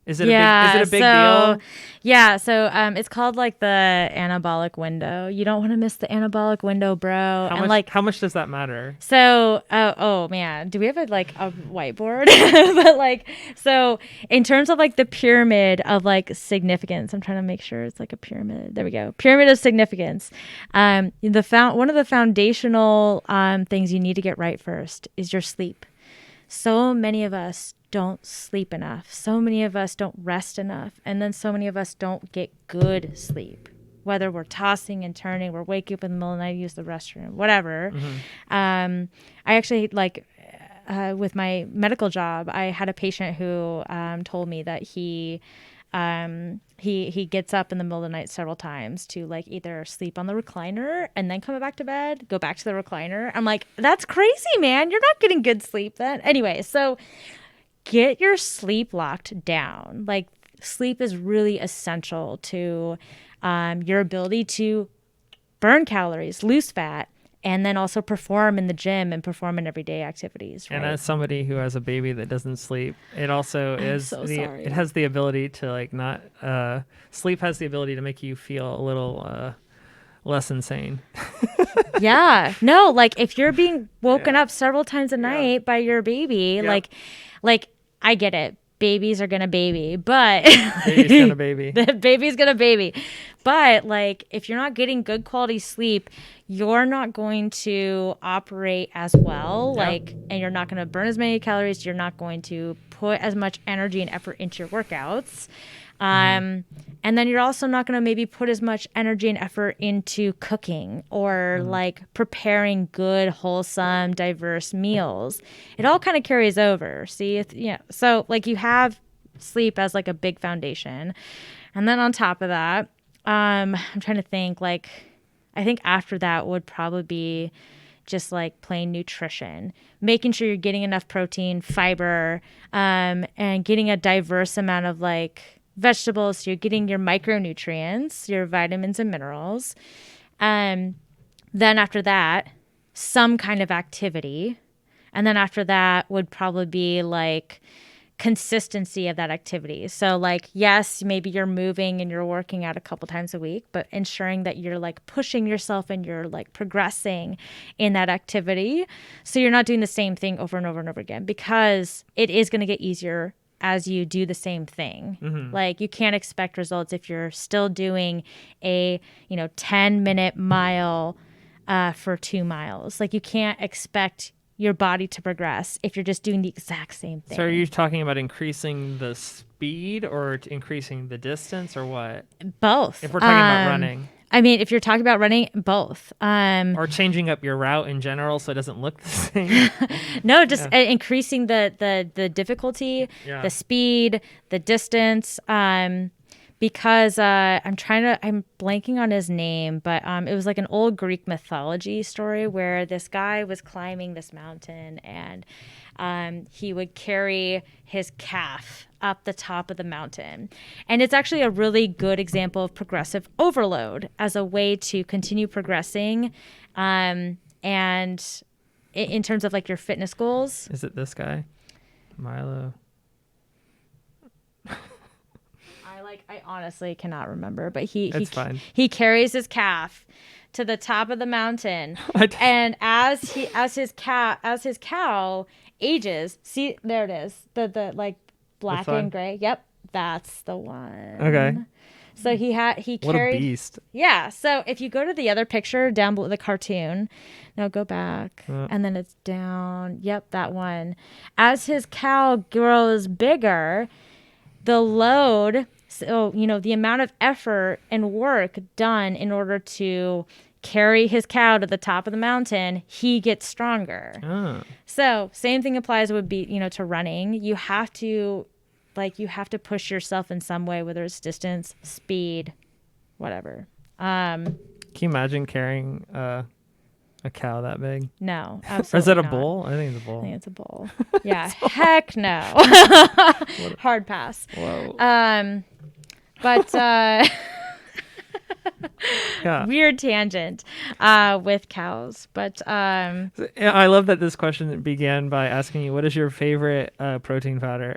Is it a big deal? Yeah, so it's called the anabolic window. You don't want to miss the anabolic window, bro. How much does that matter? So, oh man, do we have a whiteboard? But so in terms of the pyramid of significance, I'm trying to make sure it's a pyramid. There we go. Pyramid of significance. One of the foundational things you need to get right first is your sleep. So many of us don't sleep enough. So many of us don't rest enough. And then so many of us don't get good sleep. Whether we're tossing and turning, we're waking up in the middle of the night, use the restroom, whatever. Mm-hmm. I actually, with my medical job, I had a patient who told me that he gets up in the middle of the night several times to either sleep on the recliner and then come back to bed, go back to the recliner. I'm that's crazy, man. You're not getting good sleep then. Anyway, so get your sleep locked down. Sleep is really essential to your ability to burn calories, lose fat, and then also perform in the gym and perform in everyday activities. Right? And as somebody who has a baby that doesn't sleep, it also it has the ability to not sleep has the ability to make you feel a little less insane. Yeah. No, if you're being woken up several times a night by your baby, I get it. Babies are gonna baby, but baby's gonna baby. The baby's gonna baby. But if you're not getting good quality sleep, you're not going to operate as well. And you're not gonna burn as many calories. You're not going to put as much energy and effort into your workouts. And then you're also not going to maybe put as much energy and effort into cooking or preparing good, wholesome, diverse meals. It all kind of carries over. See, so you have sleep as a big foundation. And then on top of that, I'm trying to think I think after that would probably be just plain nutrition, making sure you're getting enough protein, fiber, and getting a diverse amount of vegetables, so you're getting your micronutrients, your vitamins and minerals. Then after that, some kind of activity. And then after that would probably be consistency of that activity. So yes, maybe you're moving and you're working out a couple times a week, but ensuring that you're pushing yourself and you're progressing in that activity. So you're not doing the same thing over and over and over again, because it is going to get easier as you do the same thing. Mm-hmm. You can't expect results if you're still doing a 10-minute mile for 2 miles. You can't expect your body to progress if you're just doing the exact same thing. So are you talking about increasing the speed or increasing the distance, or what? Both. If we're talking about running. I mean, if you're talking about running, both. Or changing up your route in general so it doesn't look the same. No, just increasing the difficulty, the speed, the distance. because I'm blanking on his name, but it was like an old Greek mythology story where this guy was climbing this mountain and he would carry his calf up the top of the mountain. And it's actually a really good example of progressive overload as a way to continue progressing. And in terms of like your fitness goals. Is it this guy? Milo. I honestly cannot remember, but fine. He carries his calf to the top of the mountain, and as his cow ages, see, there it is, the like black and gray. Yep, that's the one. Okay. So he carried. What a beast. Yeah. So if you go to the other picture down below the cartoon, now go back, and then it's down. Yep, that one. As his cow grows bigger, the load. So, the amount of effort and work done in order to carry his cow to the top of the mountain, he gets stronger. Oh. So same thing applies would be, to running. You have to push yourself in some way, whether it's distance, speed, whatever. Can you imagine carrying a cow that big? No, absolutely Or is that a not. bull? I think it's a bull. I think it's a bull. Yeah, heck no. Hard pass. Whoa. But yeah. Weird tangent with cows. But I love that this question began by asking you, what is your favorite protein powder?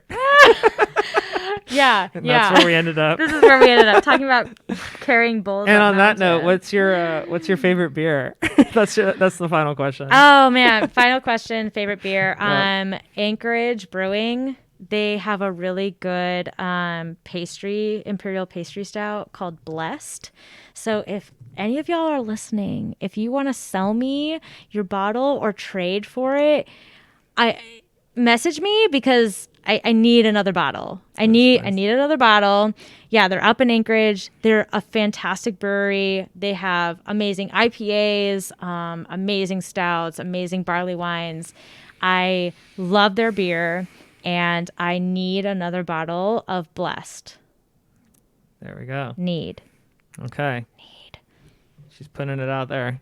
Yeah. And that's where we ended up. This is where we ended up talking about carrying bulls. And on that note, what's your favorite beer? That's the final question. Oh man, final question. Favorite beer? Anchorage Brewing. They have a really good imperial pastry stout called Blessed. So if any of y'all are listening, if you want to sell me your bottle or trade for it, message me because I need another bottle. I need another bottle. Yeah, they're up in Anchorage. They're a fantastic brewery. They have amazing IPAs, amazing stouts, amazing barley wines. I love their beer. And I need another bottle of Blessed. There we go. Need. Okay. She's putting it out there.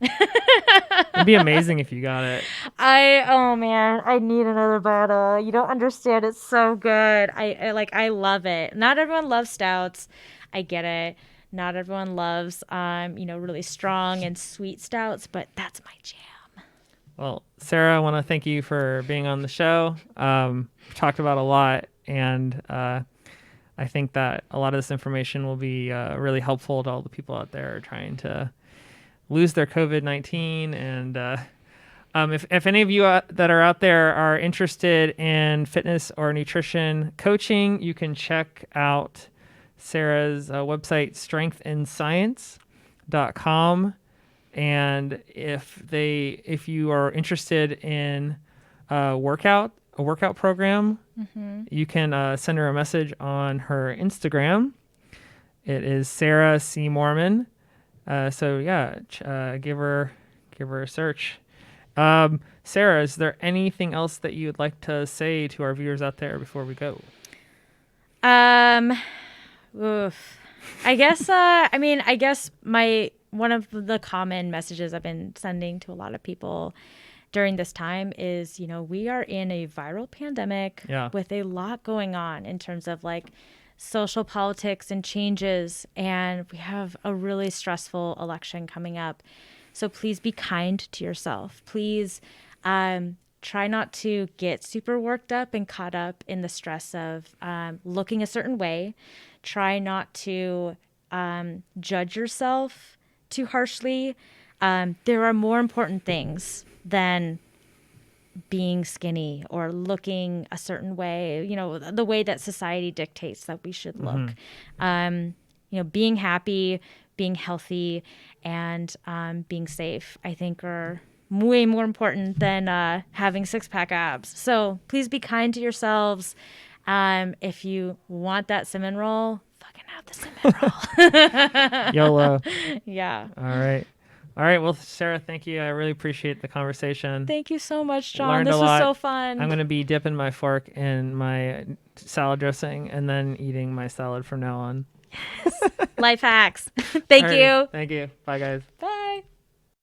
It'd be amazing if you got it. Oh man, I need another bottle. You don't understand. It's so good. I love it. Not everyone loves stouts. I get it. Not everyone loves, really strong and sweet stouts, but that's my jam. Well, Sarah, I want to thank you for being on the show. We've talked about a lot, and I think that a lot of this information will be really helpful to all the people out there trying to lose their COVID-19. And if any of you that are out there are interested in fitness or nutrition coaching, you can check out Sarah's website, strengthandscience.com. And if you are interested in a workout program, you can send her a message on her Instagram. It is Sarah C. Moorman. Give her a search. Sarah, is there anything else that you would like to say to our viewers out there before we go? I guess one of the common messages I've been sending to a lot of people during this time is, we are in a viral pandemic with a lot going on in terms of like social politics and changes. And we have a really stressful election coming up. So please be kind to yourself. Please try not to get super worked up and caught up in the stress of looking a certain way. Try not to judge yourself too harshly. There are more important things than being skinny or looking a certain way, the way that society dictates that we should look. Being happy, being healthy, and being safe, I think are way more important than having six-pack abs. So please be kind to yourselves. If you want that cinnamon roll, fucking have the cinnamon roll. YOLO. Yeah. All right. Well, Sarah, thank you. I really appreciate the conversation. Thank you so much, John. Learned this a was lot. so fun. I'm going to be dipping my fork in my salad dressing and then eating my salad from now on. Life hacks. Thank All right. you. Thank you. Bye, guys. Bye.